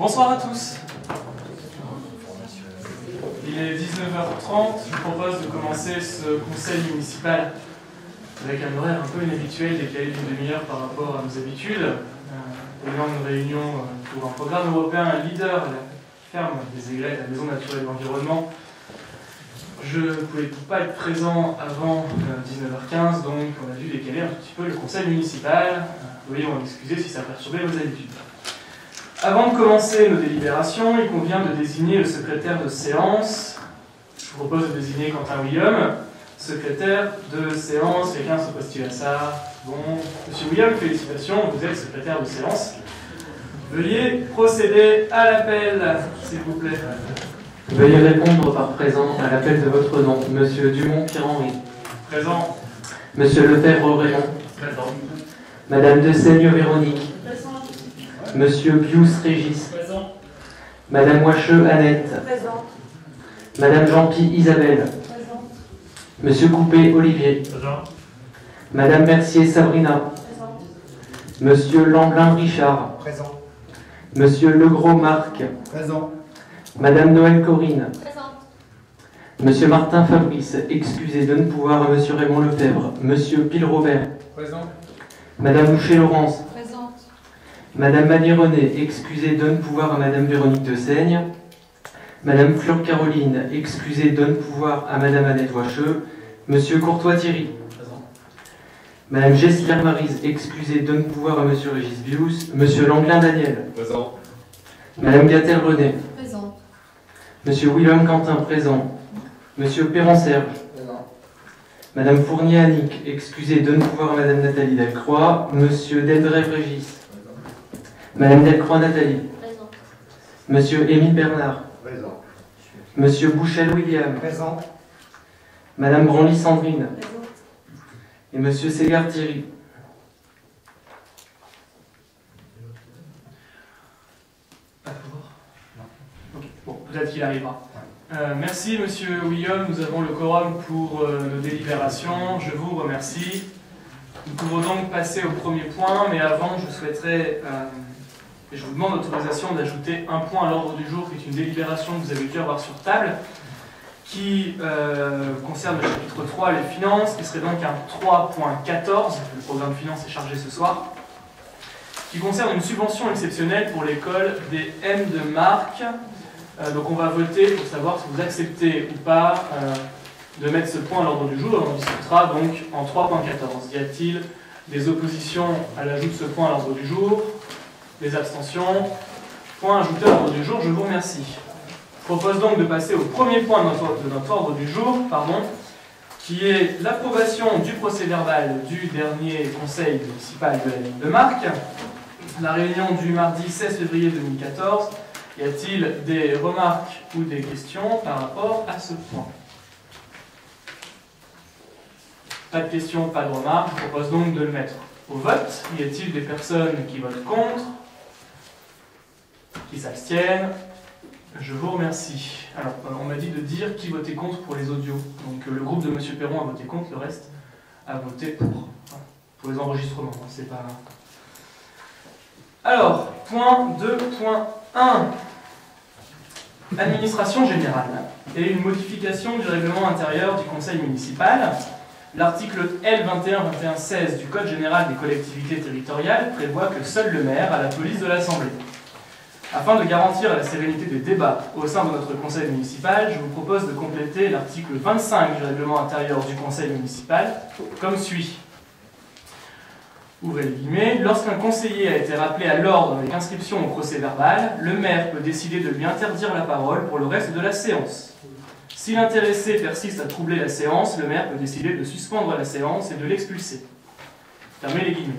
Bonsoir à tous. Il est 19h30, je vous propose de commencer ce conseil municipal avec un horaire un peu inhabituel, décalé d'une demi-heure par rapport à nos habitudes. Ayant une réunion pour un programme européen leader à la ferme des Aigrettes, à la Maison naturelle de l'environnement. Je ne pouvais pas être présent avant 19h15, donc on a dû décaler un tout petit peu le conseil municipal. Veuillez m'en excuser si ça a perturbé vos habitudes. Avant de commencer nos délibérations, il convient de désigner le secrétaire de séance. Je vous propose de désigner Quentin William, secrétaire de séance. Quelqu'un se pose-t-il à ça? Bon, Monsieur William, félicitations, vous êtes secrétaire de séance. Veuillez procéder à l'appel, s'il vous plaît. Veuillez répondre par présent à l'appel de votre nom. Monsieur Dumont-Pierre-Henri. Présent. Monsieur Lefebvre-Raymond. Présent. Madame de Seigne Véronique. Présent. Monsieur Pius Régis. Présent. Madame Wacheux Annette. Présent. Madame Jean-Pi Isabelle. Présent. Monsieur Coupé Olivier. Présent. Madame Mercier Sabrina. Présent. Monsieur Lamblin Richard. Présent. Monsieur Legros Marc. Présent. Madame Noël Corinne. Présent. Monsieur Martin Fabrice, excusez de ne pouvoir à Monsieur Raymond Lefebvre. Monsieur Pile Robert. Présent. Madame Boucher-Laurence. Présent. Madame Mani-René, excusez de ne pouvoir à Madame Véronique de Seigne. Madame Fleur Caroline, excusez de ne pouvoir à Madame Annette Wacheux. Monsieur Courtois Thierry. Présent. Madame Gessière Maryse, excusez de ne pouvoir à Monsieur Régis Bius. Monsieur Langlin Daniel. Présent. Madame Gatel René. Présent. Monsieur William Quentin, présent. Monsieur Perron-Serge. Présent. Madame Fournier Annick, excusez de ne pouvoir à Madame Nathalie Delcroix. Monsieur Delbrève Régis. Madame Delcroix Nathalie. Présent. Monsieur Émile Bernard. Présent. Monsieur Bouchel William. Présent. Madame Branly Sandrine. Présent. Et Monsieur Ségard Thierry. Pas toujours. Ok, bon, peut-être qu'il arrivera. Merci Monsieur William, nous avons le quorum pour nos délibérations, je vous remercie. Nous pouvons donc passer au premier point, mais avant je souhaiterais, et je vous demande l'autorisation d'ajouter un point à l'ordre du jour, qui est une délibération que vous avez dû avoir sur table, qui concerne le chapitre 3, les finances, qui serait donc un 3.14, le programme finance est chargé ce soir, qui concerne une subvention exceptionnelle pour l'école des M de Marc. Donc on va voter pour savoir si vous acceptez ou pas de mettre ce point à l'ordre du jour. On discutera donc en 3.14. Y a-t-il des oppositions à l'ajout de ce point à l'ordre du jour? Des abstentions? Point ajouté à l'ordre du jour, je vous remercie. Je propose donc de passer au premier point de notre ordre du jour, qui est l'approbation du procès-verbal du dernier conseil municipal de la ville de Marc, la réunion du mardi 16 février 2014. Y a-t-il des remarques ou des questions par rapport à ce point? Pas de questions, pas de remarques. Je propose donc de le mettre au vote. Y a-t-il des personnes qui votent contre? Qui s'abstiennent? Je vous remercie. Alors, on m'a dit de dire qui votait contre pour les audios. Donc, le groupe de M. Perron a voté contre, le reste a voté pour. Voilà. Pour les enregistrements, hein, c'est pas... Alors, point 2.1. Administration générale et une modification du règlement intérieur du conseil municipal. L'article L2121-16 du Code général des collectivités territoriales prévoit que seul le maire a la police de l'Assemblée. Afin de garantir la sérénité des débats au sein de notre conseil municipal, je vous propose de compléter l'article 25 du règlement intérieur du conseil municipal comme suit. Ouvrez les guillemets, lorsqu'un conseiller a été rappelé à l'ordre avec inscription au procès-verbal, le maire peut décider de lui interdire la parole pour le reste de la séance. Si l'intéressé persiste à troubler la séance, le maire peut décider de suspendre la séance et de l'expulser. Fermez les guillemets.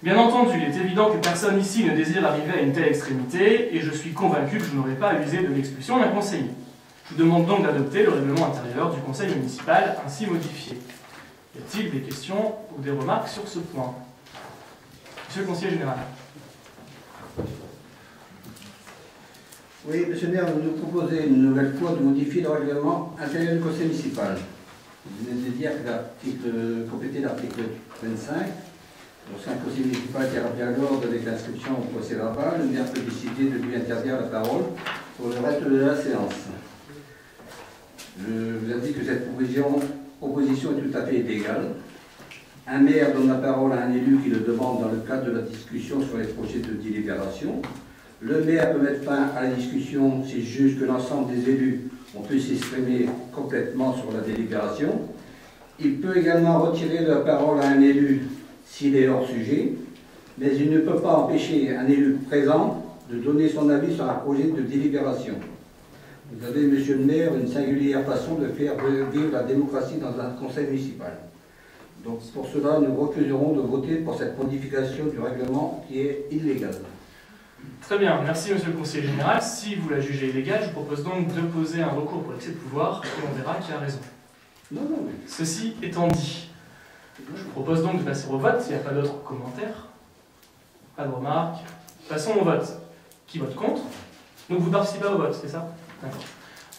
Bien entendu, il est évident que personne ici ne désire arriver à une telle extrémité, et je suis convaincu que je n'aurai pas à user de l'expulsion d'un conseiller. Je vous demande donc d'adopter le règlement intérieur du conseil municipal ainsi modifié. Y a-t-il des questions ou des remarques sur ce point? Monsieur le conseiller général. Oui, monsieur le maire, vous nous proposez une nouvelle fois de modifier le règlement intérieur du conseil municipal. Vous venez de dire que compléter l'article 25 Lorsqu'un conseiller municipal intervient lors de l'inscription au procès verbal, le maire peut décider de lui interdire la parole pour le reste de la séance. Je vous indique que cette proposition est tout à fait illégale. Un maire donne la parole à un élu qui le demande dans le cadre de la discussion sur les projets de délibération. Le maire peut mettre fin à la discussion s'il juge que l'ensemble des élus ont pu s'exprimer complètement sur la délibération. Il peut également retirer la parole à un élu s'il est hors sujet, mais il ne peut pas empêcher un élu présent de donner son avis sur un projet de délibération. Vous avez, monsieur le maire, une singulière façon de faire vivre la démocratie dans un conseil municipal. Donc pour cela, nous refuserons de voter pour cette modification du règlement qui est illégale. Très bien, merci monsieur le conseiller général. Si vous la jugez illégale, je vous propose donc de poser un recours pour l'excès de pouvoir et on verra qui a raison. Non, non, mais... Ceci étant dit, je vous propose donc de passer au vote. S'il n'y a pas d'autres commentaires, pas de remarques, passons au vote. Qui vote contre? Donc vous ne participez pas au vote, c'est ça? D'accord.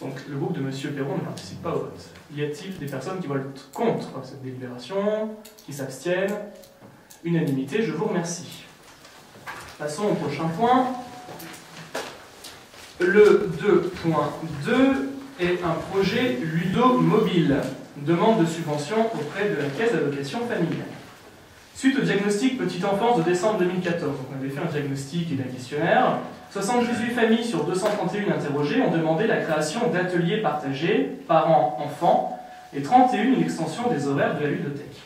Donc le groupe de monsieur Perron ne participe pas au vote. Y a-t-il des personnes qui votent contre cette délibération, qui s'abstiennent? Unanimité, je vous remercie. Passons au prochain point. Le 2.2 est un projet Ludo-Mobile, demande de subvention auprès de la Caisse d'allocation familiale. Suite au diagnostic petite enfance de décembre 2014, donc on avait fait un diagnostic et un questionnaire, 78 familles sur 231 interrogées ont demandé la création d'ateliers partagés, parents-enfants, et 31 une extension des horaires de la ludothèque.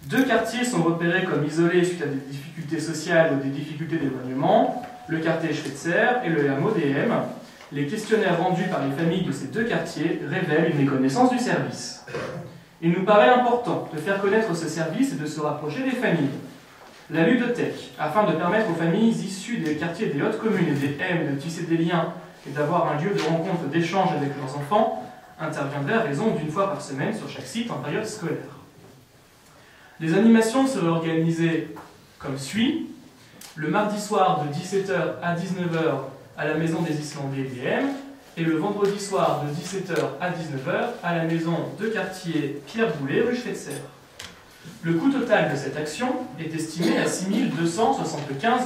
2 quartiers sont repérés comme isolés suite à des difficultés sociales ou des difficultés d'éloignement, le quartier Schweitzer et le hameau DM. Les questionnaires rendus par les familles de ces 2 quartiers révèlent une méconnaissance du service. Il nous paraît important de faire connaître ce service et de se rapprocher des familles. La ludothèque, afin de permettre aux familles issues des quartiers des hautes communes et des M de tisser des liens et d'avoir un lieu de rencontre d'échange avec leurs enfants, interviendrait à raison d'1 fois par semaine sur chaque site en période scolaire. Les animations seraient organisées comme suit. Le mardi soir de 17h à 19h à la maison des Islandais DM et le vendredi soir de 17h à 19h à la maison de quartier Pierre Boulet, rue Schweitzer. Le coût total de cette action est estimé à 6 275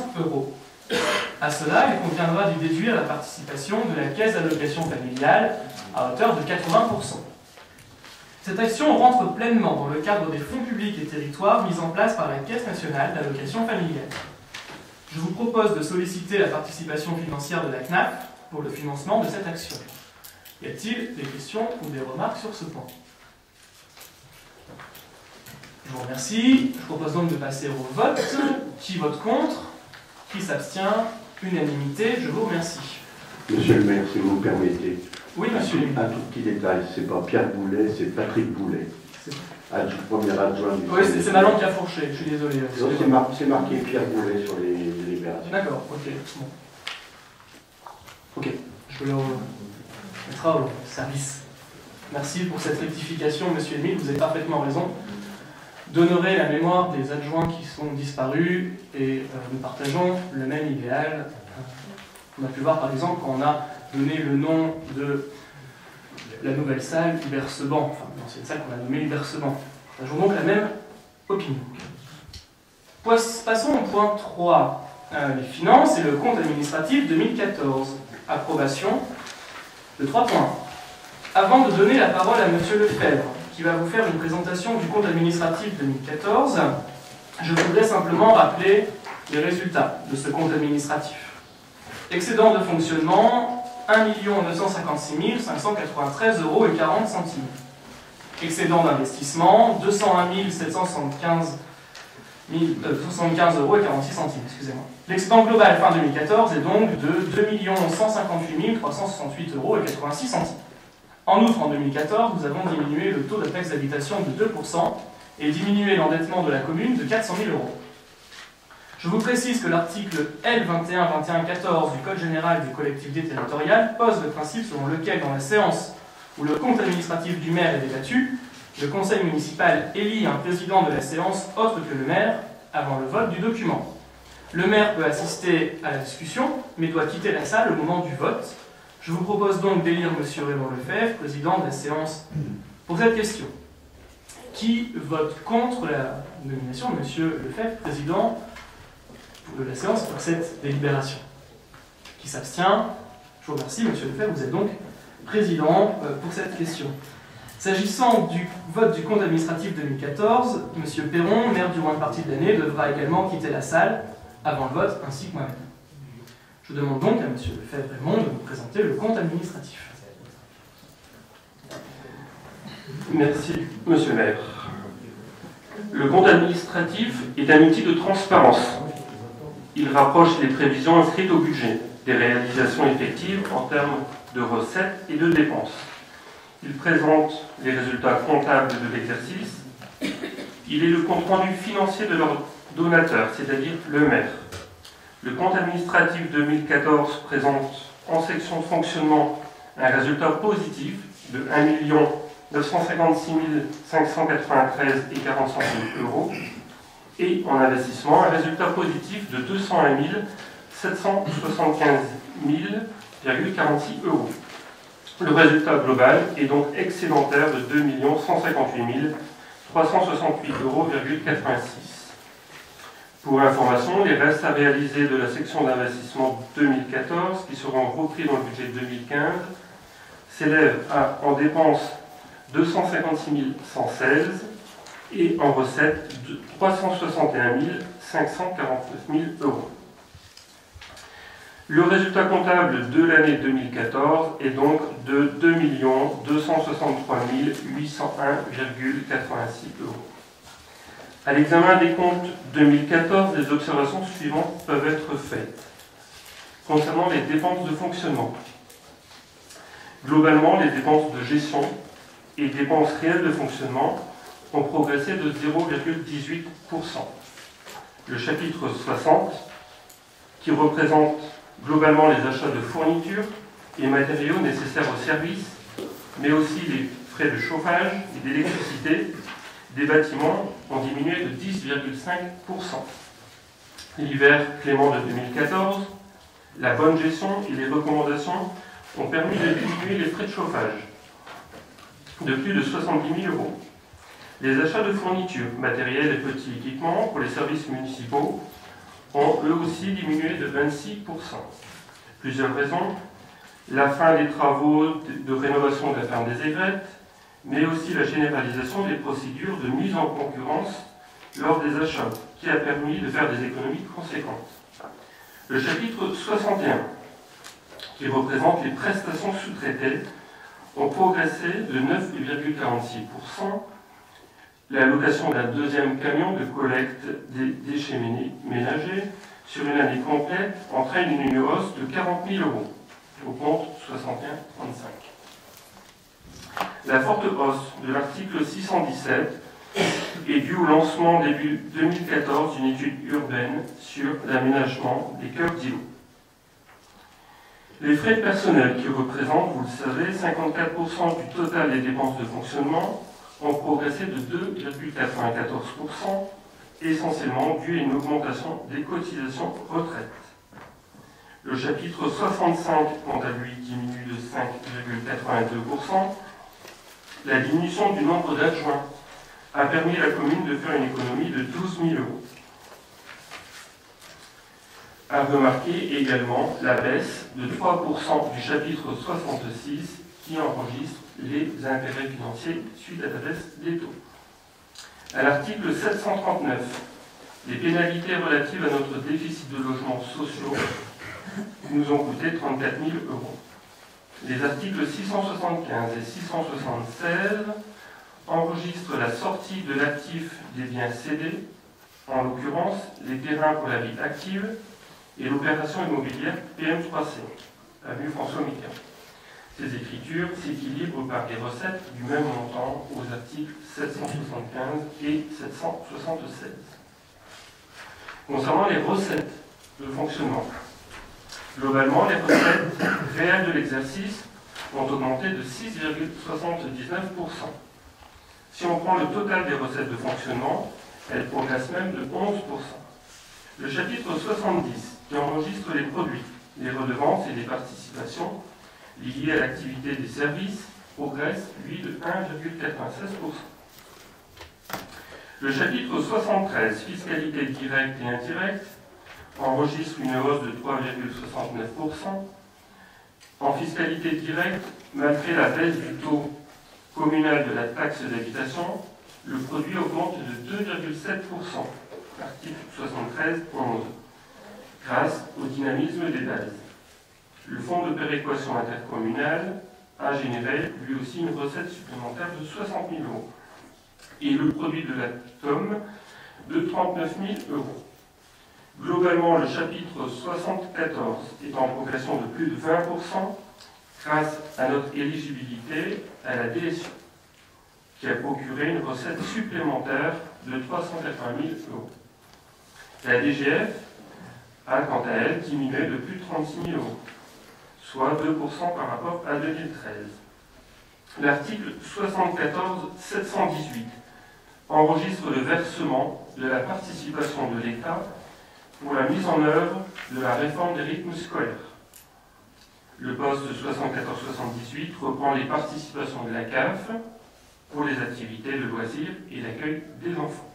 €. À cela, il conviendra d'y déduire la participation de la Caisse d'allocation familiale à hauteur de 80%. Cette action rentre pleinement dans le cadre des fonds publics et territoires mis en place par la Caisse nationale d'allocation familiale. Je vous propose de solliciter la participation financière de la CNAF pour le financement de cette action. Y a-t-il des questions ou des remarques sur ce point? Je vous remercie. Je propose donc de passer au vote. Qui vote contre? Qui s'abstient? Unanimité. Je vous remercie. Monsieur le maire, si vous me permettez. Oui, monsieur. Un tout petit détail, c'est pas Pierre Boulet, c'est Patrick Boulet. Premier adjoint du... Oui, c'est ma langue qui a fourché, je suis désolé. C'est marqué Pierre Boulet sur les délibérations. D'accord, ok. Bon. Ok, je le mettra au service. Merci pour cette rectification, monsieur Emile, vous avez parfaitement raison d'honorer la mémoire des adjoints qui sont disparus et nous partageons le même idéal. On a pu voir par exemple quand on a donné le nom de la nouvelle salle Hubert-Seban, enfin l'ancienne salle qu'on a nommée Hubert-Seban. Nous avons donc la même opinion. Passons au point 3, les finances et le compte administratif 2014. Approbation de 3 points. Avant de donner la parole à monsieur Lefebvre, qui va vous faire une présentation du compte administratif 2014, je voudrais simplement rappeler les résultats de ce compte administratif. Excédent de fonctionnement, 1 956 593,40 €. Excédent d'investissement, 201 775,46 €, excusez-moi. L'excédent global fin 2014 est donc de 2 158 368,86 €. En outre, en 2014, nous avons diminué le taux de taxe d'habitation de 2% et diminué l'endettement de la commune de 400 000 €. Je vous précise que l'article L212114 du Code général des collectivités territoriales pose le principe selon lequel, dans la séance où le compte administratif du maire est débattu, le conseil municipal élit un président de la séance autre que le maire avant le vote du document. Le maire peut assister à la discussion, mais doit quitter la salle au moment du vote. Je vous propose donc d'élire M. Raymond Lefebvre, président de la séance, pour cette question. Qui vote contre la nomination de M. Lefebvre, président de la séance pour cette délibération? Qui s'abstient? Je vous remercie, M. Lefebvre, vous êtes donc président pour cette question. S'agissant du vote du compte administratif 2014, M. Perron, maire du moins de partie de l'année, devra également quitter la salle avant le vote, ainsi que moi-même. Je demande donc à M. Lefebvre-Raymond de nous présenter le compte administratif. Merci, Monsieur le maire. Le compte administratif est un outil de transparence. Il rapproche les prévisions inscrites au budget des réalisations effectives en termes de recettes et de dépenses. Il présente les résultats comptables de l'exercice. Il est le compte-rendu financier de leur donateur, c'est-à-dire le maire. Le compte administratif 2014 présente en section de fonctionnement un résultat positif de 1 956 593 et 40 centimes euros et en investissement un résultat positif de 201 775 000,46 euros. Le résultat global est donc excédentaire de 2 158 368,86 euros. Pour information, les restes à réaliser de la section d'investissement 2014, qui seront repris dans le budget 2015, s'élèvent à, en dépenses, 256 116 et en recettes, 361 549 euros. Le résultat comptable de l'année 2014 est donc de 2 263 801,86 euros. À l'examen des comptes 2014, les observations suivantes peuvent être faites. Concernant les dépenses de fonctionnement, globalement, les dépenses de gestion et dépenses réelles de fonctionnement ont progressé de 0,18%. Le chapitre 60, qui représente globalement les achats de fournitures et matériaux nécessaires au service, mais aussi les frais de chauffage et d'électricité des bâtiments, ont diminué de 10,5%. L'hiver clément de 2014, la bonne gestion et les recommandations ont permis de diminuer les frais de chauffage de plus de 70 000 euros. Les achats de fournitures, matériels et petits équipements pour les services municipaux ont eux aussi diminué de 26%. Plusieurs raisons: la fin des travaux de rénovation de la ferme des aigrettes, mais aussi la généralisation des procédures de mise en concurrence lors des achats, qui a permis de faire des économies conséquentes. Le chapitre 61, qui représente les prestations sous-traitées, ont progressé de 9,46%. La location d'un deuxième camion de collecte des déchets ménagers sur une année complète entraîne une hausse de 40 000 euros au compte 61,35. La forte hausse de l'article 617 est due au lancement début 2014 d'une étude urbaine sur l'aménagement des cœurs d'îlots. Les frais personnels, qui représentent, vous le savez, 54% du total des dépenses de fonctionnement, ont progressé de 2,94%, essentiellement dû à une augmentation des cotisations retraite. Le chapitre 65, quant à lui, diminue de 5,82%. La diminution du nombre d'adjoints a permis à la commune de faire une économie de 12 000 euros. À remarquer également la baisse de 3% du chapitre 66 qui enregistre les intérêts financiers suite à la baisse des taux. À l'article 739, les pénalités relatives à notre déficit de logements sociaux nous ont coûté 34 000 euros. Les articles 675 et 676 enregistrent la sortie de l'actif des biens cédés, en l'occurrence les terrains pour la vie active et l'opération immobilière PM3C, avenue François Mitterrand. Ces écritures s'équilibrent par des recettes du même montant aux articles 775 et 776. Concernant les recettes de fonctionnement, globalement, les recettes réelles de l'exercice ont augmenté de 6,79%. Si on prend le total des recettes de fonctionnement, elles progressent même de 11%. Le chapitre 70, qui enregistre les produits, les redevances et les participations liées à l'activité des services, progresse, lui, de 1,96%. Le chapitre 73, fiscalité directe et indirecte, enregistre une hausse de 3,69%. En fiscalité directe, malgré la baisse du taux communal de la taxe d'habitation, le produit augmente de 2,7%, article 73.11, grâce au dynamisme des bases. Le fonds de péréquation intercommunale a généré lui aussi une recette supplémentaire de 60 000 euros et le produit de la TOM de 39 000 euros. Globalement, le chapitre 74 est en progression de plus de 20% grâce à notre éligibilité à la DSU, qui a procuré une recette supplémentaire de 380 000 euros. La DGF a quant à elle diminué de plus de 36 000 euros, soit 2% par rapport à 2013. L'article 74-718 enregistre le versement de la participation de l'État pour la mise en œuvre de la réforme des rythmes scolaires. Le poste 74-78 reprend les participations de la CAF pour les activités de loisirs et l'accueil des enfants.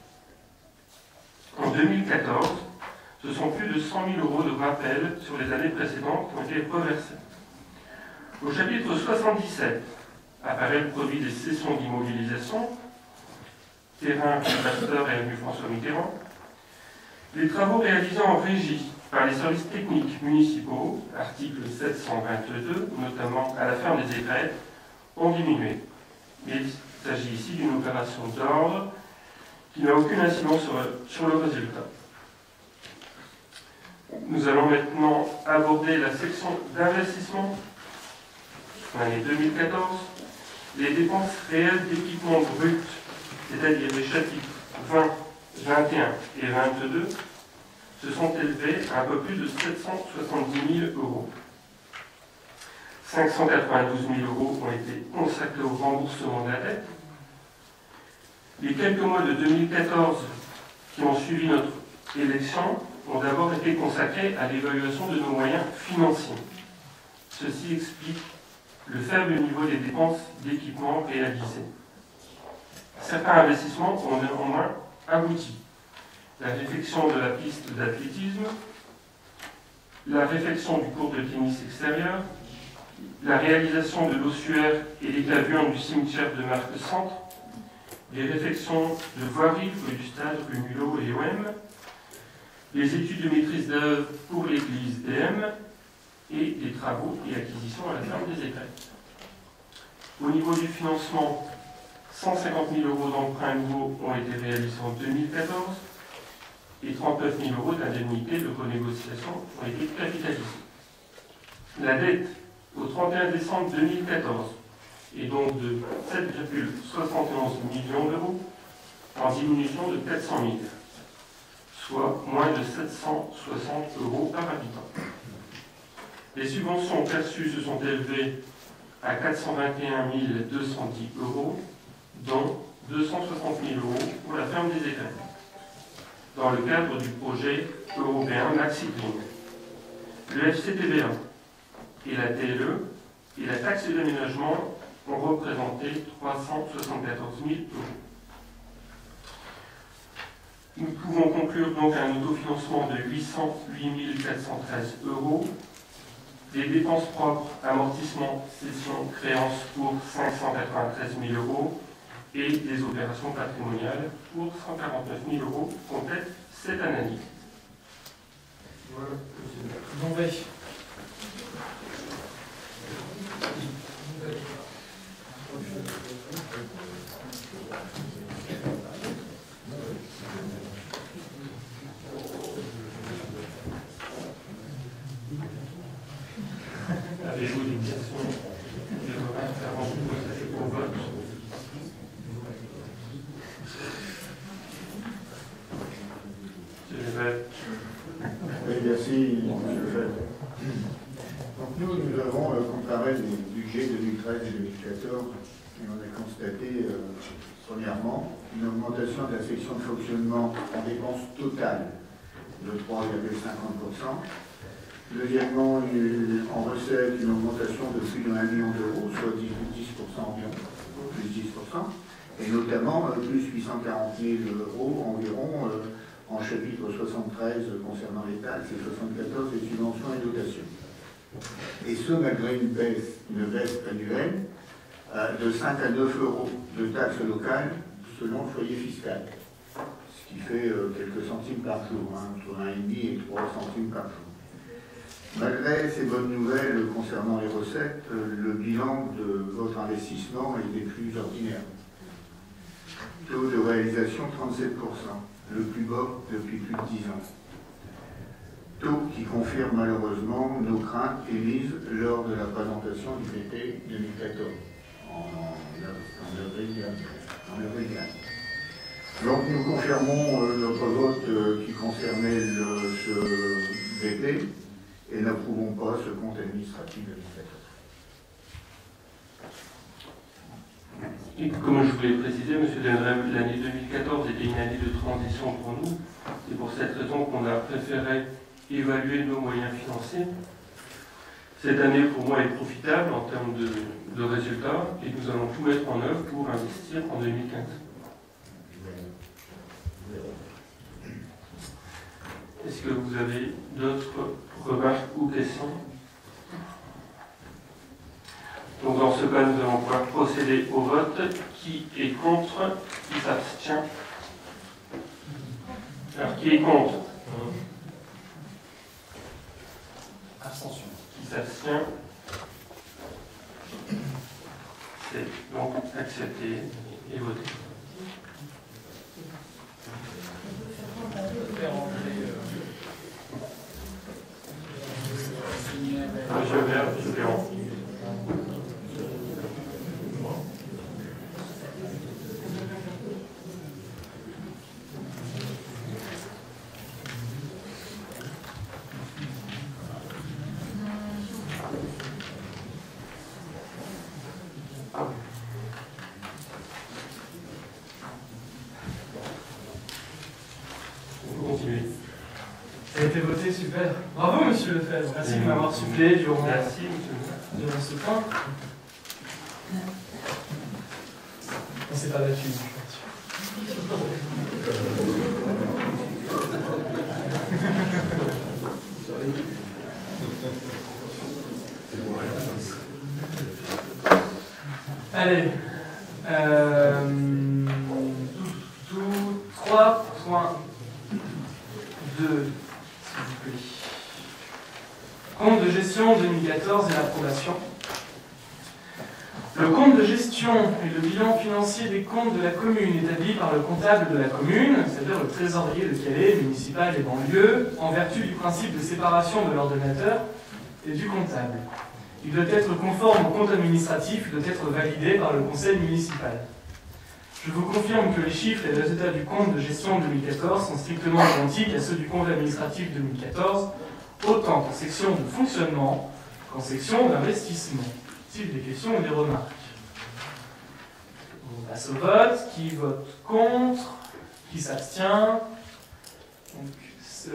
En 2014, ce sont plus de 100 000 euros de rappel sur les années précédentes qui ont été reversés. Au chapitre 77 apparaît le produit des cessions d'immobilisation, terrain Pasteur et avenue François Mitterrand. Les travaux réalisés en régie par les services techniques municipaux, article 722, notamment à la ferme des Écrêtes, ont diminué. Mais il s'agit ici d'une opération d'ordre qui n'a aucune incidence sur le résultat. Nous allons maintenant aborder la section d'investissement. L'année 2014, les dépenses réelles d'équipement brut, c'est-à-dire les chapitres 20, 21 et 22, se sont élevés à un peu plus de 770 000 euros. 592 000 euros ont été consacrés au remboursement de la dette. Les quelques mois de 2014 qui ont suivi notre élection ont d'abord été consacrés à l'évaluation de nos moyens financiers. Ceci explique le faible niveau des dépenses d'équipement réalisées. Certains investissements ont néanmoins abouti. La réfection de la piste d'athlétisme, la réfection du cours de tennis extérieur, la réalisation de l'ossuaire et des clavures du cimetière de Marc-Centre, les réfections de voirie du stade rue Mulot et OM, les études de maîtrise d'œuvre pour l'église DM et des travaux et acquisitions à la ferme des Écrêtes. Au niveau du financement, 150 000 euros d'emprunts nouveaux ont été réalisés en 2014 et 39 000 euros d'indemnités de renégociation ont été capitalisés. La dette au 31 décembre 2014 est donc de 7,71 millions d'euros en diminution de 400 000, soit moins de 760 euros par habitant. Les subventions perçues se sont élevées à 421 210 euros, dont 260 000 euros pour la ferme des Écrêtes, dans le cadre du projet européen MaxiGreen. Le FCTVA et la TLE et la taxe d'aménagement ont représenté 374 000 euros. Nous pouvons conclure donc un autofinancement de 808 413 euros, des dépenses propres, amortissement, cession, créances pour 593 000 euros et des opérations patrimoniales pour 149 000 euros complètent cette analyse. Voilà. Bon, ouais. Avez-vous des questions avant de passer au vote? Oui, merci, M. Lefebvre. Donc nous avons comparé les budgets 2013 et 2014 et on a constaté, premièrement, une augmentation de la section de fonctionnement en dépenses totales de 3,50%. Deuxièmement, en recette, une augmentation de plus de 1 million d'euros, soit 10% environ, plus 10%. et notamment plus 840 000 € environ en chapitre 73 concernant les taxes et 74 les subventions et dotations. Et ce, malgré une baisse annuelle de 5 à 9 € de taxes locales selon le foyer fiscal, ce qui fait quelques centimes par jour, entre 1,5 et 3 centimes par jour. Malgré ces bonnes nouvelles concernant les recettes, le bilan de votre investissement est des plus ordinaires. Taux de réalisation 37%, le plus bas depuis plus de 10 ans. Taux qui confirme malheureusement nos craintes émises lors de la présentation du PT 2014, en avril dernier. Donc nous confirmons notre vote qui concernait ce BP et n'approuvons pas ce compte administratif 2014. Et comme je voulais préciser, M. Dendrem, l'année 2014 était une année de transition pour nous. C'est pour cette raison qu'on a préféré évaluer nos moyens financiers. Cette année, pour moi, est profitable en termes de résultats et nous allons tout mettre en œuvre pour investir en 2015. Est-ce que vous avez d'autres remarques ou questions? Donc dans ce cas, nous allons pouvoir procéder au vote. Qui est contre? Qui s'abstient? Alors, qui est contre? Abstention. Qui s'abstient? C'est donc accepté et voté. Monsieur Vert, M. Perron. Ça a été voté, super. Bravo, monsieur Lefebvre. Merci de m'avoir suppléé durant ce point. On s'est pas battu, je suis Allez. 3.2, s'il vous plaît. Compte de gestion 2014 et l'approbation. Le compte de gestion est le bilan financier des comptes de la commune établi par le comptable de la commune, c'est-à-dire le trésorier de Calais, municipal et banlieue, en vertu du principe de séparation de l'ordonnateur et du comptable. Il doit être conforme au compte administratif, il doit être validé par le conseil municipal. Je vous confirme que les chiffres et les résultats du compte de gestion 2014 sont strictement identiques à ceux du compte administratif 2014, autant en section de fonctionnement qu'en section d'investissement. S'il y a des questions ou des remarques. On passe au vote. Qui vote contre? Qui s'abstient? Donc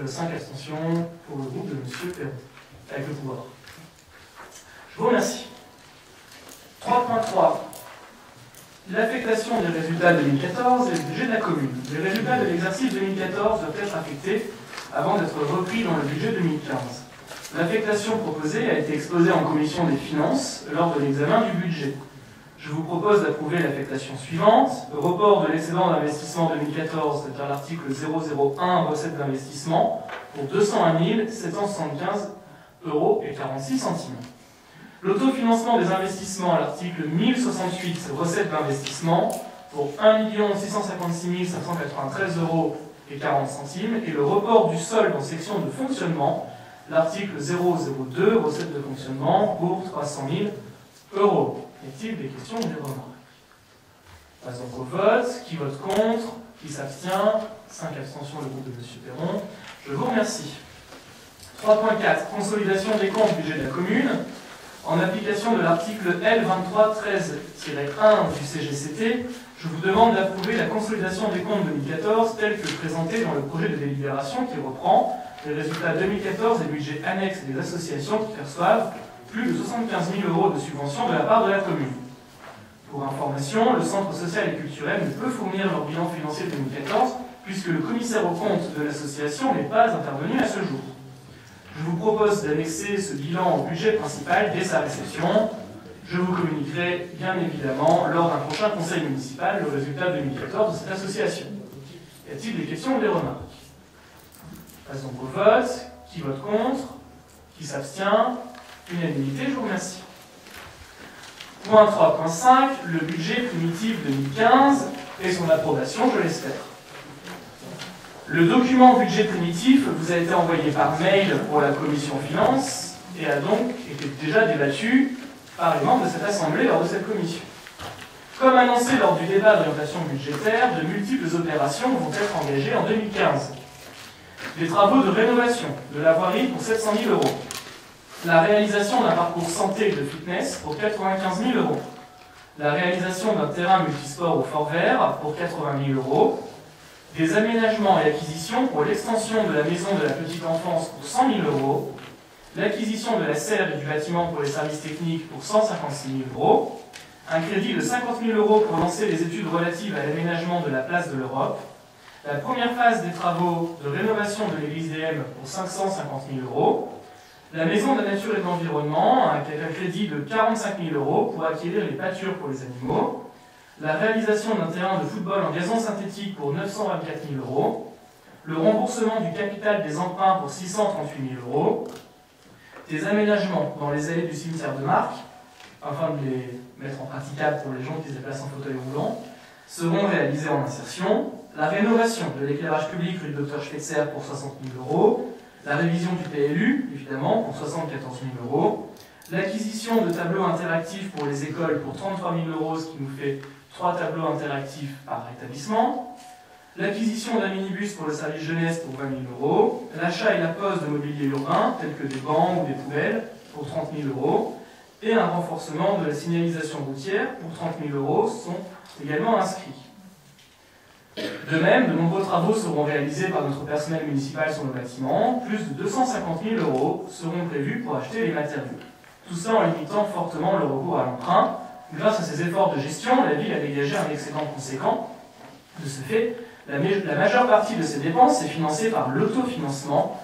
5 abstentions pour le groupe de M. Perron, avec le pouvoir. Je vous remercie. 3.3. L'affectation des résultats 2014 et le budget de la commune. Les résultats de l'exercice 2014 doivent être affectés avant d'être repris dans le budget 2015. L'affectation proposée a été exposée en commission des finances lors de l'examen du budget. Je vous propose d'approuver l'affectation suivante. Report de l'excédent d'investissement 2014, c'est-à-dire l'article 001 recettes d'investissement, pour 201 775 € et 46 centimes. L'autofinancement des investissements à l'article 1068 recettes d'investissement pour 1 656 593 € et 40 centimes et le report du solde en section de fonctionnement, l'article 002 recettes de fonctionnement pour 300 000 €. Y a-t-il des questions ou des remarques? On passe donc au vote. Qui vote contre? Qui s'abstient? 5 abstentions, le groupe de M. Perron. Je vous remercie. 3.4. Consolidation des comptes budget de la commune. En application de l'article L2313-1 du CGCT, je vous demande d'approuver la consolidation des comptes 2014 telle que présentée dans le projet de délibération qui reprend les résultats 2014 des budgets annexes des associations qui perçoivent plus de 75 000 € de subventions de la part de la commune. Pour information, le Centre social et culturel ne peut fournir leur bilan financier de 2014 puisque le commissaire aux comptes de l'association n'est pas intervenu à ce jour. Je vous propose d'annexer ce bilan au budget principal dès sa réception. Je vous communiquerai bien évidemment lors d'un prochain conseil municipal le résultat 2014 de cette association. Y a-t-il des questions ou des remarques? Passons donc au vote. Qui vote contre? Qui s'abstient? Unanimité, je vous remercie. Point 3.5, le budget primitif 2015 et son approbation, je l'espère. Le document budget primitif vous a été envoyé par mail pour la commission finances et a donc été déjà débattu par les membres de cette assemblée lors de cette commission. Comme annoncé lors du débat d'orientation budgétaire, de multiples opérations vont être engagées en 2015. Des travaux de rénovation de la voirie pour 700 000 €. La réalisation d'un parcours santé de fitness pour 95 000 €. La réalisation d'un terrain multisport au Fort Vert pour 80 000 €. Des aménagements et acquisitions pour l'extension de la maison de la petite enfance pour 100 000 €. L'acquisition de la serre et du bâtiment pour les services techniques pour 156 000 €. Un crédit de 50 000 € pour lancer les études relatives à l'aménagement de la place de l'Europe. La première phase des travaux de rénovation de l'église des M pour 550 000 €. La maison de la nature et de l'environnement, avec un crédit de 45 000 € pour acquérir les pâtures pour les animaux. La réalisation d'un terrain de football en gazon synthétique pour 924 000 €. Le remboursement du capital des emprunts pour 638 000 €. Des aménagements dans les allées du cimetière de Marcq, afin de les mettre en praticable pour les gens qui se déplacent en fauteuil roulant, seront réalisés en insertion. La rénovation de l'éclairage public rue Dr Schweitzer pour 60 000 €. La révision du PLU, évidemment, pour 74 000 €. L'acquisition de tableaux interactifs pour les écoles pour 33 000 €, ce qui nous fait 3 tableaux interactifs par établissement. L'acquisition d'un minibus pour le service jeunesse pour 20 000 €. L'achat et la pose de mobilier urbain, tels que des bancs ou des poubelles, pour 30 000 €. Et un renforcement de la signalisation routière pour 30 000 € sont également inscrits. De même, de nombreux travaux seront réalisés par notre personnel municipal sur nos bâtiments. Plus de 250 000 € seront prévus pour acheter les matériaux. Tout ça en limitant fortement le recours à l'emprunt. Grâce à ces efforts de gestion, la ville a dégagé un excédent conséquent. De ce fait, la majeure partie de ces dépenses est financée par l'autofinancement,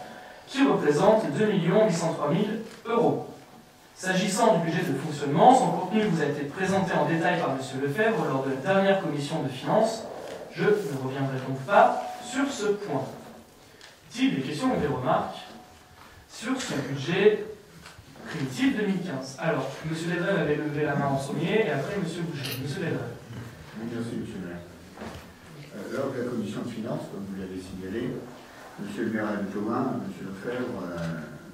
qui représente 2 803 000 €. S'agissant du budget de fonctionnement, son contenu vous a été présenté en détail par M. Lefebvre lors de la dernière commission de finances. Je ne reviendrai donc pas sur ce point. Y a-t-il des questions ou des remarques sur ce budget primitif 2015? Alors, M. Ledrel avait levé la main en premier et après M. Boucher. M. Ledrel. Merci, M. le maire. Lors de la commission de finances, comme vous l'avez signalé, M. le maire adjoint, M. Lefebvre,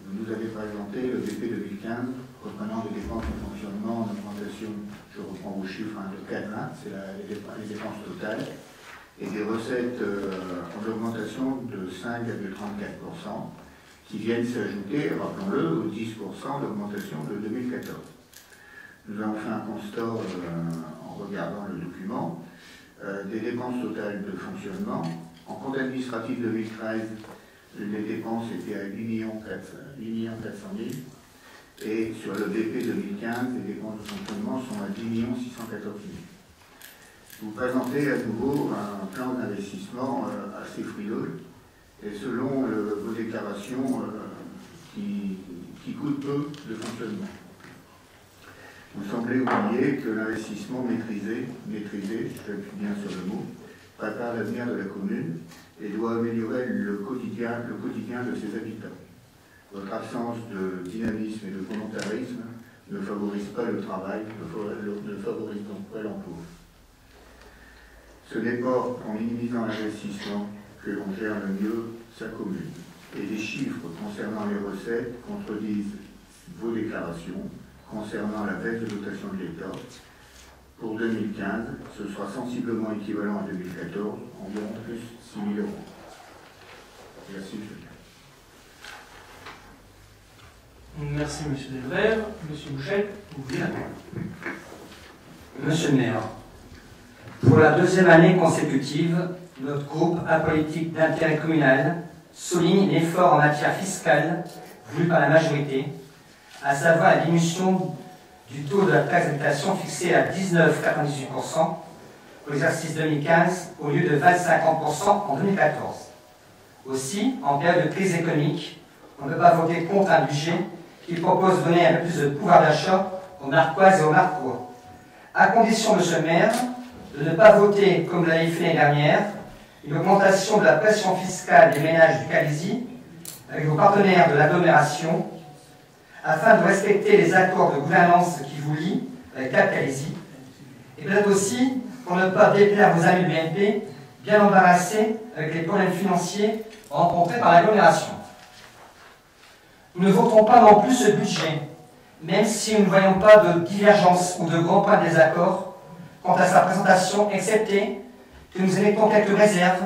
vous nous avez présenté le BP 2015, reprenant des dépenses de fonctionnement en augmentation, je reprends vos chiffres, de 4,1, c'est les dépenses totales, et des recettes en augmentation de 5,34%, qui viennent s'ajouter, rappelons-le, aux 10% d'augmentation de 2014. Nous avons fait un constat en regardant le document des dépenses totales de fonctionnement. En compte administratif 2013, les dépenses étaient à 8 400 000 et sur le BP 2015, les dépenses de fonctionnement sont à 10 614 000. Vous présentez à nouveau un plan d'investissement assez frileux et selon vos déclarations qui coûte peu de fonctionnement. Vous semblez oublier que l'investissement maîtrisé, j'appuie bien sur le mot, prépare l'avenir de la commune et doit améliorer le quotidien de ses habitants. Votre absence de dynamisme et de volontarisme ne favorise pas le travail, ne favorise donc pas l'emploi. Ce n'est pas en minimisant l'investissement que l'on gère le mieux sa commune. Et les chiffres concernant les recettes contredisent vos déclarations concernant la baisse de dotation de l'État. Pour 2015, ce sera sensiblement équivalent à 2014, environ plus 6 000 €. Merci, M. le maire. Merci, M. Delvert. M. Boucher, vous voulez la parole. Monsieur le maire, pour la deuxième année consécutive, notre groupe apolitique d'intérêt communal souligne l'effort en matière fiscale voulu par la majorité, à savoir la diminution du taux de la taxe d'habitation fixé à 19,98% pour l'exercice 2015 au lieu de 25,50% en 2014. Aussi, en période de crise économique, on ne peut pas voter contre un budget qui propose de donner un peu plus de pouvoir d'achat aux Marcoises et aux Marcois. À condition, monsieur le maire, de ne pas voter, comme vous l'avez fait l'année dernière, une augmentation de la pression fiscale des ménages du Calaisis avec vos partenaires de l'agglomération, afin de respecter les accords de gouvernance qui vous lient avec Cap Calaisis, et peut-être aussi pour ne pas déplaire vos amis du BNP, bien embarrassés avec les problèmes financiers rencontrés par l'agglomération. Nous ne votons pas non plus ce budget, même si nous ne voyons pas de divergence ou de grands points de désaccord quant à sa présentation, excepté que nous émettons quelques réserves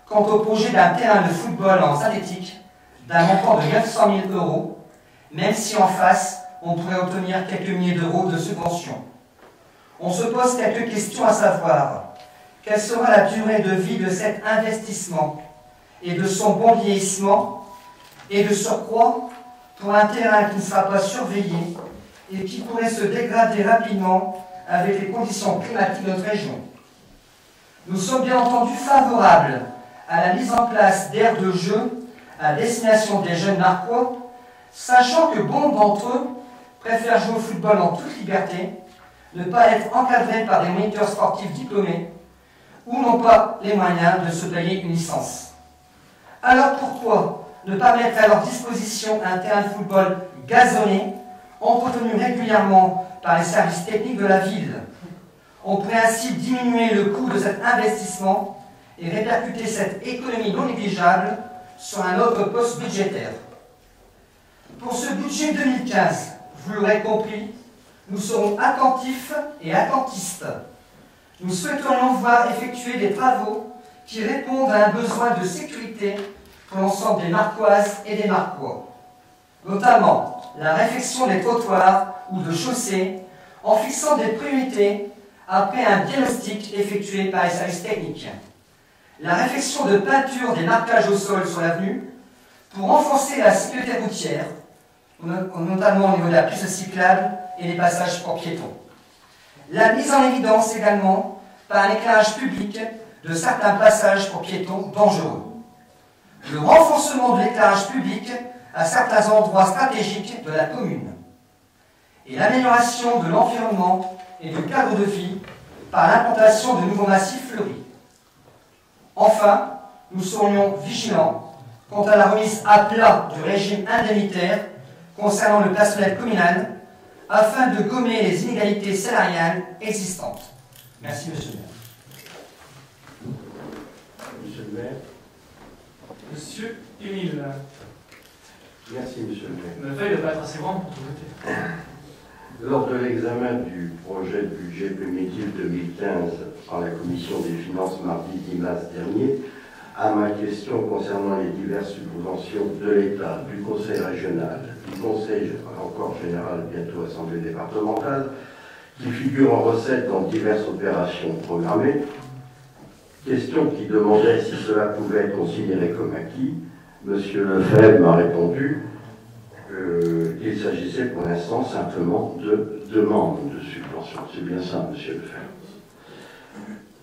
quant au projet d'un terrain de football en synthétique d'un montant de 900 000 €, même si en face, on pourrait obtenir quelques milliers d'euros de subventions. On se pose quelques questions à savoir, quelle sera la durée de vie de cet investissement et de son bon vieillissement, et de surcroît, pour un terrain qui ne sera pas surveillé et qui pourrait se dégrader rapidement avec les conditions climatiques de notre région. Nous sommes bien entendu favorables à la mise en place d'aires de jeu à destination des jeunes Marcois, sachant que bon d'entre eux préfèrent jouer au football en toute liberté, ne pas être encadrés par des moniteurs sportifs diplômés, ou n'ont pas les moyens de se payer une licence. Alors pourquoi ne pas mettre à leur disposition un terrain de football gazonné, entretenu régulièrement par les services techniques de la ville? On pourrait ainsi diminuer le coût de cet investissement et répercuter cette économie non négligeable sur un autre poste budgétaire. Pour ce budget 2015, vous l'aurez compris, nous serons attentifs et attentistes. Nous souhaiterions voir effectuer des travaux qui répondent à un besoin de sécurité pour l'ensemble des Marcoises et des Marcois, notamment la réfection des trottoirs ou de chaussées en fixant des priorités après un diagnostic effectué par les services techniques, la réfection de peinture des marquages au sol sur l'avenue pour renforcer la sécurité routière, notamment au niveau de la piste cyclable et des passages pour piétons. La mise en évidence également par un éclairage public de certains passages pour piétons dangereux. Le renforcement de l'éclairage public à certains endroits stratégiques de la commune. Et l'amélioration de l'environnement et du cadre de vie par l'implantation de nouveaux massifs fleuris. Enfin, nous serions vigilants quant à la remise à plat du régime indemnitaire concernant le personnel communal afin de gommer les inégalités salariales existantes. Merci, monsieur le maire. Monsieur le maire. Monsieur Émile. Merci, monsieur le maire. La feuille ne va pas être assez grande pour tout voter. Lors de l'examen du projet de budget primitif 2015 par la Commission des finances mardi 10 mars dernier, à ma question concernant les diverses subventions de l'État, du Conseil régional, du Conseil encore général, bientôt Assemblée départementale, qui figurent en recettes dans diverses opérations programmées, question qui demandait si cela pouvait être considéré comme acquis, M. Lefebvre m'a répondu qu'il s'agissait pour l'instant simplement de demandes de subventions. C'est bien ça, M. Lefebvre.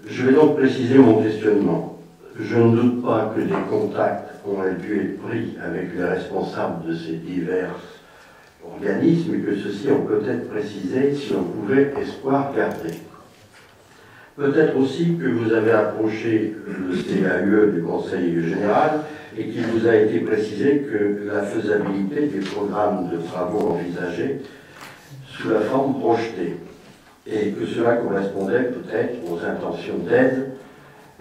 Je vais donc préciser mon questionnement. Je ne doute pas que des contacts ont pu être pris avec les responsables de ces divers organismes et que ceux-ci ont peut-être précisé si on pouvait espoir garder. Peut-être aussi que vous avez approché le CAUE du Conseil général et qu'il vous a été précisé que la faisabilité des programmes de travaux envisagés sous la forme projetée et que cela correspondait peut-être aux intentions d'aide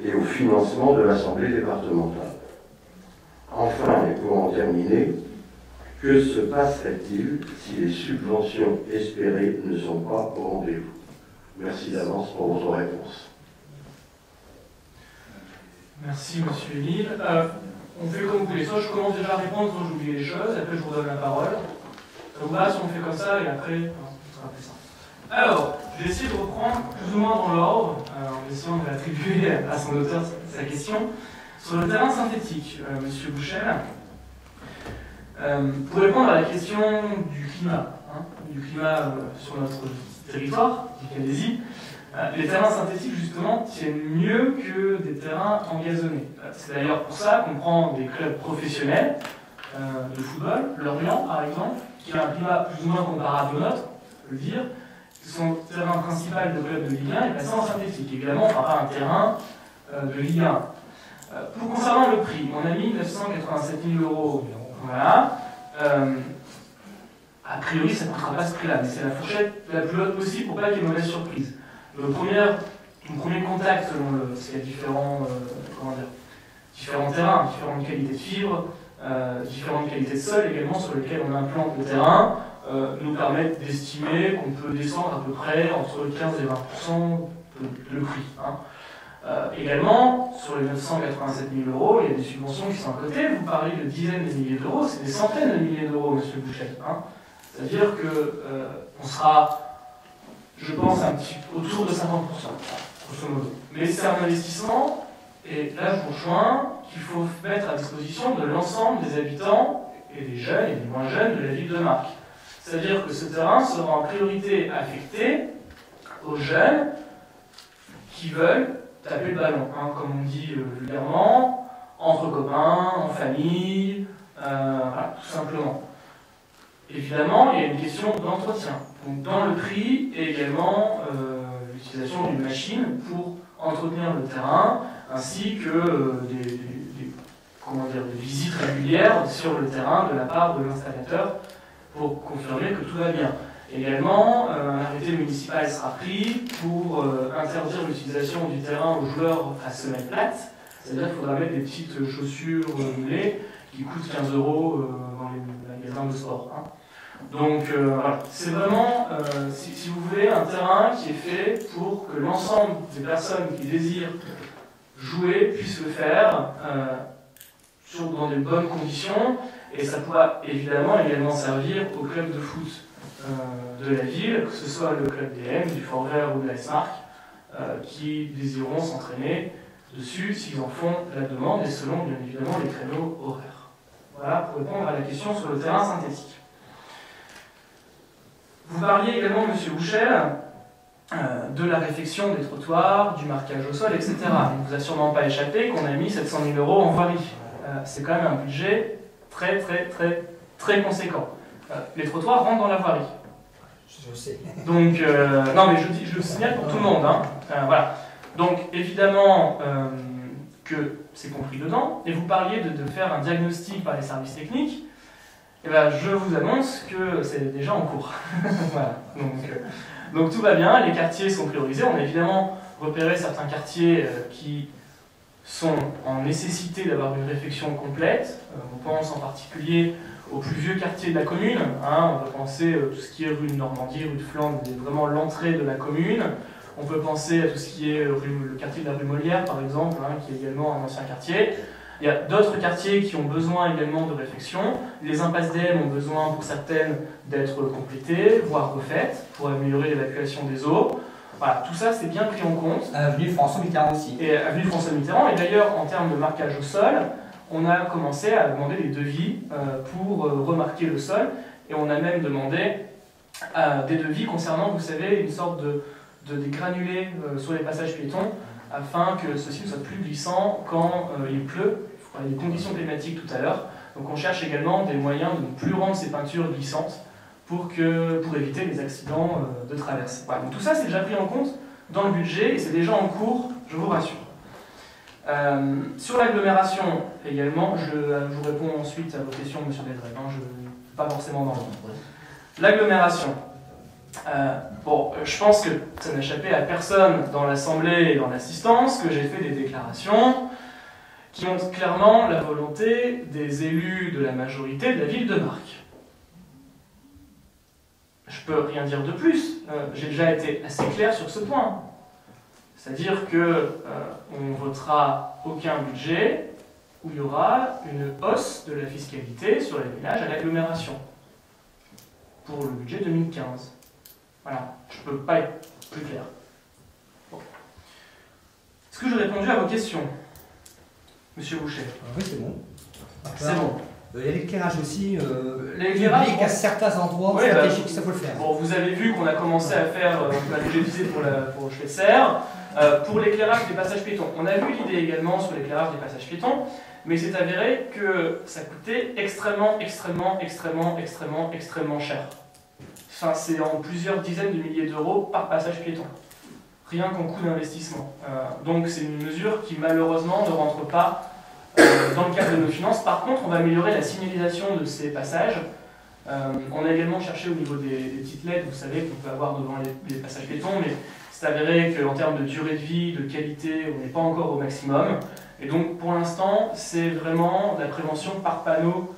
et au financement de l'Assemblée départementale. Enfin, et pour en terminer, que se passerait-il si les subventions espérées ne sont pas au rendez-vous? Merci d'avance pour votre réponse. Merci, monsieur Émile. On fait comme vous voulez. Soit je commence déjà à répondre, soit j'oublie les choses, après je vous donne la parole. Ça vous va si on fait comme ça, et après, ce sera plus simple. Alors, je vais essayer de reprendre plus ou moins dans l'ordre, en essayant de l'attribuer à son auteur sa question. Sur le terrain synthétique, monsieur Bouchel, Pour répondre à la question du climat, sur notre territoire, du Calaisis, les terrains synthétiques, justement, tiennent mieux que des terrains engazonnés. C'est d'ailleurs pour ça qu'on prend des clubs professionnels de football, Lorient par exemple, qui a un climat plus ou moins comparable au nôtre, on peut le dire. Son terrain principal de club de Ligue 1 est passé en synthétique. Évidemment, on ne fera pas un terrain de Ligue 1. Pour concernant le prix, on a mis 987 000 €. Voilà. A priori, ça ne coûtera pas ce prix-là, mais c'est la fourchette la plus haute possible pour pas qu'il y ait mauvaise surprise. Mon premier contact, selon il y a différents terrains, différentes qualités de fibres, différentes qualités de sol également sur lesquelles on implante le terrain, nous permettent d'estimer qu'on peut descendre à peu près entre 15 et 20% le prix. Également, sur les 987 000 €, il y a des subventions qui sont à côté. Vous parlez de dizaines de milliers d'euros, c'est des centaines de milliers d'euros, monsieur Bouchet. C'est-à-dire qu'on sera, je pense, autour de 50%, grosso modo. Mais c'est un investissement, et là je vous rejoins, qu'il faut mettre à disposition de l'ensemble des habitants, et des jeunes et des moins jeunes de la ville de Marcq. C'est-à-dire que ce terrain sera en priorité affecté aux jeunes qui veulent taper le ballon, comme on dit vulgairement, entre copains, en famille, voilà, tout simplement. Évidemment, il y a une question d'entretien. Donc dans le prix, et également l'utilisation d'une machine pour entretenir le terrain, ainsi que des visites régulières sur le terrain de la part de l'installateur pour confirmer que tout va bien. Également, un arrêté municipal sera pris pour interdire l'utilisation du terrain aux joueurs à semelle plate, c'est-à-dire qu'il faudra mettre des petites chaussures moulées qui coûtent 15 € dans les magasins de sport. Donc voilà, c'est vraiment, si vous voulez, un terrain qui est fait pour que l'ensemble des personnes qui désirent jouer puissent le faire dans de bonnes conditions, et ça pourra évidemment également servir au club de foot de la ville, que ce soit le club DM, du Fort Vert ou de l'AS Marcq, qui désireront s'entraîner dessus s'ils en font la demande et selon bien évidemment les créneaux horaires. Voilà pour répondre à la question sur le terrain synthétique. Vous parliez également, monsieur Bouchel, de la réfection des trottoirs, du marquage au sol, etc. Il ne vous a sûrement pas échappé qu'on a mis 700 000 € en voirie. C'est quand même un budget très conséquent. Les trottoirs rentrent dans la voirie. Je sais. Donc, non mais je le signale pour tout le monde. Voilà. Donc évidemment que c'est compris dedans. Et vous parliez de faire un diagnostic par les services techniques. Et ben, je vous annonce que c'est déjà en cours. Voilà. Donc tout va bien, les quartiers sont priorisés. On a évidemment repéré certains quartiers qui sont en nécessité d'avoir une réfection complète. On pense en particulier aux plus vieux quartiers de la commune. On va penser tout ce qui est rue de Normandie, rue de Flandre, vraiment l'entrée de la commune. On peut penser à tout ce qui est le quartier de la rue Molière, par exemple, qui est également un ancien quartier. Il y a d'autres quartiers qui ont besoin également de réfection. Les impasses DM ont besoin, pour certaines, d'être complétées, voire refaites, pour améliorer l'évacuation des eaux. Voilà, tout ça, c'est bien pris en compte. Avenue François Mitterrand aussi. Et avenue François Mitterrand. Et d'ailleurs, en termes de marquage au sol, on a commencé à demander des devis pour remarquer le sol. Et on a même demandé des devis concernant, vous savez, une sorte des granulés sur les passages piétons, afin que ceci ne soit plus glissant quand il pleut. Il y a des conditions climatiques tout à l'heure. Donc on cherche également des moyens de ne plus rendre ces peintures glissantes pour éviter les accidents de traverse. Voilà. Donc tout ça, c'est déjà pris en compte dans le budget et c'est déjà en cours, je vous rassure. Sur l'agglomération également, je vous réponds ensuite à vos questions, monsieur Bédrel, je ne suis pas forcément dans l'ordre. L'agglomération. Je pense que ça n'a échappé à personne dans l'Assemblée et dans l'assistance que j'ai fait des déclarations qui montrent clairement la volonté des élus de la majorité de la ville de Marcq. Je peux rien dire de plus, j'ai déjà été assez clair sur ce point. C'est-à-dire qu'on ne votera aucun budget où il y aura une hausse de la fiscalité sur les ménages à l'agglomération pour le budget 2015. Voilà, je ne peux pas être plus clair. Bon. Est-ce que j'ai répondu à vos questions, monsieur Boucher? Oui, c'est bon. C'est bon. Il y a l'éclairage aussi, l'éclairage, public à certains endroits ouais, stratégiques, ça faut le faire. Bon, vous avez vu qu'on a commencé à faire un budgétisé pour Schweitzer. Pour l'éclairage des passages piétons, on a vu l'idée également sur l'éclairage des passages piétons, mais c'est avéré que ça coûtait extrêmement cher. Enfin, c'est en plusieurs dizaines de milliers d'euros par passage piéton, rien qu'en coût d'investissement. Donc c'est une mesure qui malheureusement ne rentre pas dans le cadre de nos finances. Par contre, on va améliorer la signalisation de ces passages. On a également cherché au niveau des petites LED, vous savez, qu'on peut avoir devant les passages piétons, mais c'est avéré qu'en termes de durée de vie, de qualité, on n'est pas encore au maximum. Et donc, pour l'instant, c'est vraiment la prévention par panneau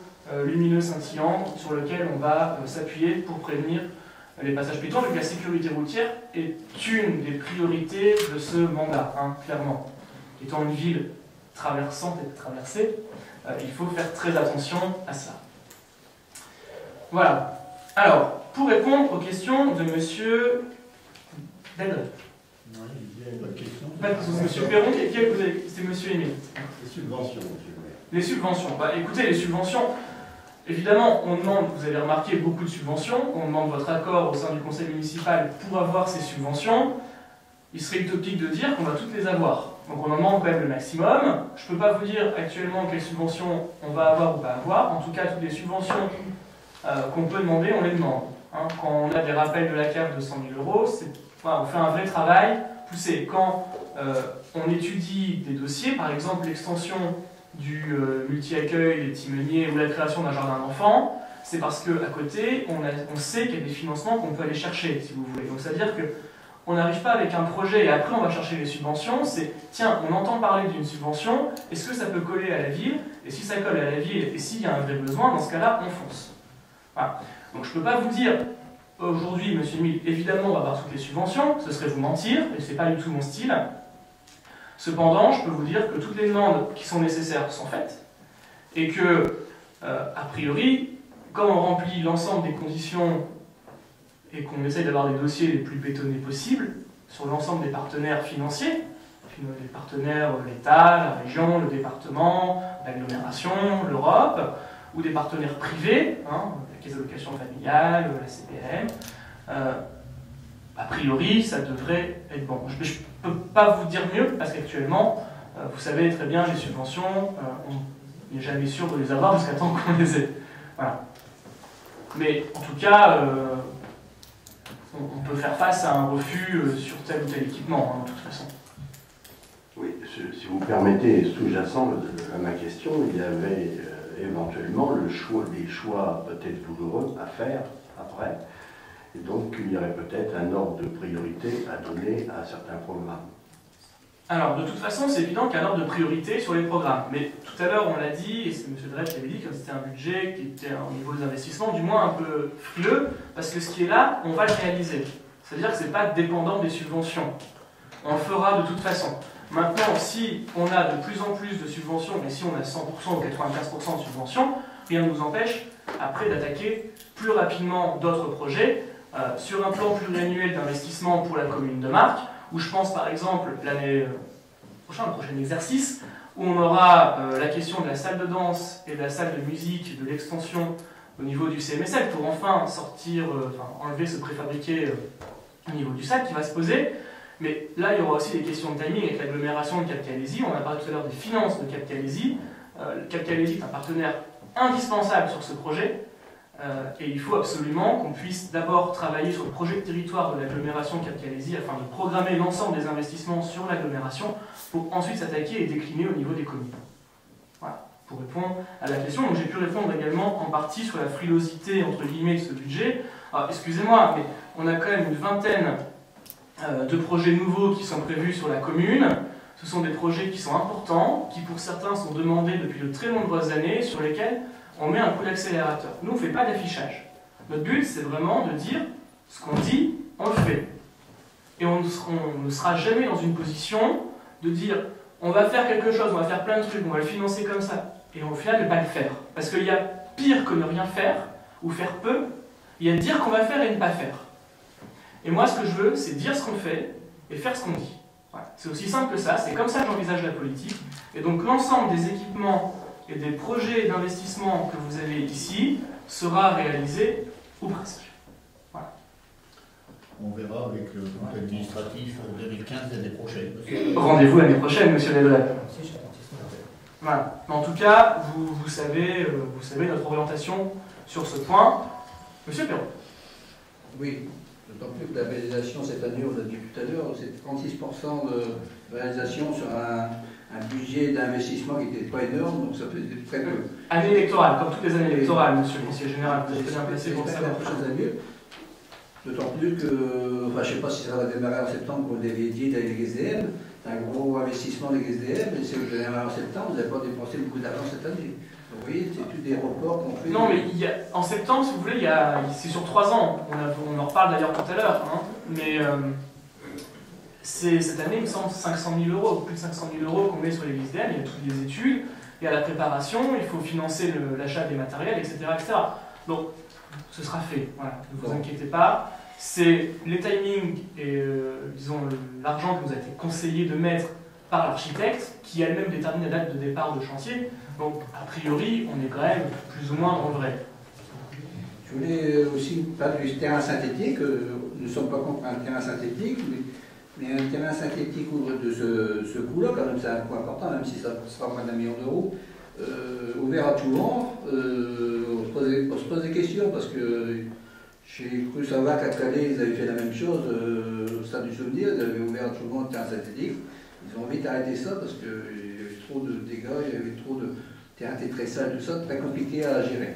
lumineux scintillant sur lequel on va s'appuyer pour prévenir les passages piétons, vu que la sécurité routière est une des priorités de ce mandat, hein, clairement. Étant une ville traversante et traversée, il faut faire très attention à cela. Voilà. Alors, pour répondre aux questions de Monsieur Delray. Non, il y a une bonne question. Monsieur Perron, c'était Monsieur Émile. Les subventions, monsieur le maire. Les subventions. Bah, écoutez, les subventions, évidemment, on demande, vous avez remarqué, beaucoup de subventions. On demande votre accord au sein du conseil municipal pour avoir ces subventions. Il serait utopique de dire qu'on va toutes les avoir. Donc on en demande quand même le maximum. Je ne peux pas vous dire actuellement quelles subventions on va avoir ou pas avoir. En tout cas, toutes les subventions qu'on peut demander, on les demande. Hein. Quand on a des rappels de la CAF de 100 000 €, voilà, on fait un vrai travail poussé. Quand on étudie des dossiers, par exemple l'extension du multi-accueil des petits meuniers ou la création d'un jardin d'enfants, c'est parce qu'à côté, on sait qu'il y a des financements qu'on peut aller chercher, si vous voulez. Donc c'est-à-dire qu'on n'arrive pas avec un projet et après on va chercher les subventions, c'est tiens, on entend parler d'une subvention, est-ce que ça peut coller à la ville? Et si ça colle à la ville et s'il y a un vrai besoin, dans ce cas-là, on fonce. Voilà. Donc je ne peux pas vous dire, aujourd'hui, monsieur Emile, évidemment, on va avoir toutes les subventions, ce serait vous mentir, et ce n'est pas du tout mon style. Cependant, je peux vous dire que toutes les demandes qui sont nécessaires sont faites, et que, a priori, quand on remplit l'ensemble des conditions et qu'on essaye d'avoir des dossiers les plus bétonnés possibles, sur l'ensemble des partenaires financiers, les partenaires, l'État, la région, le département, l'agglomération, l'Europe, ou des partenaires privés, hein, la caisse d'allocation familiale, la CPM, a priori, ça devrait être bon. Je ne peux pas vous dire mieux, parce qu'actuellement, vous savez très bien, les subventions, on n'est jamais sûr de les avoir jusqu'à temps qu'on les ait. Voilà. Mais en tout cas, on peut faire face à un refus sur tel ou tel équipement, hein, de toute façon. Oui, si vous permettez, sous-jacent à ma question, il y avait éventuellement des choix peut-être douloureux à faire après. Et donc, il y aurait peut-être un ordre de priorité à donner à certains programmes. Alors, de toute façon, c'est évident qu'il y a un ordre de priorité sur les programmes. Mais tout à l'heure, on l'a dit, et c'est M. Drey qui avait dit que c'était un budget qui était au niveau des investissements, du moins un peu frileux, parce que ce qui est là, on va le réaliser. C'est-à-dire que ce n'est pas dépendant des subventions. On le fera de toute façon. Maintenant, si on a de plus en plus de subventions, et si on a 100% ou 95% de subventions, rien ne nous empêche, après, d'attaquer plus rapidement d'autres projets, sur un plan pluriannuel d'investissement pour la commune de Marcq, où je pense par exemple l'année prochaine, le prochain exercice, où on aura la question de la salle de danse et de la salle de musique, de l'extension au niveau du CMSL, pour enfin sortir, enlever ce préfabriqué au niveau du SAC qui va se poser. Mais là, il y aura aussi des questions de timing avec l'agglomération de Cap-Calaisis. On a parlé tout à l'heure des finances de Cap-Calaisis. Cap-Calaisis est un partenaire indispensable sur ce projet. Et il faut absolument qu'on puisse d'abord travailler sur le projet de territoire de l'agglomération Cap-Calaisis afin de programmer l'ensemble des investissements sur l'agglomération pour ensuite s'attaquer et décliner au niveau des communes. Voilà, pour répondre à la question. Donc j'ai pu répondre également en partie sur la frilosité entre guillemets de ce budget. Alors excusez-moi, mais on a quand même une vingtaine de projets nouveaux qui sont prévus sur la commune. Ce sont des projets qui sont importants, qui pour certains sont demandés depuis de très nombreuses années, sur lesquels on met un coup d'accélérateur. Nous, on ne fait pas d'affichage. Notre but, c'est vraiment de dire ce qu'on dit, on le fait. Et on ne sera jamais dans une position de dire on va faire quelque chose, on va faire plein de trucs, on va le financer comme ça, et au final ne pas le faire. Parce qu'il y a pire que ne rien faire, ou faire peu, il y a dire qu'on va faire et ne pas faire. Et moi, ce que je veux, c'est dire ce qu'on fait et faire ce qu'on dit. Voilà. C'est aussi simple que ça, c'est comme ça que j'envisage la politique. Et donc l'ensemble des équipements et des projets d'investissement que vous avez ici sera réalisé ou presque. Voilà. On verra avec le compte administratif 2015 l'année prochaine. Rendez-vous l'année prochaine, monsieur Ledret. Voilà. En tout cas, vous savez notre orientation sur ce point. Monsieur Perron. Oui, d'autant plus que la réalisation cette année, on l'a dit tout à l'heure, c'est 36% de réalisation sur un budget d'investissement qui n'était pas énorme, donc ça faisait très peu. Année électorale, comme toutes les années électorales, monsieur le conseiller général, vous êtes bien placé pour ça. La prochaine année, d'autant plus que, enfin, je ne sais pas si ça va démarrer en septembre, vous l'avez dit, avec les SDM, c'est un gros investissement des SDM, et si vous démarrez en septembre, vous n'avez pas dépensé beaucoup d'argent cette année. Donc, vous voyez, c'est tous des reports qu'on fait. Non, mais en septembre, si vous voulez, c'est sur 3 ans. On en reparle d'ailleurs tout à l'heure. Hein, mais cette année, il me semble, 500 000 euros, plus de 500 000 euros qu'on met sur les SDM. Il y a toutes les études, il y a la préparation, il faut financer l'achat des matériels, etc., etc. Donc, ce sera fait. Voilà, ne vous inquiétez pas. C'est les timings et, disons, l'argent qui nous a été conseillé de mettre par l'architecte qui elle-même détermine la date de départ de chantier. Donc, a priori, on est quand même plus ou moins dans le vrai. Je voulais aussi parler du terrain synthétique. Nous ne sommes pas contre un terrain synthétique, mais un terrain synthétique ouvre de ce coût-là, quand même, c'est un coût important, même si ça sera moins d'1 million d'euros. Ouvert à tout le monde, on se pose des questions, parce que j'ai cru savoir qu'à Calais, ils avaient fait la même chose, au Stade du Souvenir, ils avaient ouvert à tout le monde le terrain synthétique. Ils ont vite arrêté ça, parce qu'il y avait trop de dégâts, il y avait trop de terrain très sale, tout ça, très compliqué à gérer.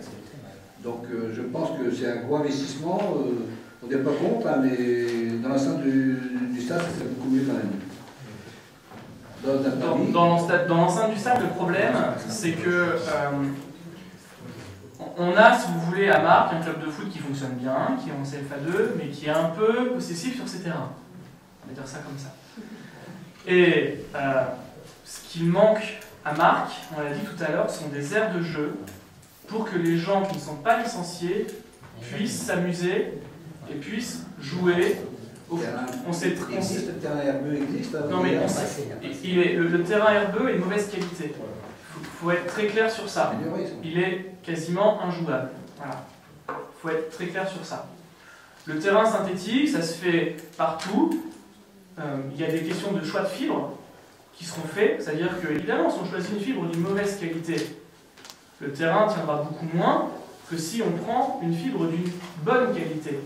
Donc je pense que c'est un gros investissement, on n'est pas contre, hein, mais dans l'enceinte du stade, ça serait beaucoup mieux quand même. Dans l'enceinte du stade, le problème, c'est que on a, si vous voulez, à Marc, un club de foot qui fonctionne bien, qui est en CFA2, mais qui est un peu possessif sur ses terrains. On va dire ça comme ça. Et ce qui manque à Marc, on l'a dit tout à l'heure, sont des aires de jeu pour que les gens qui ne sont pas licenciés puissent s'amuser et puissent jouer. Le terrain herbeux existe. Non, mais le terrain herbeux est de mauvaise qualité. Il faut être très clair sur ça. Il est quasiment injouable. Voilà. Il faut être très clair sur ça. Le terrain synthétique, ça se fait partout. Il y a des questions de choix de fibres qui seront faits. C'est-à-dire que, évidemment, si on choisit une fibre d'une mauvaise qualité, le terrain tiendra beaucoup moins que si on prend une fibre d'une bonne qualité.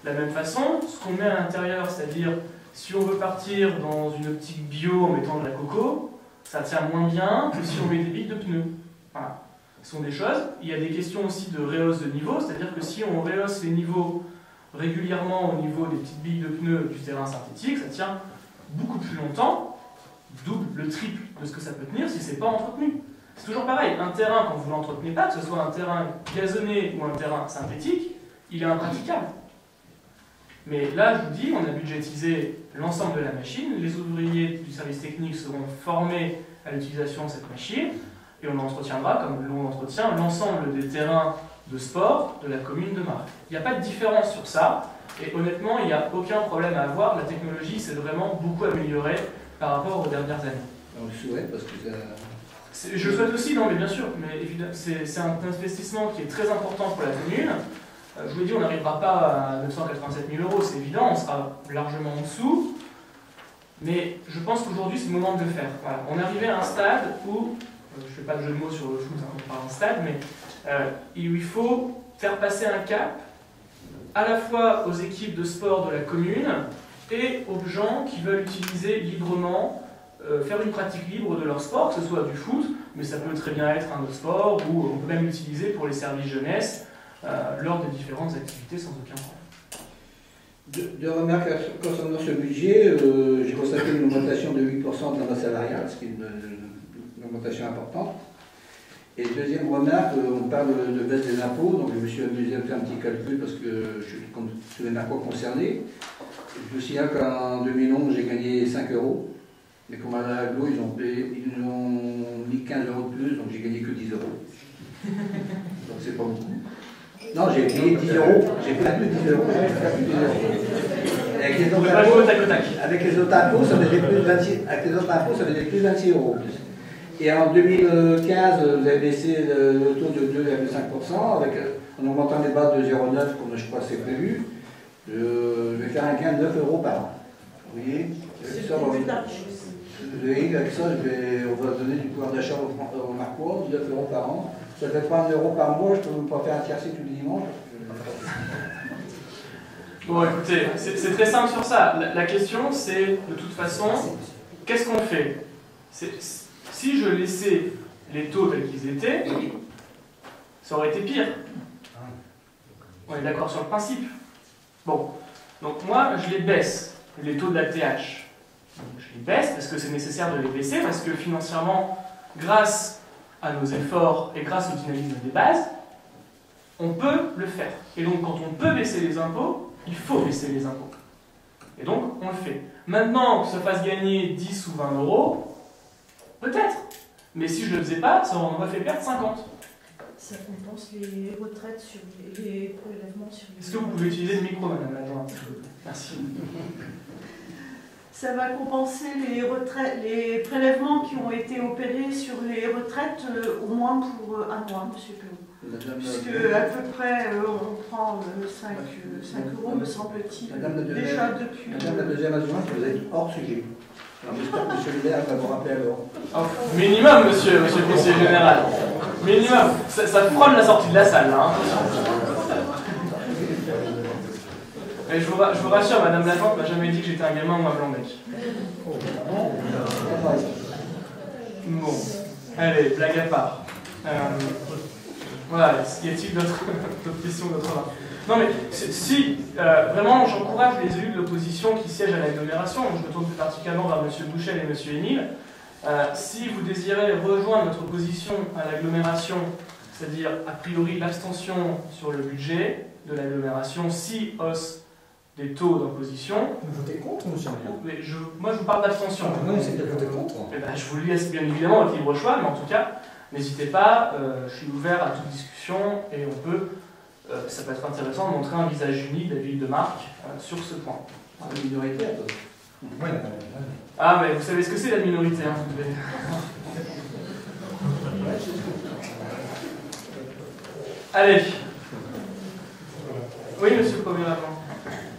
De la même façon, ce qu'on met à l'intérieur, c'est-à-dire si on veut partir dans une optique bio en mettant de la coco, ça tient moins bien que si on met des billes de pneus. Voilà. Ce sont des choses. Il y a des questions aussi de rehausse de niveau, c'est-à-dire que si on rehausse les niveaux régulièrement au niveau des petites billes de pneus du terrain synthétique, ça tient beaucoup plus longtemps, double, le triple de ce que ça peut tenir si c'est pas entretenu. C'est toujours pareil, un terrain, quand vous ne l'entretenez pas, que ce soit un terrain gazonné ou un terrain synthétique, il est impraticable. Mais là, je vous dis, on a budgétisé l'ensemble de la machine, les ouvriers du service technique seront formés à l'utilisation de cette machine, et on entretiendra, comme l'on entretient, l'ensemble des terrains de sport de la commune de Marc. Il n'y a pas de différence sur ça, et honnêtement, il n'y a aucun problème à avoir, la technologie s'est vraiment beaucoup améliorée par rapport aux dernières années. On le souhaite, parce que ça... Je le souhaite aussi, non mais bien sûr, mais c'est un investissement qui est très important pour la commune. Je vous l'ai dit, on n'arrivera pas à 987 000 euros, c'est évident, on sera largement en dessous. Mais je pense qu'aujourd'hui, c'est le moment de le faire. Voilà. On est arrivé à un stade où, je ne fais pas de jeu de mots sur le foot, hein, on parle d'un stade, mais il faut faire passer un cap à la fois aux équipes de sport de la commune et aux gens qui veulent utiliser librement, faire une pratique libre de leur sport, que ce soit du foot, mais ça peut très bien être un autre sport, ou on peut même l'utiliser pour les services jeunesse, lors des différentes activités sans aucun problème. Deux remarques concernant ce budget. J'ai constaté une augmentation de 8% de la masse salariale, ce qui est une augmentation importante. Et deuxième remarque, on parle de baisse des impôts, donc je me suis amusé à faire un petit calcul parce que je suis sur les impôts concernés. Je me signale qu'en 2011, j'ai gagné 5 euros. Mais comme à l'aglo, ils ont mis 15 euros de plus, donc j'ai gagné que 10 euros. Donc c'est pas beaucoup. Non, j'ai gagné 10 euros, j'ai perdu 10 euros. Avec les autres impôts, ça faisait plus de 26 euros. Et en 2015, vous avez baissé le taux de 2,5% en augmentant les bases de 0,9 comme je crois que c'est prévu. Je vais faire un gain de 9 € par an. Vous voyez, avec ça, on va donner du pouvoir d'achat aux Marquois, 9 € par an. Ça fait 30 € par mois, je peux pas faire un tiercé tous les dimanches. Bon, écoutez, c'est très simple sur ça. La question, c'est, de toute façon, qu'est-ce qu'on fait? Si je laissais les taux tels qu'ils étaient, ça aurait été pire. On est d'accord sur le principe. Bon, donc moi, je les baisse, les taux de la TH. Je les baisse parce que c'est nécessaire de les baisser, parce que financièrement, grâce à nos efforts et grâce au dynamisme des bases, on peut le faire. Et donc, quand on peut baisser les impôts, il faut baisser les impôts. Et donc, on le fait. Maintenant, que ça fasse gagner 10 ou 20 €, peut-être. Mais si je ne le faisais pas, ça m'aurait fait perdre 50. Ça compense les retraites sur les prélèvements sur les... Est-ce que vous pouvez utiliser le micro, madame Lajoie? Merci. Ça va compenser les prélèvements qui ont été opérés sur les retraites au moins pour un mois, monsieur Perrault. Puisque à peu près on prend 5 €, me semble-t-il, déjà depuis... Madame la deuxième adjointe, vous êtes hors sujet. J'espère que M. Léa va vous rappeler alors. Oh, minimum, monsieur le conseiller général. Minimum. Ça frôle la sortie de la salle, là. Hein. Et je vous rassure, madame Lajoie m'a jamais dit que j'étais un gamin ou un blanc mec. Bon. Allez, blague à part. Voilà, y a-t-il d'autres questions, d'autres remarques? Non mais, si, vraiment, j'encourage les élus de l'opposition qui siègent à l'agglomération, je me tourne plus particulièrement vers M. Bouchel et M. Émile, si vous désirez rejoindre notre position à l'agglomération, c'est-à-dire, a priori, l'abstention sur le budget de l'agglomération, si hausse des taux d'imposition... Vous votez contre, monsieur mais moi, je vous parle d'abstention. Non, c'est de voter contre. Eh ben, je vous le laisse bien évidemment votre libre choix, mais en tout cas, n'hésitez pas, je suis ouvert à toute discussion et on peut... ça peut être intéressant de montrer un visage unique de la ville de Marcq sur ce point. La minorité, Oui, ah, mais vous savez ce que c'est la minorité, hein, vous devez... Allez. Oui, monsieur le Premier adjoint.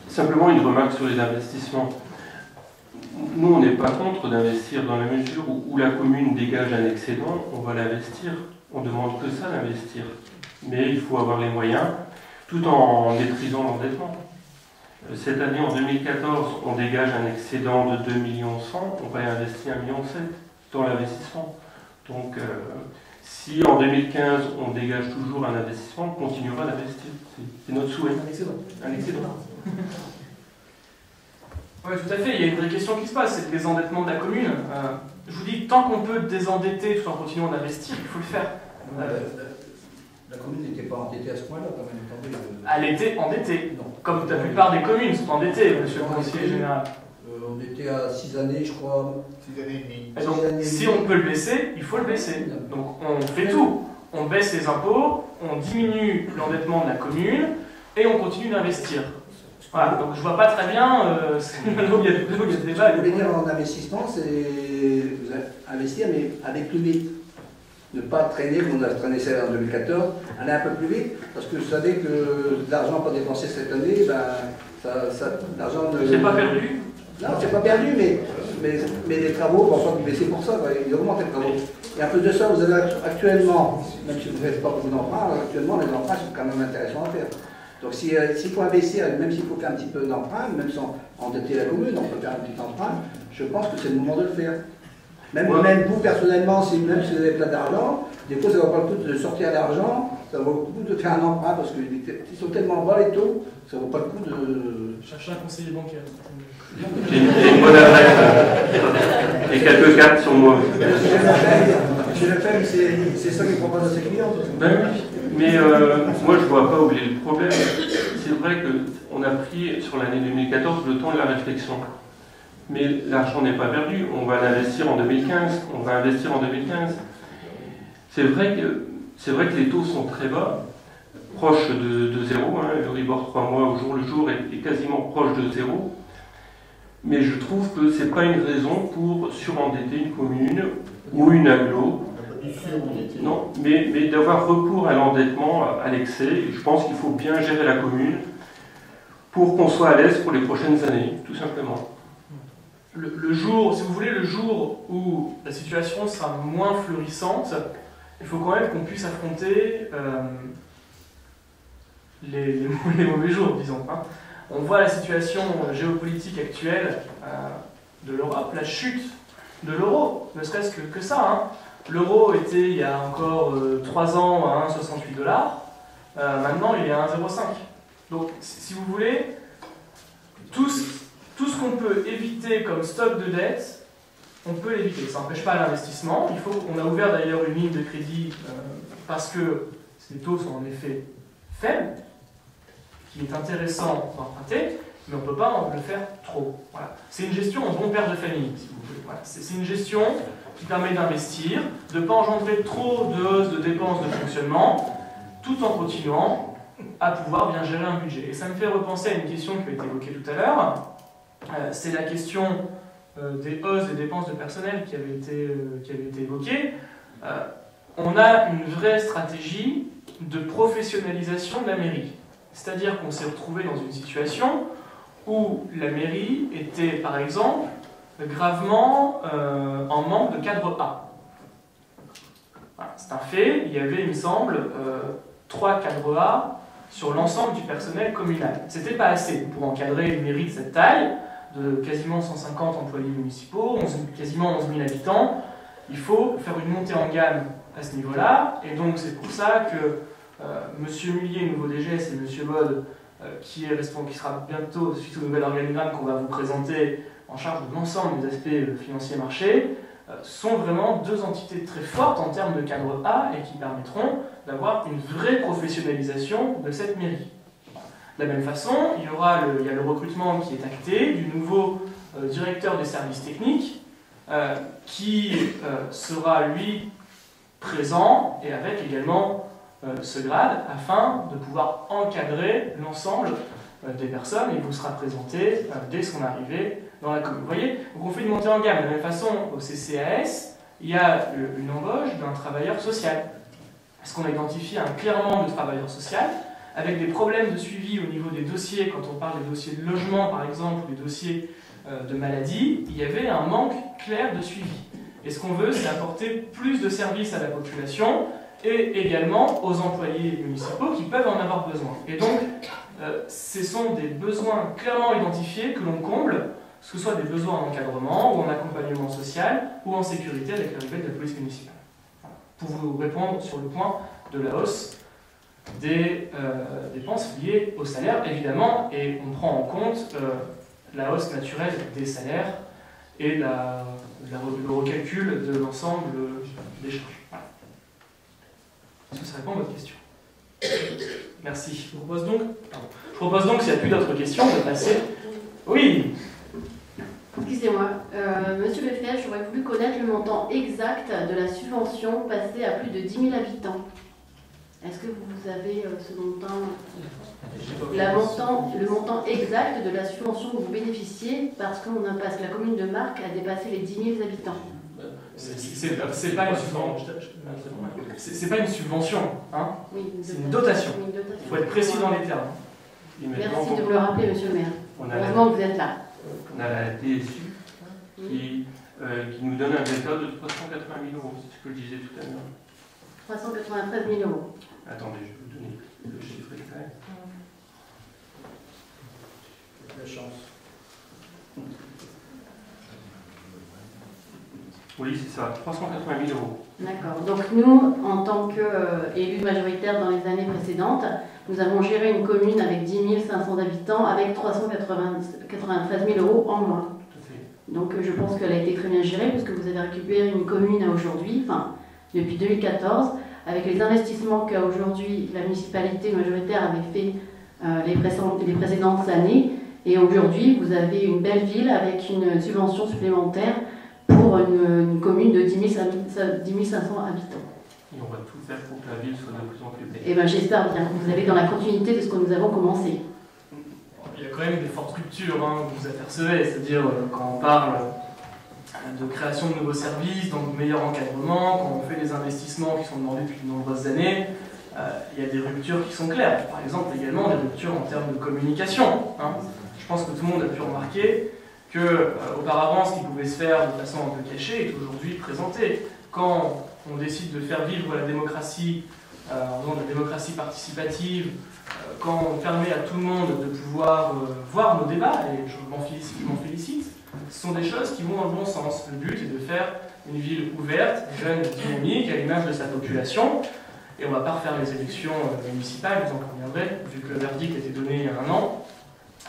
Simplement une remarque sur les investissements. Nous, on n'est pas contre d'investir dans la mesure où la commune dégage un excédent, on va l'investir. On ne demande que ça, d'investir. Mais il faut avoir les moyens, tout en maîtrisant l'endettement. Cette année, en 2014, on dégage un excédent de 2,1 millions, on va investir 1,7 million dans l'investissement. Donc, si en 2015, on dégage toujours un investissement, on continuera d'investir. C'est notre souhait. Un excédent. Un excédent. Oui, tout à fait. Il y a une vraie question qui se passe, c'est le désendettement de la commune. Je vous dis, tant qu'on peut désendetter tout en continuant d'investir, il faut le faire. La commune n'était pas endettée à ce point-là, quand même. Elle était endettée. Non. Comme la plupart des communes sont endettées, monsieur le conseiller général. On était à 6 années, je crois. 6 années et demie. Et donc, si on peut le baisser, il faut le baisser. Donc, on fait tout. On baisse les impôts, on diminue l'endettement de la commune, et on continue d'investir. Voilà, donc je vois pas très bien là où il y a des débats. Ce que je voulais dire en investissement, c'est investir, mais aller plus vite. Ne pas traîner, comme on a traîné ça en 2014, aller un peu plus vite, parce que vous savez que l'argent pas dépensé cette année, ben, l'argent ne... C'est pas perdu? Non, c'est pas perdu, mais les travaux, on va baisser pour ça, ils augmentent les travaux. Et en plus de ça, vous avez actuellement, même si vous ne faites pas beaucoup d'emprunts, actuellement les emprunts sont quand même intéressants à faire. Donc s'il faut investir, même s'il faut faire un petit peu d'emprunt, même sans endetter la commune, on peut faire un petit emprunt, je pense que c'est le moment de le faire. Même vous, personnellement, même si vous avez plein d'argent, des fois ça ne vaut pas le coup de sortir l'argent, ça vaut le coup de faire un emprunt, parce qu'ils sont tellement bas les taux, ça ne vaut pas le coup de... Chercher un conseiller bancaire. J'ai une bonne adresse et quelques cartes sur moi. Je le fais, mais c'est ça qu'il propose à ses clients. Ben oui, mais moi je ne vois pas où est le problème. C'est vrai qu'on a pris sur l'année 2014 le temps de la réflexion. Mais l'argent n'est pas perdu, on va l'investir en 2015, on va investir en 2015. C'est vrai que les taux sont très bas, proches de zéro, hein, le Euribor 3 mois au jour le jour est quasiment proche de zéro. Mais je trouve que ce n'est pas une raison pour surendetter une commune ou une agglo. On n'a pas dit sur on était. Non, mais d'avoir recours à l'endettement à l'excès. Je pense qu'il faut bien gérer la commune pour qu'on soit à l'aise pour les prochaines années, tout simplement. Le jour, si vous voulez, le jour où la situation sera moins florissante, il faut quand même qu'on puisse affronter les mauvais jours, disons. Hein. On voit la situation géopolitique actuelle de l'Europe, la chute de l'euro, ne serait-ce que ça. Hein. L'euro était, il y a encore 3 ans, à 1,68 $. Maintenant, il est à 1,05. Donc, si vous voulez, tout ce qu'on peut éviter comme stock de dette, on peut l'éviter. Ça n'empêche pas l'investissement. On a ouvert d'ailleurs une ligne de crédit parce que ces taux sont en effet faibles, qu'il est intéressant d'emprunter, mais on ne peut pas le faire trop. Voilà. C'est une gestion en bon père de famille, si vous voulez. Voilà. C'est une gestion qui permet d'investir, de ne pas engendrer trop de hausses de dépenses de fonctionnement, tout en continuant à pouvoir bien gérer un budget. Et ça me fait repenser à une question qui a été évoquée tout à l'heure. C'est la question des hausses des dépenses de personnel qui avait été évoquée. On a une vraie stratégie de professionnalisation de la mairie. C'est-à-dire qu'on s'est retrouvé dans une situation où la mairie était, par exemple, gravement en manque de cadre A. Voilà, c'est un fait, il y avait, il me semble, 3 cadres A sur l'ensemble du personnel communal. C'était pas assez pour encadrer une mairie de cette taille, de quasiment 150 employés municipaux, quasiment 11 000 habitants. Il faut faire une montée en gamme à ce niveau-là, et donc c'est pour ça que Monsieur Mullier, nouveau DGS, et Monsieur Bode, qui sera bientôt, suite au nouvel organigramme qu'on va vous présenter, en charge de l'ensemble des aspects financiers marchés, sont vraiment 2 entités très fortes en termes de cadre A et qui permettront d'avoir une vraie professionnalisation de cette mairie. De la même façon, il y a le recrutement qui est acté du nouveau directeur des services techniques qui sera, lui, présent et avec également ce grade afin de pouvoir encadrer l'ensemble des personnes et il vous sera présenté dès son arrivée dans la commune. Vous voyez, donc on fait une montée en gamme. De la même façon, au CCAS, il y a une embauche d'un travailleur social. Parce qu'on a identifié un clairement de travailleur social avec des problèmes de suivi au niveau des dossiers, quand on parle des dossiers de logement par exemple, ou des dossiers de maladie, il y avait un manque clair de suivi. Et ce qu'on veut, c'est apporter plus de services à la population et également aux employés municipaux qui peuvent en avoir besoin. Et donc, ce sont des besoins clairement identifiés que l'on comble, que ce soit des besoins en encadrement ou en accompagnement social ou en sécurité avec l'arrivée de la police municipale. Voilà. Pour vous répondre sur le point de la hausse des dépenses liées au salaire, évidemment, et on prend en compte la hausse naturelle des salaires et le recalcul de l'ensemble des charges. Voilà. Est-ce que ça répond à votre question? Merci. Je propose donc, s'il n'y a plus d'autres questions, de passer... Oui. Excusez-moi, Monsieur Lefebvre, j'aurais voulu connaître le montant exact de la subvention passée à plus de 10 000 habitants. Est-ce que vous avez ce montant, le montant exact de la subvention que vous bénéficiez parce que la commune de Marcq a dépassé les 10 000 habitants? C'est pas une subvention. C'est pas une subvention, hein. Oui, c'est une dotation. Il faut être précis dans les termes. Merci de me le rappeler, Monsieur le maire. Heureusement que vous êtes là. On a la DSU qui nous donne un delta de 380 000 €. C'est ce que je disais tout à l'heure. 393 000 €. Attendez, je vais vous donner le chiffre exact. La chance. Oui, c'est ça, 380 000 €. D'accord. Donc nous, en tant qu'élus majoritaires dans les années précédentes, nous avons géré une commune avec 10 500 habitants avec 393 000 € en moins. Donc je pense qu'elle a été très bien gérée puisque vous avez récupéré une commune à aujourd'hui, enfin depuis 2014, avec les investissements qu'aujourd'hui la municipalité majoritaire avait fait les précédentes années. Et aujourd'hui, vous avez une belle ville avec une subvention supplémentaire pour une commune de 10 500 habitants. Et on va tout faire pour que la ville soit de plus en plus belle. Eh bien, j'espère bien. Vous allez dans la continuité de ce que nous avons commencé. Il y a quand même des fortes ruptures, hein, que vous apercevez. C'est-à-dire, quand on parle de création de nouveaux services, donc meilleur encadrement, quand on fait des investissements qui sont demandés depuis de nombreuses années, il y a des ruptures qui sont claires. Par exemple, également des ruptures en termes de communication. Hein. Je pense que tout le monde a pu remarquer que auparavant, ce qui pouvait se faire de façon un peu cachée est aujourd'hui présenté. Quand on décide de faire vivre la démocratie, en faisant de la démocratie participative, quand on permet à tout le monde de pouvoir voir nos débats, et je m'en félicite, ce sont des choses qui vont dans le bon sens. Le but est de faire une ville ouverte, jeune, dynamique, à l'image de sa population. Et on ne va pas refaire les élections municipales, vous en conviendrez, vu que le verdict a été donné il y a un an.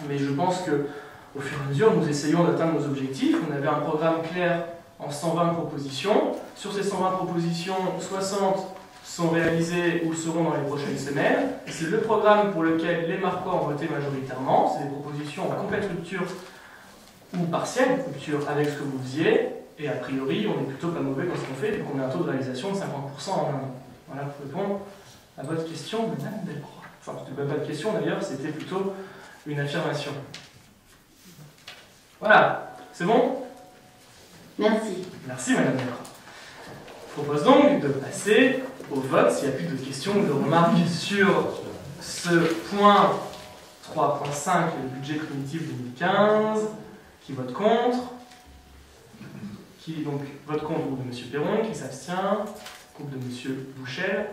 Mais je pense qu'au fur et à mesure, nous essayons d'atteindre nos objectifs. On avait un programme clair en 120 propositions. Sur ces 120 propositions, 60 sont réalisées ou seront dans les prochaines semaines. C'est le programme pour lequel les Marquois ont voté majoritairement. C'est des propositions en complète rupture ou partielle rupture avec ce que vous faisiez. Et a priori, on n'est plutôt pas mauvais dans ce qu'on fait, vu qu'on a un taux de réalisation de 50% en un an. Voilà pour répondre à votre question, Madame Delcroix. Enfin, c'était même pas de question d'ailleurs, c'était plutôt une affirmation. Voilà, c'est bon? Merci. Merci, Madame Delcroix. Je propose donc de passer au vote, s'il n'y a plus de questions ou de remarques sur ce point 3.5, le budget primitif 2015. Qui vote contre? Qui donc vote contre? Le groupe de M. Perron. Qui s'abstient? Groupe de M. Bouchel.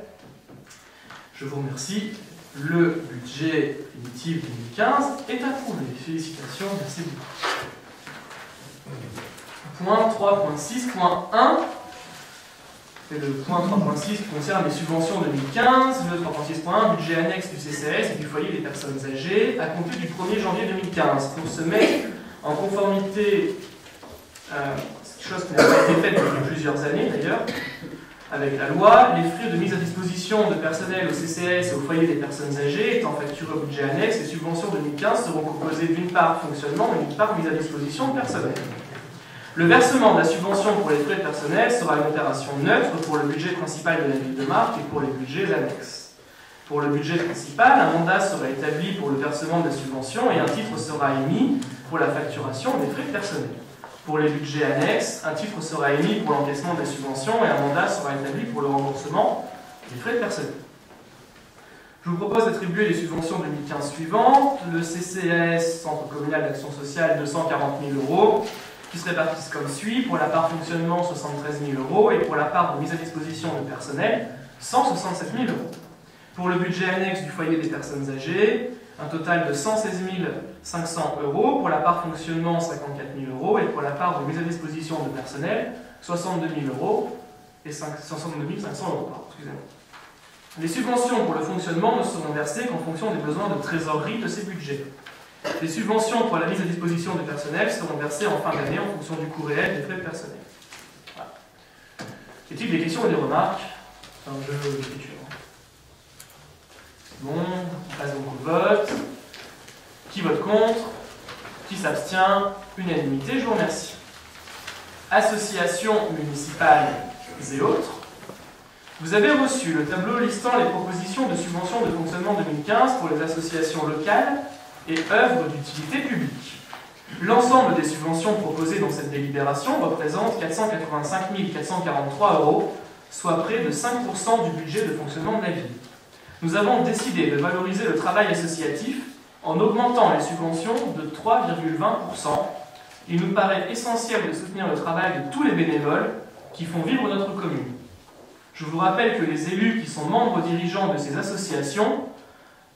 Je vous remercie. Le budget primitif 2015 est approuvé. Félicitations, merci beaucoup. Point 3.6.1. C'est le point 3.6 qui concerne les subventions 2015. Le 3.6.1, budget annexe du CCAS et du foyer des personnes âgées à compter du 1er janvier 2015. Pour se mettre en conformité, chose qui n'a pas été faite depuis plusieurs années d'ailleurs, avec la loi, les frais de mise à disposition de personnel au CCAS et au foyer des personnes âgées étant facturés au budget annexe, les subventions 2015 seront composées d'une part fonctionnement et d'une part mise à disposition de personnel. Le versement de la subvention pour les frais de personnel sera une opération neutre pour le budget principal de la ville de Marcq et pour les budgets annexes. Pour le budget principal, un mandat sera établi pour le versement de la subvention et un titre sera émis pour la facturation des frais de personnel. Pour les budgets annexes, un titre sera émis pour l'encaissement de la subvention et un mandat sera établi pour le remboursement des frais de personnel. Je vous propose d'attribuer les subventions 2015 suivantes. Le CCAS, Centre communal d'action sociale, 240 000 €, qui se répartissent comme suit. Pour la part fonctionnement, 73 000 €, et pour la part de mise à disposition de personnel, 167 000 €. Pour le budget annexe du foyer des personnes âgées, un total de 116 500 €. Pour la part fonctionnement, 54 000 €. Et pour la part de mise à disposition de personnel, 62 000 € et 62 500 €. Excusez-moi. Les subventions pour le fonctionnement ne seront versées qu'en fonction des besoins de trésorerie de ces budgets. Les subventions pour la mise à disposition du personnel seront versées en fin d'année en fonction du coût réel des frais de personnel. Voilà. Y a-t-il des questions ou des remarques? C'est un jeu d'écriture. Bon, on passe donc au vote. Qui vote contre? Qui s'abstient? Unanimité, je vous remercie. Associations municipales et autres. Vous avez reçu le tableau listant les propositions de subventions de fonctionnement 2015 pour les associations locales et œuvres d'utilité publique. L'ensemble des subventions proposées dans cette délibération représente 485 443 €, soit près de 5% du budget de fonctionnement de la ville. Nous avons décidé de valoriser le travail associatif en augmentant les subventions de 3,20%. Il nous paraît essentiel de soutenir le travail de tous les bénévoles qui font vivre notre commune. Je vous rappelle que les élus qui sont membres dirigeants de ces associations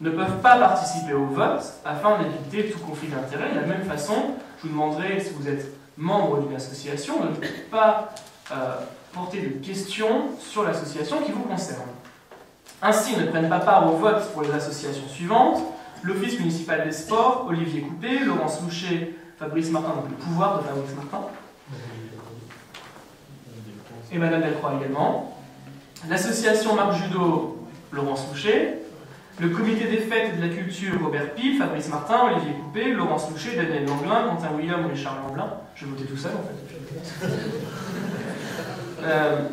ne peuvent pas participer au vote afin d'éviter tout conflit d'intérêts. De la même façon, je vous demanderai, si vous êtes membre d'une association, de ne pas porter de questions sur l'association qui vous concerne. Ainsi, ne prennent pas part au vote pour les associations suivantes: l'Office municipal des sports, Olivier Coupé, Laurence Louchet, Fabrice Martin, donc le pouvoir de Fabrice Martin, et Madame Delcroix également. L'association Marc Judo, Laurence Louchet. Le comité des fêtes et de la culture, Robert Pille, Fabrice Martin, Olivier Coupé, Laurence Louchet, Daniel Langlin, Quentin William, Richard Lamblin. Je vais voter tout seul en fait.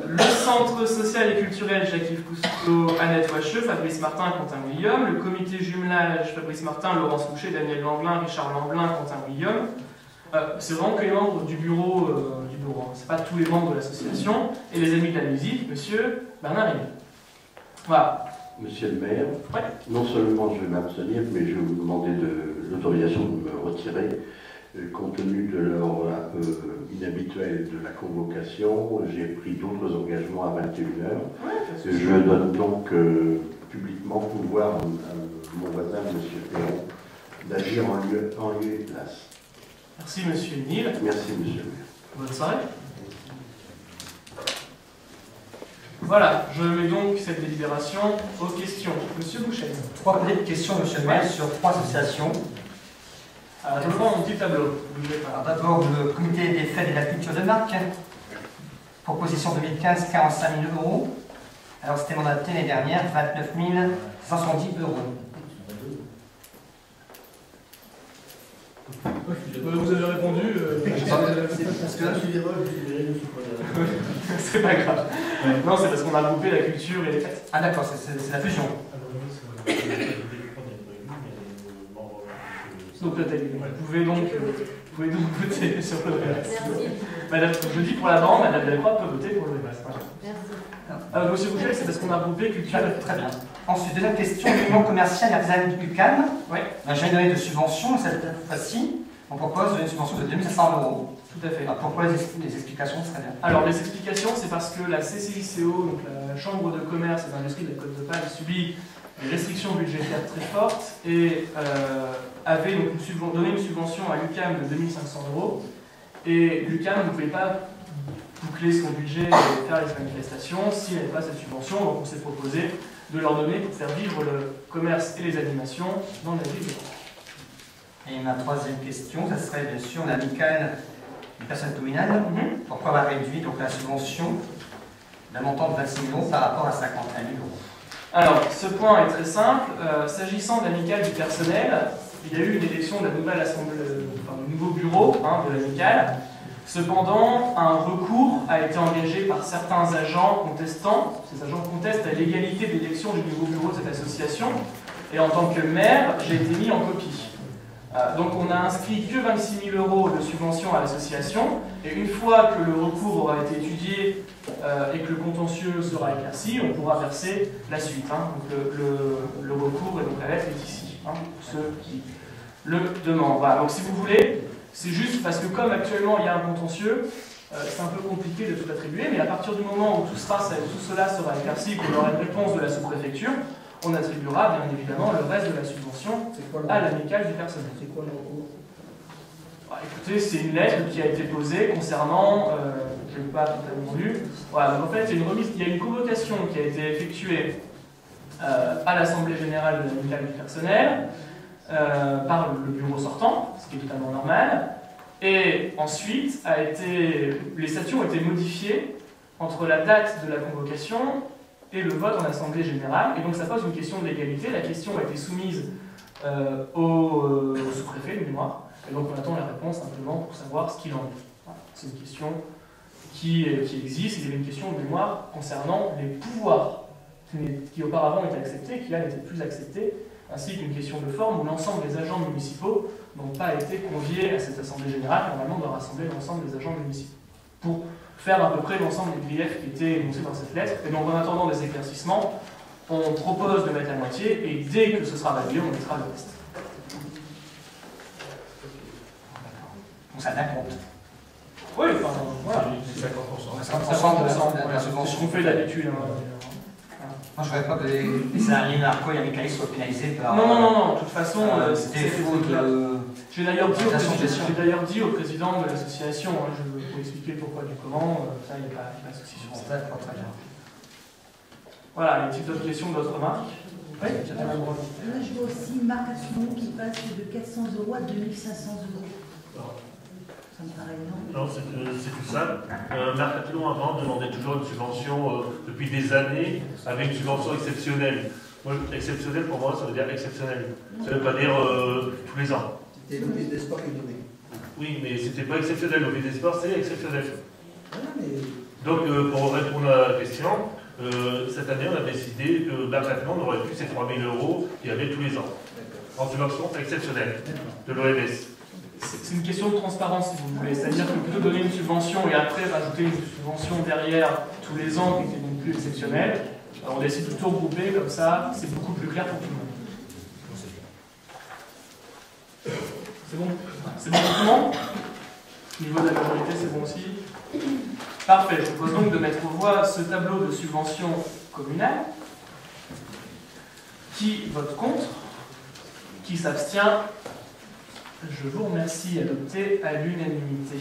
Le centre social et culturel Jacques-Yves Cousteau, Annette Wacheux, Fabrice Martin, Quentin William. Le comité jumelage Fabrice Martin, Laurence Louchet, Daniel Langlin, Richard Lamblin, Quentin William. C'est vraiment que les membres du bureau, hein. C'est pas tous les membres de l'association, et les amis de la musique, monsieur Bernard Rémy. Voilà. Monsieur le maire, ouais. Non seulement je vais m'abstenir, mais je vais vous demander l'autorisation de me retirer, compte tenu de l'heure un peu inhabituelle de la convocation. J'ai pris d'autres engagements à 21h. Ouais, je donne donc publiquement pouvoir à mon voisin, monsieur Perron, d'agir en lieu et place. Merci, monsieur Nil. Merci, monsieur le maire. Bonne soirée. Voilà, je mets donc cette délibération aux questions. Monsieur Boucher. 3 petites questions, monsieur le maire, sur 3 associations. Alors, devant mon petit tableau. D'abord, le comité des fêtes et de la culture de Marc. Proposition 2015, 45 000 euros. Alors, c'était mandaté l'année dernière, 29 170 euros. Vous avez répondu. C'est pas grave. Non, c'est parce qu'on a groupé la culture et les fêtes. Ah d'accord, c'est la fusion. Donc vous pouvez donc voter sur le reste. Madame, je dis pour la bande, Madame Delcroix peut voter pour le reste. Merci. Monsieur Boucher, c'est parce qu'on a groupé culture. Très bien. Ensuite, deuxième question, l'union commerciale et artisanale du UCAM. Oui. On n'a jamais donné de subvention, cette fois-ci, on propose une subvention de 2500 euros. Tout à fait. Alors, pourquoi les explications seraient bien? Alors, les explications, c'est parce que la CCICO, donc la Chambre de commerce et d'industrie de la Côte d'Opale, subit des restrictions budgétaires très fortes et avait donc donné une subvention à l'UCAM de 2500 euros. Et l'UCAM ne pouvait pas boucler son budget et faire les manifestations s'il n'y avait pas cette subvention. Donc, on s'est proposé de leur donner pour faire vivre le commerce et les animations dans la ville de Caen. Et ma troisième question, ça serait bien sûr l'amicale du personnel communal. Pourquoi avoir réduit donc la subvention d'un montant de 26 000 euros par rapport à 51 000 euros? Alors, ce point est très simple. S'agissant de l'amicale du personnel, il y a eu une élection de la nouvelle assemblée, du nouveau bureau de l'amicale. Cependant, un recours a été engagé par certains agents contestants. Ces agents contestent la légalité d'élection du nouveau bureau de cette association. Et en tant que maire, j'ai été mis en copie. Donc on a inscrit que 26 000 euros de subvention à l'association. Et une fois que le recours aura été étudié et que le contentieux sera éclairci, on pourra verser la suite. Donc le recours et donc la lettre est ici, pour ceux qui le demandent. Voilà. Donc si vous voulez, c'est juste parce que comme actuellement il y a un contentieux, c'est un peu compliqué de tout attribuer, mais à partir du moment où tout cela sera éclairci, qu'on aura une réponse de la sous-préfecture, on attribuera bien évidemment le reste de la subvention à l'amicale du personnel. C'est quoi le recours? Écoutez, c'est une lettre qui a été posée concernant, je ne l'ai pas totalement lu, voilà, donc en fait il y a une convocation qui a été effectuée à l'Assemblée Générale de l'amicale du personnel par le bureau sortant, ce qui est totalement normal, et ensuite les statuts ont été modifiés entre la date de la convocation et le vote en Assemblée Générale, et donc ça pose une question de légalité. La question a été soumise au sous-préfet de mémoire, et donc on attend la réponse simplement pour savoir ce qu'il en est. Voilà. C'est une question qui existe, il y avait une question de mémoire concernant les pouvoirs qui auparavant étaient acceptés, qui là n'étaient plus acceptés, ainsi qu'une question de forme où l'ensemble des agents municipaux n'ont pas été conviés à cette Assemblée Générale, normalement on doit rassembler l'ensemble des agents municipaux, pour faire à peu près l'ensemble des griefs qui étaient énoncés dans cette lettre. Et donc en attendant des éclaircissements, on propose de mettre la moitié, et dès que ce sera validé, on mettra le reste. Donc ça compte. Oui, enfin, voilà. C'est 50%. 50% de la subvention. C'est ce qu'on fait d'habitude. Moi, je ne voudrais pas que les salariés narco et amicalistes soient pénalisés par... Non, de toute façon, c'est défaut de... J'ai d'ailleurs dit au président de l'association, je vais vous expliquer pourquoi du comment, ça, il n'y a pas de souci sur ça. Très bien. Voilà, y a-t-il d'autres questions, d'autres remarques? Oui, je vois aussi Marc Asselon qui passe de 400 euros à 2500 euros. Ça me paraît énorme. Non, c'est tout ça. Marc Asselon, avant, demandait toujours une subvention depuis des années avec une subvention exceptionnelle. Moi, exceptionnel, pour moi, ça veut dire exceptionnel. Ça ne veut pas dire tous les ans. C'était l'Office des sports qui donnait. Oui, mais c'était pas exceptionnel. L'Office des sports, c'est exceptionnel. Mais... Donc, pour répondre à la question, cette année, on a décidé que maintenant, on n'aurait plus ces 3 000 euros qu'il y avait tous les ans. En subvention exceptionnelle de l'OMS. c'est une question de transparence, si vous voulez. C'est-à-dire que plutôt donner une subvention et après rajouter une subvention derrière tous les ans qui était donc plus exceptionnelle, on décide de tout regrouper comme ça, c'est beaucoup plus clair pour tout le monde. C'est bon? C'est bon pour tout le monde? Au niveau de la majorité, c'est bon aussi? Parfait, je propose donc de mettre aux voix ce tableau de subvention communale. Qui vote contre? Qui s'abstient? Je vous remercie, adopté à l'unanimité.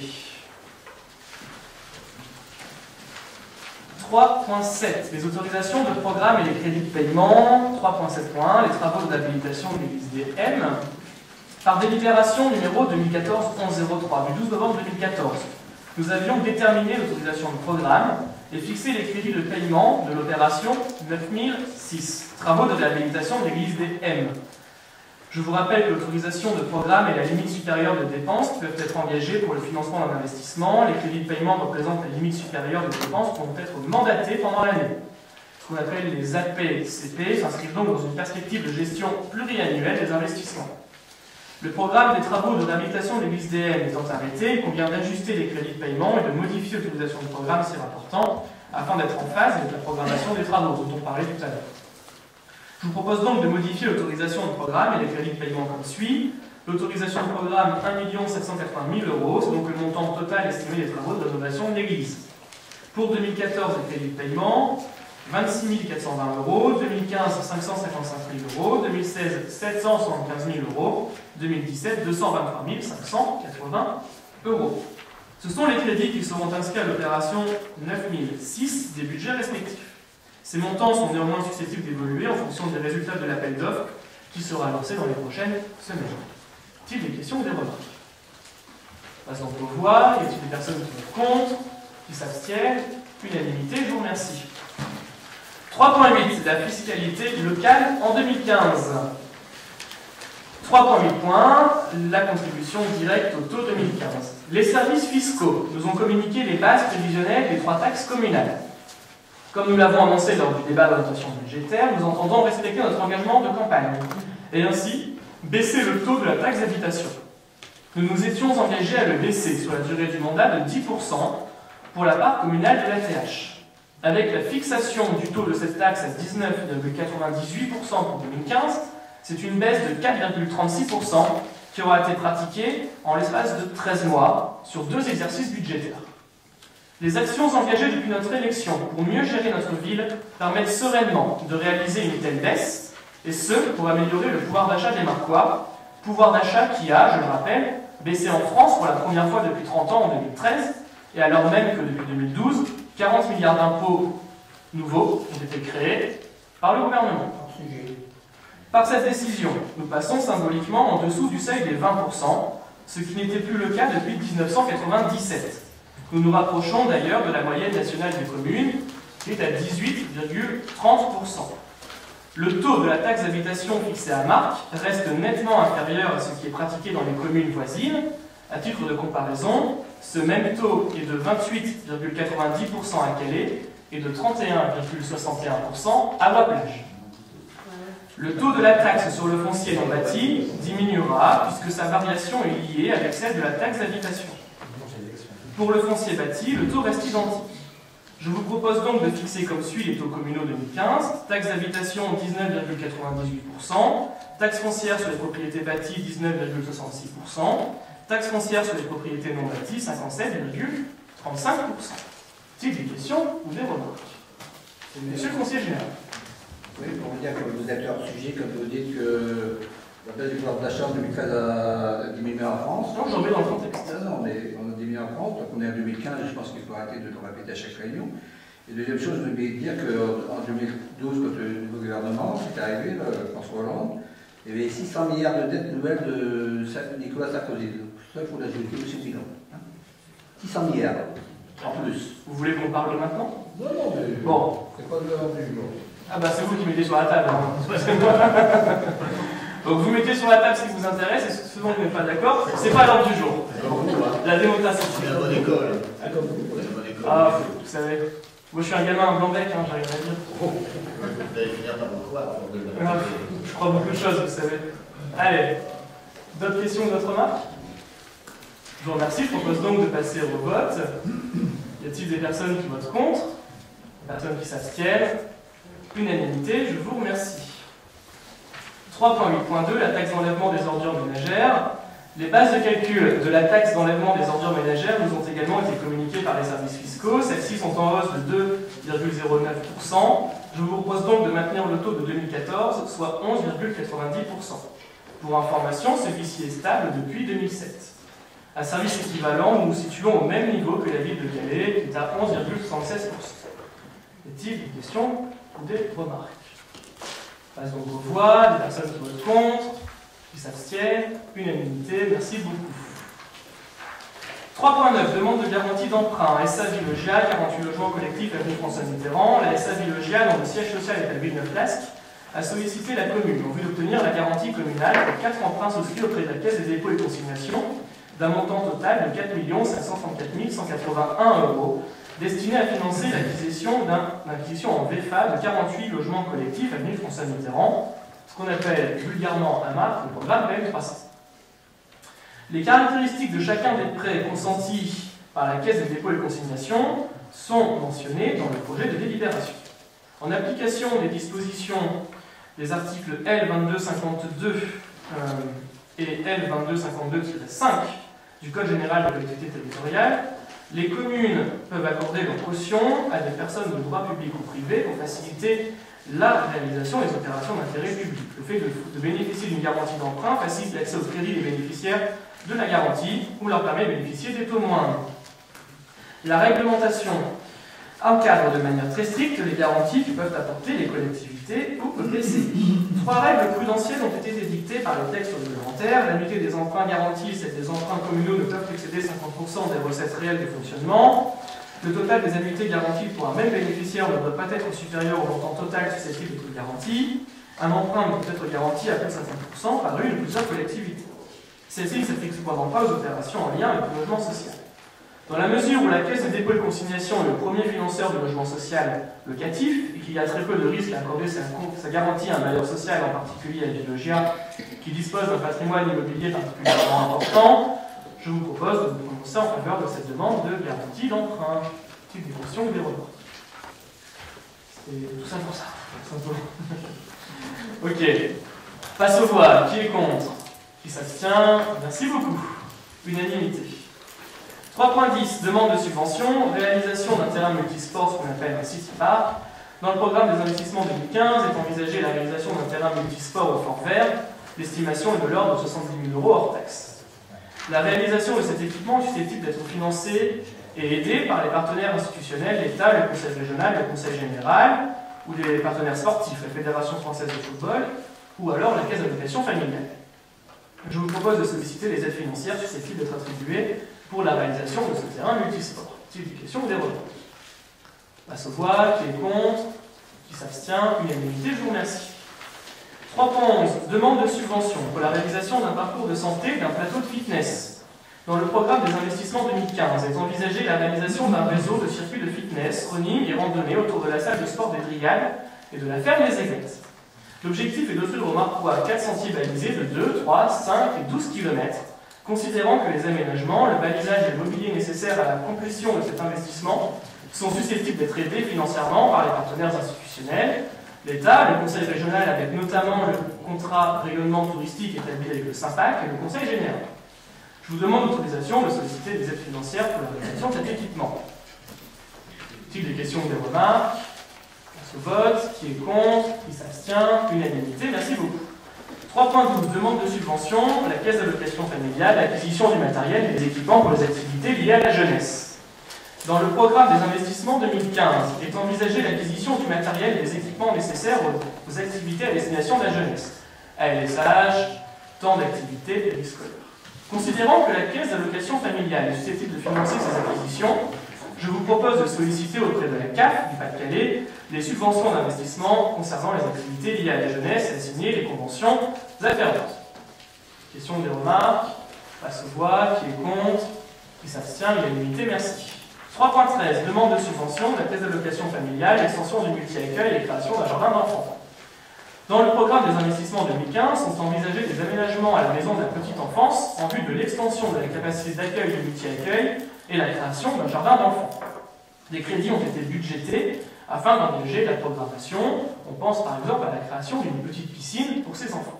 3.7, les autorisations de programme et les crédits de paiement. 3.7.1, les travaux de l'habilitation de l'église des M. Par délibération numéro 2014-1103 du 12 novembre 2014, nous avions déterminé l'autorisation de programme et fixé les crédits de paiement de l'opération 9006, travaux de réhabilitation de l'église des M. Je vous rappelle que l'autorisation de programme est la limite supérieure de dépenses qui peuvent être engagées pour le financement d'un investissement. Les crédits de paiement représentent la limite supérieure de dépenses qui vont être mandatées pendant l'année. Ce qu'on appelle les APCP s'inscrivent donc dans une perspective de gestion pluriannuelle des investissements. Le programme des travaux de réhabilitation de l'église des M étant arrêté, il convient d'ajuster les crédits de paiement et de modifier l'autorisation de programme s'y rapportant afin d'être en phase avec la programmation des travaux dont on parlait tout à l'heure. Je vous propose donc de modifier l'autorisation de programme et les crédits de paiement comme suit. L'autorisation de programme 1 780 000 €, c'est donc le montant total estimé des travaux de rénovation de l'église. Pour 2014, les crédits de paiement, 26 420 €, 2015, 555 000 €, 2016, 775 000 €, 2017, 223 580 €. Ce sont les crédits qui seront inscrits à l'opération 9006 des budgets respectifs. Ces montants sont néanmoins susceptibles d'évoluer en fonction des résultats de l'appel d'offres qui sera lancé dans les prochaines semaines. Y a-t-il des questions ou des remarques? Passe donc aux voix. Y a-t-il des personnes qui votent contre, qui s'abstiennent? Unanimité, je vous remercie. 3.8, la fiscalité locale en 2015. 3.8 points, la contribution directe au taux 2015. Les services fiscaux nous ont communiqué les bases prévisionnelles des 3 taxes communales. Comme nous l'avons annoncé lors du débat d'orientation budgétaire, nous entendons respecter notre engagement de campagne et ainsi baisser le taux de la taxe d'habitation. Nous nous étions engagés à le baisser sur la durée du mandat de 10% pour la part communale de la TH. Avec la fixation du taux de cette taxe à 19,98% pour 2015, c'est une baisse de 4,36% qui aura été pratiquée en l'espace de 13 mois sur 2 exercices budgétaires. Les actions engagées depuis notre élection pour mieux gérer notre ville permettent sereinement de réaliser une telle baisse, et ce, pour améliorer le pouvoir d'achat des Marquois, pouvoir d'achat qui a, je le rappelle, baissé en France pour la première fois depuis 30 ans en 2013, et alors même que depuis 2012, 40 milliards d'impôts nouveaux ont été créés par le gouvernement. Par cette décision, nous passons symboliquement en dessous du seuil des 20%, ce qui n'était plus le cas depuis 1997. Nous nous rapprochons d'ailleurs de la moyenne nationale des communes, qui est à 18,30%. Le taux de la taxe d'habitation fixé à Marc reste nettement inférieur à ce qui est pratiqué dans les communes voisines. À titre de comparaison, ce même taux est de 28,90% à Calais et de 31,61% à Bois-Plage. Le taux de la taxe sur le foncier non bâti diminuera puisque sa variation est liée avec celle de la taxe d'habitation. Pour le foncier bâti, le taux reste identique. Je vous propose donc de fixer comme suit les taux communaux 2015, taxe d'habitation 19,98%, taxe foncière sur les propriétés bâties 19,66%, taxe foncière sur les propriétés non bâties 57,35%. Est-il des questions ou des remarques? Monsieur le conseiller général. Oui, pour vous dire que vous êtes hors sujet, comme vous dites que la baisse du pouvoir d'achat en 2013 a diminué en France. Non, j'en mets dans le contexte. Non, mais on a diminué en France, donc on est en 2015, je pense qu'il faut arrêter de le répéter à chaque réunion. Et deuxième chose, je voulais dire qu'en 2012, quand le nouveau gouvernement est arrivé, François Hollande, il y avait 600 milliards de dettes nouvelles de Nicolas Sarkozy. Ça, il faut l'ajouter aussi au bilan. 600 milliards, en plus. Vous voulez qu'on parle maintenant? Non, non, mais bon. C'est pas de l'heure du jour. Ah bah c'est vous qui mettez sur la table. Hein. Donc vous mettez sur la table ce qui vous intéresse et ce dont vous n'êtes pas d'accord, c'est pas l'ordre du jour. La démocratie. C'est la bonne école. Ah, comme vous, la bonne école. Ah, vous savez. Moi je suis un gamin, un blanc-bec, hein, j'arrive à dire. Vous allez finir par vous croire. Je crois beaucoup de choses, vous savez. Allez. D'autres questions ou d'autres remarques? Je vous remercie, je propose donc de passer au vote. Y a-t-il des personnes qui votent contre? Des personnes qui s'abstiennent? Unanimité, je vous remercie. 3.8.2, la taxe d'enlèvement des ordures ménagères. Les bases de calcul de la taxe d'enlèvement des ordures ménagères nous ont également été communiquées par les services fiscaux. Celles-ci sont en hausse de 2,09%. Je vous propose donc de maintenir le taux de 2014, soit 11,90%. Pour information, celui-ci est stable depuis 2007. À service équivalent, nous nous situons au même niveau que la ville de Calais, qui est à 11,76%. Y a-t-il des questions ou des remarques? Passe donc aux voix, des personnes qui votent contre, qui s'abstiennent, unanimité, merci beaucoup. 3.9, demande de garantie d'emprunt, SA Villogia, 48 logements collectifs avenue François Mitterrand. La SA Villogia, dont le siège social est à Villeneuve-Lascq, a sollicité la commune en vue d'obtenir la garantie communale pour 4 emprunts souscrits auprès de la Caisse des dépôts et consignations d'un montant total de 4 534 181 €, destiné à financer l'acquisition en VFA de 48 logements collectifs avenue François Mitterrand, ce qu'on appelle vulgairement AMAP, le programme PM300. Les caractéristiques de chacun des prêts consentis par la Caisse des dépôts et consignations sont mentionnées dans le projet de délibération. En application des dispositions des articles L2252 et L2252-5 du Code général de collectivité territoriale, les communes peuvent accorder leur caution à des personnes de droit public ou privé pour faciliter la réalisation des opérations d'intérêt public. Le fait de bénéficier d'une garantie d'emprunt facilite l'accès au crédit des bénéficiaires de la garantie ou leur permet de bénéficier des taux moindres. La réglementation encadre de manière très stricte les garanties que peuvent apporter les collectivités ou EPCI. 3 règles prudentielles ont été édictées par le texte réglementaire. L'annuité des emprunts garantis, c'est que les emprunts communaux ne peuvent excéder 50% des recettes réelles de fonctionnement. Le total des annuités garanties pour un même bénéficiaire ne doit pas être supérieur au montant total susceptible d'être garanti. Un emprunt ne peut être garanti à plus de 50% par une ou plusieurs collectivités. Celle-ci ne s'applique cependant pas aux opérations en lien avec le logement social. Dans la mesure où la Caisse des dépôts et consignations est le premier financeur du logement social locatif et qu'il y a très peu de risques à accorder sa garantie à un bailleur social, en particulier à Villogia, qui dispose d'un patrimoine immobilier particulièrement important, je vous propose de vous prononcer en faveur de cette demande de garantie d'emprunt. Des questions ou des remarques? C'est tout ça pour ça, simplement. Ok. Passe aux voix. Qui est contre? Qui s'abstient? Merci beaucoup. Unanimité. 3.10, demande de subvention, réalisation d'un terrain multisport, ce qu'on appelle un city-park. Dans le programme des investissements 2015 est envisagée la réalisation d'un terrain multisport au fort vert. L'estimation est de l'ordre de 70 000 € hors taxe. La réalisation de cet équipement est susceptible d'être financée et aidée par les partenaires institutionnels, l'État, le Conseil régional, le Conseil général, ou les partenaires sportifs, la Fédération française de football, ou alors la Caisse d'allocation familiale. Je vous propose de solliciter les aides financières susceptibles d'être attribuées pour la réalisation de ce terrain multisport. Est-il des questions ou des remarques? Passe aux voix, qui est contre, qui s'abstient, unanimité, je vous remercie. 3.11, demande de subvention pour la réalisation d'un parcours de santé d'un plateau de fitness. Dans le programme des investissements 2015 est envisagée la réalisation d'un réseau de circuits de fitness, running et randonnée autour de la salle de sport des Drigades et de la ferme des Aiglettes. L'objectif est d'offrir aux Marcois 4 sentiers balisés de 2, 3, 5 et 12 km, considérant que les aménagements, le balisage et le mobilier nécessaires à la complétion de cet investissement sont susceptibles d'être aidés financièrement par les partenaires institutionnels, l'État, le Conseil régional avec notamment le contrat rayonnement touristique établi avec le SIMPAC et le Conseil général. Je vous demande l'autorisation de solliciter des aides financières pour la réalisation de cet équipement. Y a-t-il des questions ou des remarques? On se vote. Qui est contre? Qui s'abstient? Unanimité. Merci beaucoup. 3.12. Demande de subvention. La Caisse d'allocation familiale, l'acquisition du matériel et des équipements pour les activités liées à la jeunesse. Dans le programme des investissements 2015 est envisagée l'acquisition du matériel et des équipements nécessaires aux activités à destination de la jeunesse. ALSH, temps d'activité et périscolaire. Considérant que la Caisse d'allocation familiale est susceptible de financer ces acquisitions, je vous propose de solliciter auprès de la CAF du Pas-de-Calais les subventions d'investissement concernant les activités liées à la jeunesse et à signer les conventions afférentes. Question des remarques? Passe aux voix. Qui est contre? Qui s'abstient? Unanimité. Merci. 3.13. Demande de subvention de la Caisse d'allocation familiale, extension du multi-accueil et création d'un jardin d'enfants. Dans le programme des investissements 2015, sont envisagés des aménagements à la maison de la petite enfance en vue de l'extension de la capacité d'accueil du multi-accueil et la création d'un jardin d'enfants. Des crédits ont été budgétés afin d'engager la programmation. On pense par exemple à la création d'une petite piscine pour ces enfants.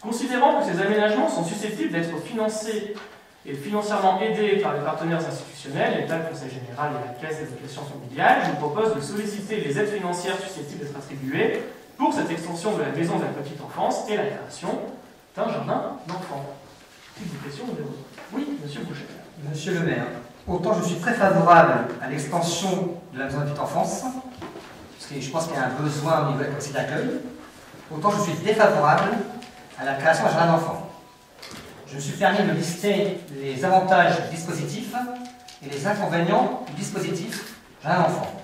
Considérant que ces aménagements sont susceptibles d'être financés et financièrement aidés par les partenaires institutionnels, l'État, le Conseil général et la Caisse des allocations familiales, je vous propose de solliciter les aides financières susceptibles d'être attribuées pour cette extension de la maison de la petite enfance et la création d'un jardin d'enfants. Petite question numéro 2. Oui, monsieur Boucher. Monsieur le maire, autant je suis très favorable à l'extension de la maison de la petite enfance, parce que je pense qu'il y a un besoin au niveau de la capacité d'accueil, autant je suis défavorable à la création d'un jardin d'enfants. Je me suis permis de lister les avantages du dispositif et les inconvénients du dispositif jardin d'enfants.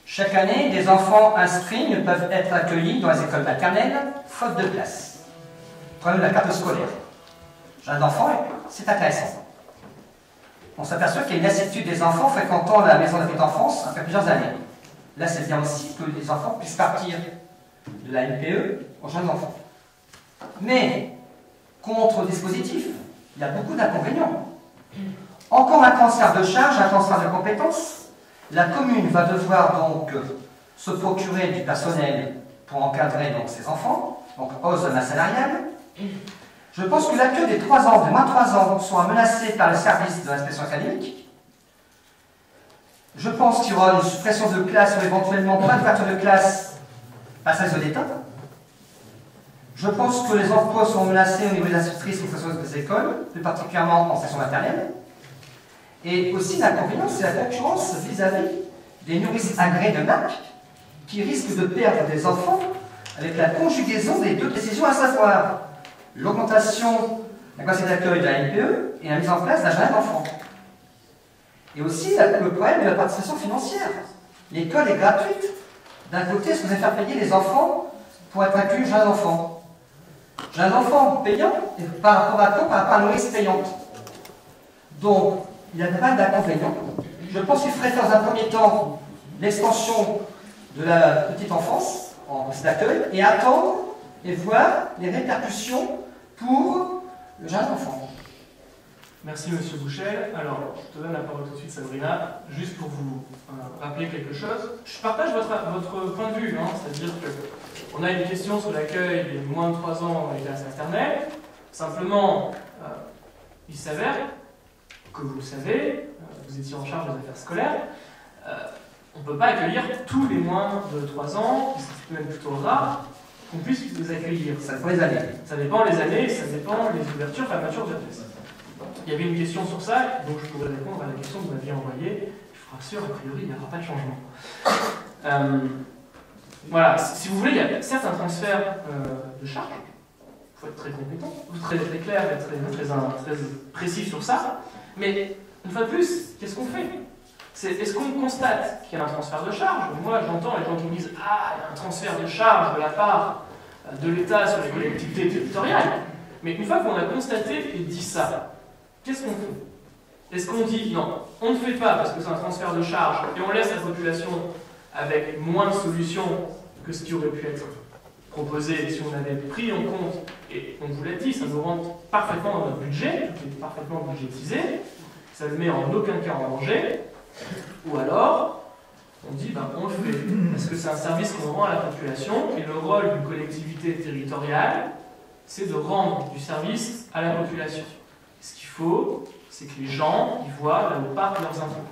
Chaque année, des enfants inscrits ne peuvent être accueillis dans les écoles maternelles, faute de place. Problème de la carte scolaire. Jardin d'enfants, c'est intéressant. On s'aperçoit qu'il y a une lassitude des enfants fréquentant la maison de la petite enfance après plusieurs années. Là, c'est bien aussi que les enfants puissent partir de la NPE au jardin d'enfants. Mais, contre le dispositif, il y a beaucoup d'inconvénients. Encore un transfert de charge, un transfert de compétences. La commune va devoir donc se procurer du personnel pour encadrer donc ses enfants, donc hausse de masse salariale. Je pense que l'accueil des 3 ans, de moins de 3 ans, soit menacé par le service de l'inspection académique. Je pense qu'il y aura une suppression de classe ou éventuellement pas d'ouverture de classe par le service de l'État. Je pense que les emplois sont menacés au niveau des institutrices ou des écoles, plus particulièrement en section maternelle. Et aussi l'inconvénient, c'est la concurrence vis-à-vis des nourrices agréées de NAC qui risquent de perdre des enfants avec la conjugaison des deux décisions, à savoir l'augmentation de la capacité d'accueil de la NPE et la mise en place d'un jardin d'enfants. Et aussi le problème de la participation financière. L'école est gratuite. D'un côté, est-ce que vous allez faire payer les enfants pour être accueillis au jardin d'enfants? Jardin d'enfants payant et par rapport à quoi? Par rapport à la nourrice payante. Donc, il y a pas d'inconvénients. Je pense qu'il faudrait faire dans un premier temps l'extension de la petite enfance en capacité d'accueil et attendre et voir les répercussions pour le jardin d'enfants. Merci Monsieur Bouchel. Alors, je te donne la parole tout de suite, Sabrina, juste pour vous rappeler quelque chose. Je partage votre point de vue, hein, c'est-à-dire qu'on a une question sur l'accueil des moins de 3 ans dans les classes maternelles. Simplement, il s'avère que vous le savez, vous étiez en charge des affaires scolaires, on ne peut pas accueillir tous les moins de 3 ans, c'est même plutôt rare qu'on puisse les accueillir. Ça dépend les années. Ça dépend les années, ça dépend les ouvertures, fermetures de classe. Il y avait une question sur ça, donc je pourrais répondre à la question que vous m'aviez envoyée. Je vous rassure, a priori, il n'y aura pas de changement. Voilà, si vous voulez, il y a certes un transfert de charge. Il faut être très compétent, très clair et très précis sur ça. Mais, une fois de plus, qu'est-ce qu'on fait? Est-ce qu'on constate qu'il y a un transfert de charge? Moi, j'entends les gens qui me disent « Ah, il y a un transfert de charge de la part de l'État sur les collectivités territoriales. » Mais une fois qu'on a constaté et dit ça, qu'est-ce qu'on fait? Est-ce qu'on dit « Non, on ne fait pas parce que c'est un transfert de charge et on laisse la population avec moins de solutions que ce qui aurait pu être proposé si on avait pris en compte, et on vous l'a dit, ça nous rentre parfaitement dans notre budget, tout est parfaitement budgétisé, ça ne met en aucun cas en danger. » Ou alors, on dit, ben, on le fait, parce que c'est un service qu'on rend à la population, et le rôle d'une collectivité territoriale, c'est de rendre du service à la population. Ce qu'il faut, c'est que les gens ils voient là où partent leurs impôts.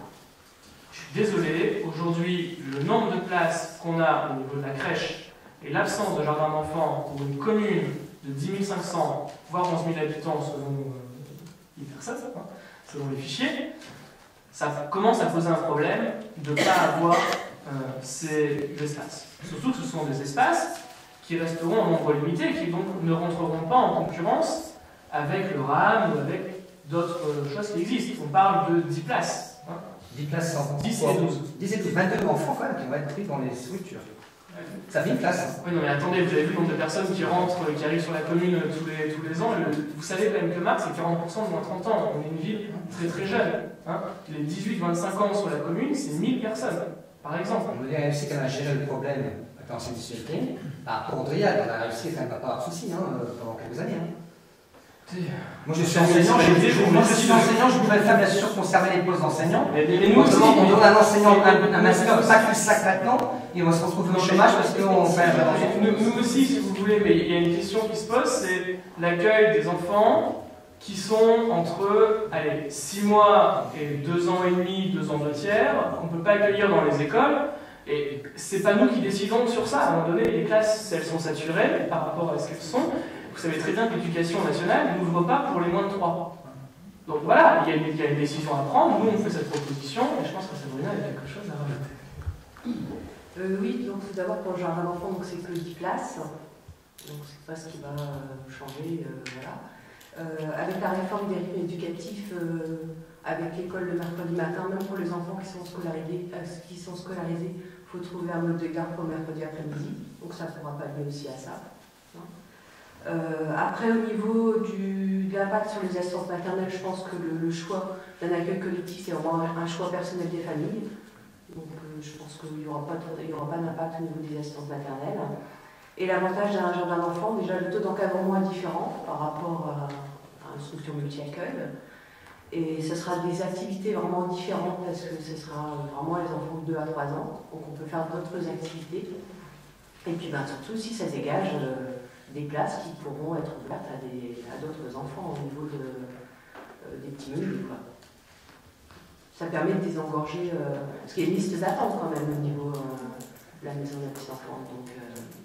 Je suis désolé, aujourd'hui, le nombre de places qu'on a au niveau de la crèche et l'absence de jardin d'enfants pour une commune de 10 500, voire 11 000 habitants selon les personnes, selon les fichiers, ça commence à poser un problème de ne pas avoir ces espaces. Surtout que ce sont des espaces qui resteront en nombre limité et qui donc ne rentreront pas en concurrence avec le RAM ou avec d'autres choses qui existent. On parle de 10 places. Hein. 10 places en 10 et 12. 10 et 12, 22 enfants quand même qui vont être pris dans les structures. Ça fait une classe. Oui, non, mais attendez, vous avez vu le nombre de personnes qui rentrent, qui arrivent sur la commune tous les ans. Vous savez quand même que Marc, c'est 40% de moins de 30 ans. On est une ville très très jeune. Hein. Les 18-25 ans sur la commune, c'est 1000 personnes, par exemple. Je veux dire, c'est qu'on a géré le problème. l'ancienne société, bah, pour Andrial, on a réussi quand même à pas avoir de soucis pendant quelques années. Moi je suis enseignant, je voudrais faire bien sûr conserver les postes d'enseignants. Mais nous aussi, on donne un enseignant un master de sac plus sac maintenant, et on va se retrouver au chômage parce qu'on fait nous aussi, si vous voulez, mais il y a une question qui se pose, c'est l'accueil des enfants qui sont entre 6 mois et 2 ans et demi, 2 ans 2 tiers, qu'on ne peut pas accueillir dans les écoles. Et c'est pas nous qui décidons sur ça. À un moment donné, les classes, elles sont saturées par rapport à ce qu'elles sont. Vous savez très bien que l'éducation nationale n'ouvre pas pour les moins de 3. Donc voilà, il y a une décision à prendre. Nous, on fait cette proposition, et je pense que Sabrina a quelque chose à rajouter. Oui, donc tout d'abord pour le jardin d'enfants, donc c'est que 10 places. Donc c'est pas ce qui va changer, voilà. Avec la réforme des rythmes éducatifs, avec l'école le mercredi matin, même pour les enfants qui sont scolarisés, il faut trouver un mode de garde pour le mercredi après-midi. Donc ça pourra pallier aussi à ça. Après, au niveau de l'impact sur les assistances maternelles, je pense que le choix d'un accueil collectif, c'est vraiment un choix personnel des familles. Donc je pense qu'il n'y aura pas d'impact au niveau des assistances maternelles. Et l'avantage d'un jardin d'enfants, déjà le taux d'encadrement est différent par rapport à une structure multi-accueil. Et ce sera des activités vraiment différentes parce que ce sera vraiment les enfants de 2 à 3 ans. Donc on peut faire d'autres activités. Et puis surtout si ça dégage des classes qui pourront être ouvertes à d'autres enfants au niveau des petits menus. Ça permet de désengorger, parce qu'il y a une liste d'attente quand même au niveau de la maison des petits enfants. Donc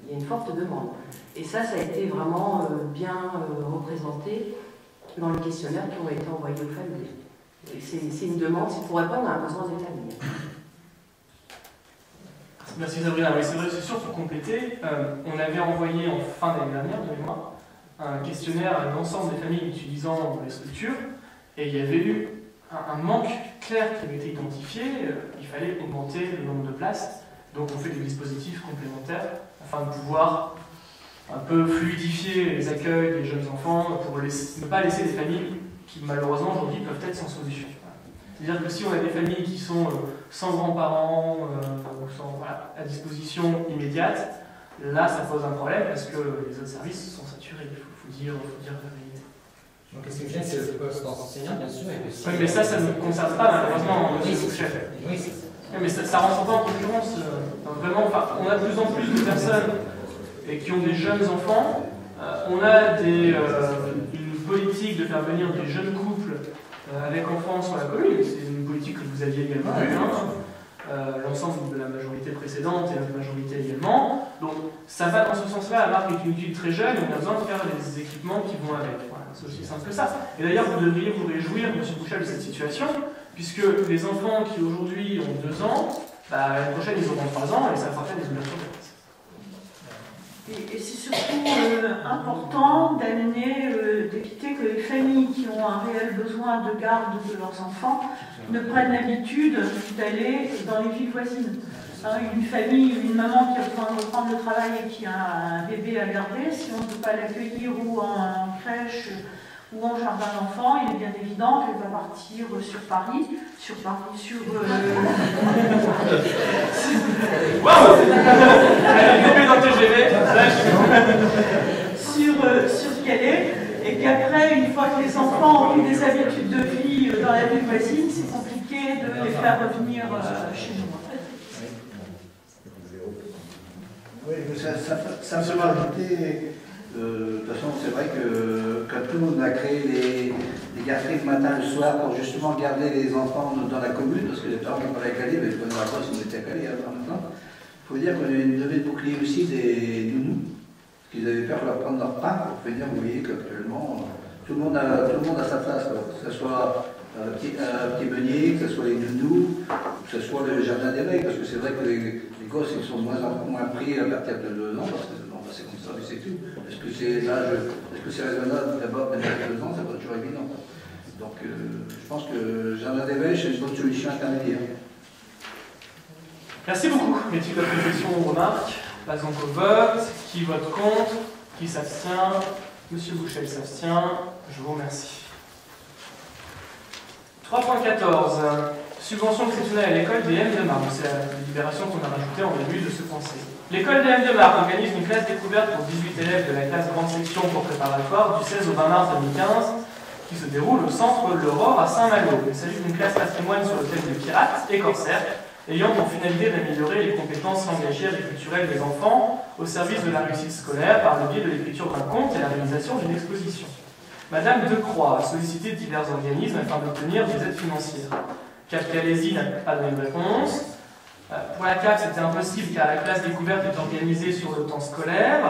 il y a une forte demande. Et ça a été vraiment bien représenté dans les questionnaires qui ont été envoyés aux familles. C'est une demande, c'est pour répondre à un besoin des familles. Merci Sabrina. Oui, c'est vrai, c'est sûr, pour compléter, on avait envoyé en fin d'année dernière, de mémoire, un questionnaire à l'ensemble des familles utilisant les structures, et il y avait eu un manque clair qui avait été identifié. Il fallait augmenter le nombre de places, donc on fait des dispositifs complémentaires afin de pouvoir un peu fluidifier les accueils des jeunes enfants pour ne pas laisser des familles qui malheureusement aujourd'hui peuvent être sans solution. C'est-à-dire que si on a des familles qui sont sans grands-parents, à disposition immédiate, là ça pose un problème parce que les autres services sont saturés, il faut dire la vérité. Donc qu'est-ce que c'est le poste d'enseignant, bien sûr. Oui, mais ça ne nous concerne pas malheureusement, monsieur le chef. Oui, mais ça ne rentre pas en concurrence. Vraiment, on a de plus en plus de personnes qui ont des jeunes enfants. On a une politique de faire venir des jeunes couples avec enfants sur la commune. C'est une politique que vous aviez également eue, l'ensemble de la majorité précédente et la majorité également. Donc ça va dans ce sens-là. La marque est une étude très jeune et on a besoin de faire les équipements qui vont avec. Voilà, c'est aussi simple que ça. Et d'ailleurs, vous devriez vous réjouir, M. Bouchal, de cette situation, puisque les enfants qui aujourd'hui ont 2 ans, l'année prochaine ils auront 3 ans et ça fera des ouvertures de classe. Et c'est surtout important d'éviter que les familles qui ont un réel besoin de garde de leurs enfants ne prennent l'habitude d'aller dans les villes voisines. Une famille, une maman qui a besoin de reprendre le travail et qui a un bébé à garder, si on ne peut pas l'accueillir ou en crèche ou en jardin d'enfants, il est bien évident qu'elle va partir sur Paris. Waouh! Elle est dans le TGV. Sur Calais, et qu'après, une fois que les enfants ont eu des habitudes de vie dans la ville voisine, c'est compliqué de les faire revenir chez nous. Oui, ça me semble rajouter. De toute façon, c'est vrai que quand tout le monde a créé les garderies le matin et le soir pour justement garder les enfants dans la commune, parce que les parents qui parlaient à Calais, mais je ne connais pas si on était à Calais en même temps, il faut dire qu'on avait une levée de bouclier aussi des nounous, parce qu'ils avaient peur de leur prendre leur pain, pour dire, vous voyez qu'actuellement, tout le monde a sa place, que ce soit petit meunier, que ce soit les nounous, que ce soit le jardin d'éveil, parce que c'est vrai que les gosses ils sont moins pris à partir de 2 ans, parce que c'est comme ça, mais c'est tout. Est-ce que c'est raisonnable d'abord de mettre 2 ans? C'est pas toujours évident. Donc je pense que jardin d'éveil, c'est une bonne solution intermédiaire. Merci beaucoup. Y a-t-il d'autres réflexions ou remarques? Pas encore au vote. Qui vote contre? Qui s'abstient? Monsieur Bouchel s'abstient. Je vous remercie. 3.14. Subvention exceptionnelle à l'école des M de Marne. C'est la libération qu'on a rajoutée en début de ce conseil. L'école DM de Marc organise une classe découverte pour 18 élèves de la classe grande section pour préparatoire du 16 au 20 mars 2015 qui se déroule au centre L'Aurore à Saint-Malo. Il s'agit d'une classe patrimoine sur le thème de pirates et corsaires, ayant pour finalité d'améliorer les compétences langagières et culturelles des enfants au service de la réussite scolaire par le biais de l'écriture d'un conte et la réalisation d'une exposition. Madame Decroix a sollicité divers organismes afin d'obtenir des aides financières. Cap Calaisie n'a pas donné de réponse. Pour la CAF, c'était impossible car la classe découverte est organisée sur le temps scolaire.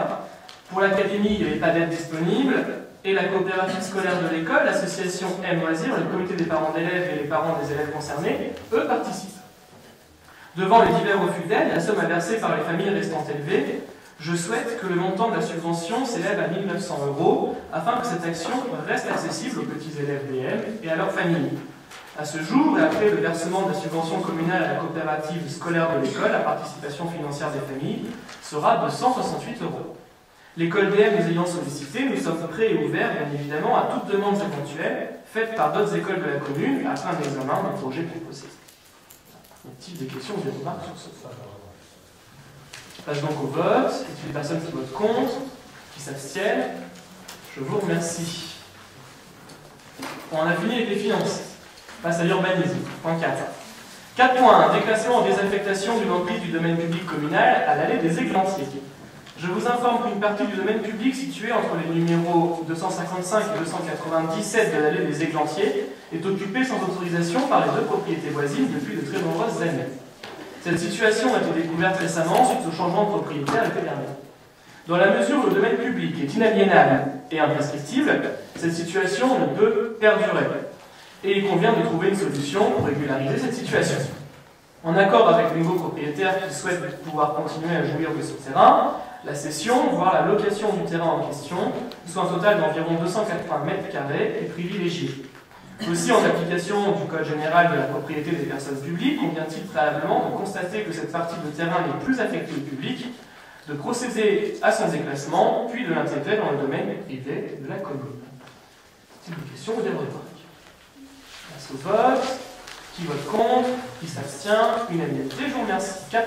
Pour l'académie, il n'y avait pas d'aide disponible. Et la coopérative scolaire de l'école, l'association M Loisirs, le comité des parents d'élèves et les parents des élèves concernés, eux participent. Devant les divers refus d'aide, la somme à verser par les familles restant élevée, je souhaite que le montant de la subvention s'élève à 1 900 € afin que cette action reste accessible aux petits élèves DM et à leurs familles. À ce jour, et après le versement de la subvention communale à la coopérative scolaire de l'école, la participation financière des familles sera de 168 €. L'école DM les ayant sollicité, nous sommes prêts et ouverts, bien évidemment, à toute demande éventuelle faite par d'autres écoles de la commune afin d'examen du projet proposé. Y a-t-il des questions ou des remarques sur ce point? Je passe donc au vote. Et les personnes qui votent contre, qui s'abstiennent, je vous remercie. On a fini avec les finances. On passe à l'urbanisme. Point 4. 4 points. Déclassement en désaffectation d'une emprise du domaine public communal à l'allée des Églantiers. Je vous informe qu'une partie du domaine public située entre les numéros 255 et 297 de l'allée des Églantiers est occupée sans autorisation par les deux propriétés voisines depuis de très nombreuses années. Cette situation a été découverte récemment suite au changement de propriétaire l'été dernier. Dans la mesure où le domaine public est inaliénable et imprescriptible, cette situation ne peut perdurer. Et il convient de trouver une solution pour régulariser cette situation. En accord avec le nouveau propriétaire qui souhaite pouvoir continuer à jouir de ce terrain, la cession, voire la location du terrain en question, soit un total d'environ 280 m² est privilégiée. Aussi, en application du Code général de la propriété des personnes publiques, convient-il préalablement de constater que cette partie de terrain n'est plus affectée au public, de procéder à son déclassement, puis de l'intégrer dans le domaine privé de la commune. C'est une question ou des remarques? Passe au vote. Qui vote contre? Qui s'abstient? Unanimité, je vous remercie. 4.2.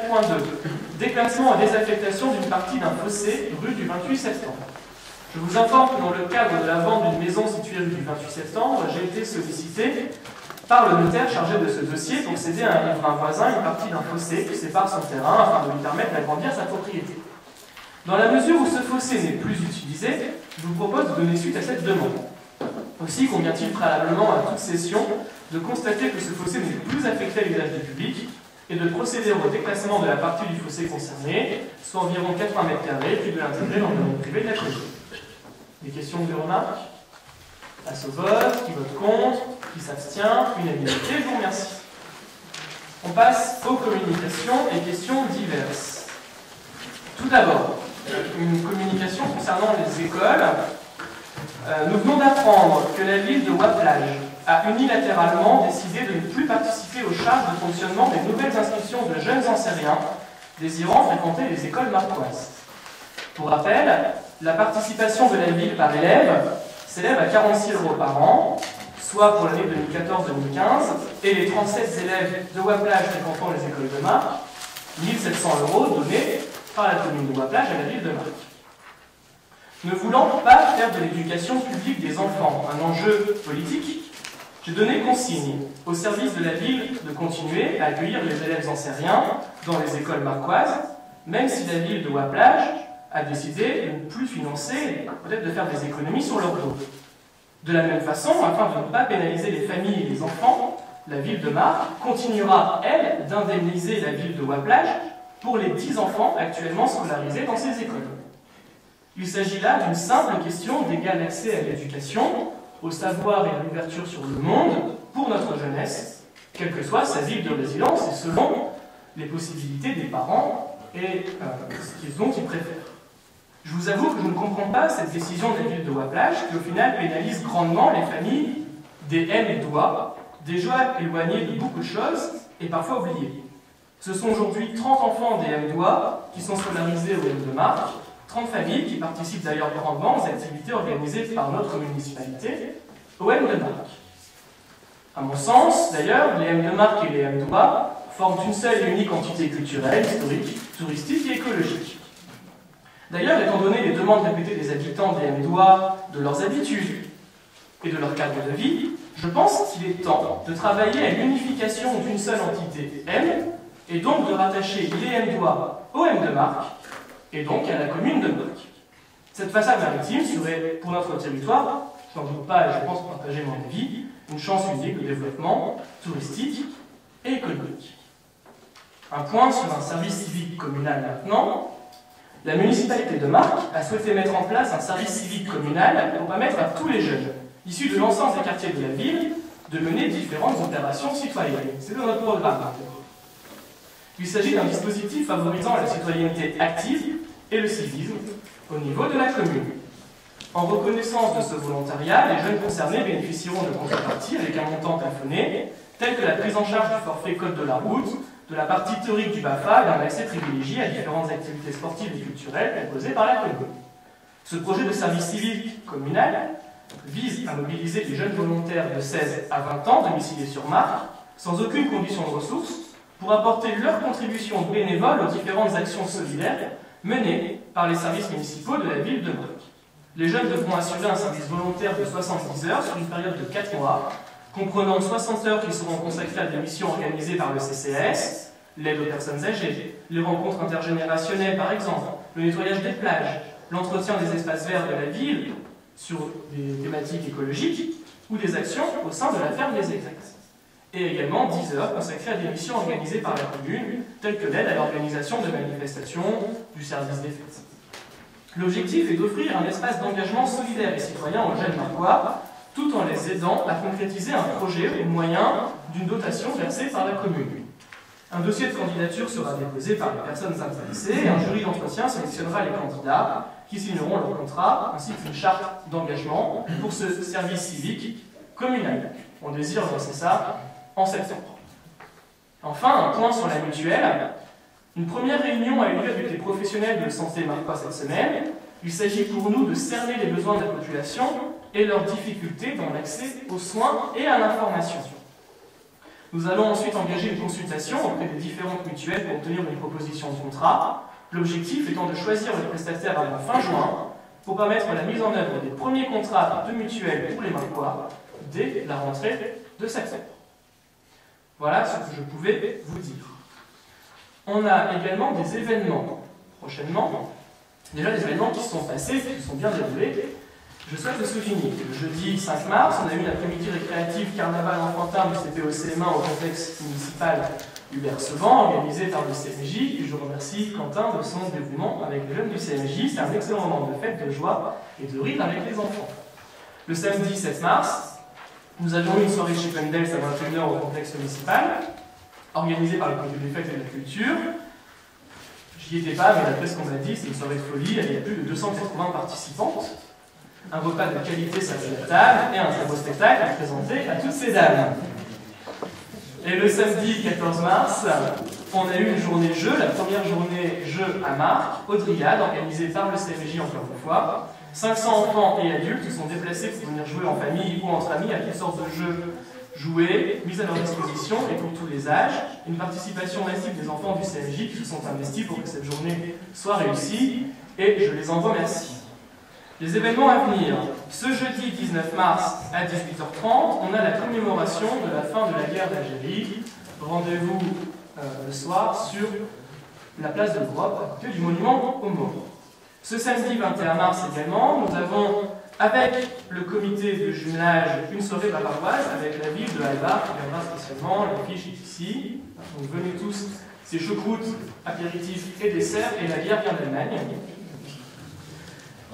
Déclassement et désaffectation d'une partie d'un fossé rue du 28 septembre. Je vous informe que dans le cadre de la vente d'une maison située rue du 28 septembre, j'ai été sollicité par le notaire chargé de ce dossier pour céder à un riverain voisin une partie d'un fossé qui sépare son terrain afin de lui permettre d'agrandir sa propriété. Dans la mesure où ce fossé n'est plus utilisé, je vous propose de donner suite à cette demande. Aussi, convient-il préalablement à toute cession de constater que ce fossé n'est plus affecté à l'usage du public et de procéder au déclassement de la partie du fossé concerné, soit environ 80 m², puis de l'intégrer dans le domaine privé de la commune. Des questions ou des remarques? Passe au vote. Qui vote contre? Qui s'abstient? Unanimité, je vous remercie. On passe aux communications et questions diverses. Tout d'abord, une communication concernant les écoles. Nous venons d'apprendre que la ville de Waplage a unilatéralement décidé de ne plus participer aux charges de fonctionnement des nouvelles inscriptions de jeunes ancériens désirant fréquenter les écoles marquoises. Pour rappel, la participation de la ville par élève s'élève à 46 € par an, soit pour l'année 2014-2015, et les 37 élèves de Waplage fréquentant les écoles de Marc, 1 700 € donnés par la commune de Waplage à la ville de Marc. Ne voulant pas faire de l'éducation publique des enfants un enjeu politique, j'ai donné consigne au service de la ville de continuer à accueillir les élèves ancériens dans les écoles marquoises, même si la ville de Waplage a décidé de ne plus financer, peut-être de faire des économies sur leur dos. De la même façon, afin de ne pas pénaliser les familles et les enfants, la ville de Marc continuera, elle, d'indemniser la ville de Waplage pour les 10 enfants actuellement scolarisés dans ces écoles. Il s'agit là d'une simple question d'égal accès à l'éducation, au savoir et à l'ouverture sur le monde pour notre jeunesse, quelle que soit sa ville de résidence et selon les possibilités des parents et ce dont ils préfèrent. Je vous avoue que je ne comprends pas cette décision de la ville de Waplage qui au final pénalise grandement les familles des M et d'Oie, déjà éloignées de beaucoup de choses et parfois oubliées. Ce sont aujourd'hui 30 enfants des M d'Oie qui sont scolarisés au M de Marc, 30 familles qui participent d'ailleurs grandement aux activités organisées par notre municipalité au M de Marc. À mon sens, d'ailleurs, les M de Marc et les M d'Oie forment une seule et unique entité culturelle, historique, touristique et écologique. D'ailleurs, étant donné les demandes répétées des habitants des Médois, de leurs habitudes et de leur cadre de vie, je pense qu'il est temps de travailler à l'unification d'une seule entité M, et donc de rattacher les Médois au M de Marc, et donc à la commune de Marc. Cette façade maritime serait, pour notre territoire, je n'en doute pas et je pense partager mon avis, une chance unique de développement touristique et économique. Un point sur un service civique communal maintenant. La municipalité de Marc a souhaité mettre en place un service civique communal pour permettre à tous les jeunes, issus de l'ensemble des quartiers de la ville, de mener différentes opérations citoyennes. C'est dans notre programme. Il s'agit d'un dispositif favorisant la citoyenneté active et le civisme au niveau de la commune. En reconnaissance de ce volontariat, les jeunes concernés bénéficieront de contreparties avec un montant plafonné, tel que la prise en charge du forfait code de la route, de la partie théorique du BAFA et d'un accès privilégié à différentes activités sportives et culturelles proposées par la commune. Ce projet de service civique communal vise à mobiliser les jeunes volontaires de 16 à 20 ans domiciliés sur Marc, sans aucune condition de ressources, pour apporter leur contribution bénévole aux différentes actions solidaires menées par les services municipaux de la ville de Marc. Les jeunes devront assurer un service volontaire de 70 heures sur une période de 4 mois, comprenant 60 heures qui seront consacrées à des missions organisées par le CCAS, l'aide aux personnes âgées, les rencontres intergénérationnelles par exemple, le nettoyage des plages, l'entretien des espaces verts de la ville sur des thématiques écologiques ou des actions au sein de la ferme des Exacts. Et également 10 heures consacrées à des missions organisées par la commune, telles que l'aide à l'organisation de manifestations, du service des fêtes. L'objectif est d'offrir un espace d'engagement solidaire et citoyen aux jeunes marquois, tout en les aidant à concrétiser un projet au moyen d'une dotation versée par la commune. Un dossier de candidature sera déposé par les personnes intéressées et un jury d'entretien sélectionnera les candidats qui signeront leur contrat ainsi qu'une charte d'engagement pour ce service civique communal. On désire lancer ça en septembre. Enfin, un point sur la mutuelle. Une première réunion a eu lieu avec les professionnels de santé marquois cette semaine. Il s'agit pour nous de cerner les besoins de la population et leurs difficultés dans l'accès aux soins et à l'information. Nous allons ensuite engager une consultation auprès des différentes mutuelles pour obtenir une proposition de contrat, l'objectif étant de choisir le prestataire avant fin juin pour permettre la mise en œuvre des premiers contrats de mutuelles pour les Marquois dès la rentrée de septembre. Voilà ce que je pouvais vous dire. On a également des événements prochainement, déjà des événements qui se sont passés, qui se sont bien déroulés. Je souhaite le souligner. Le jeudi 5 mars, on a eu l'après-midi récréatif Carnaval enfantin du CPOCM1 au complexe municipal Hubert Sevent, organisé par le CMJ, et je remercie Quentin de son dévouement avec les jeunes du CMJ. C'est un excellent moment de fête, de joie et de rire avec les enfants. Le samedi 7 mars, nous avions eu une soirée chez Pendels à 21h au complexe municipal, organisée par le comité des fêtes et de la culture. J'y étais pas, mais d'après ce qu'on m'a dit, c'est une soirée de folie, il y a plus de 280 participantes. Un repas de qualité servi à table et un très beau spectacle à présenter à toutes ces dames. Et le samedi 14 mars, on a eu une journée jeu, la première journée jeu à Marc, au Dryade, organisée par le CMJ encore une fois. 500 enfants et adultes se sont déplacés pour venir jouer en famille ou entre amis à toutes sortes de jeux joués, mis à leur disposition et pour tous les âges. Une participation massive des enfants du CMJ qui se sont investis pour que cette journée soit réussie et je les en remercie. Les événements à venir. Ce jeudi 19 mars à 18h30, on a la commémoration de la fin de la guerre d'Algérie. Rendez-vous le soir sur la place de l'Europe, à côté du monument aux morts. Ce samedi 21 mars également, nous avons, avec le comité de jumelage, une soirée bavaroise avec la ville de Alba qui viendra spécialement. L'affiche est ici. Donc venez tous, c'est choucroute, apéritifs et desserts, et la bière vient d'Allemagne.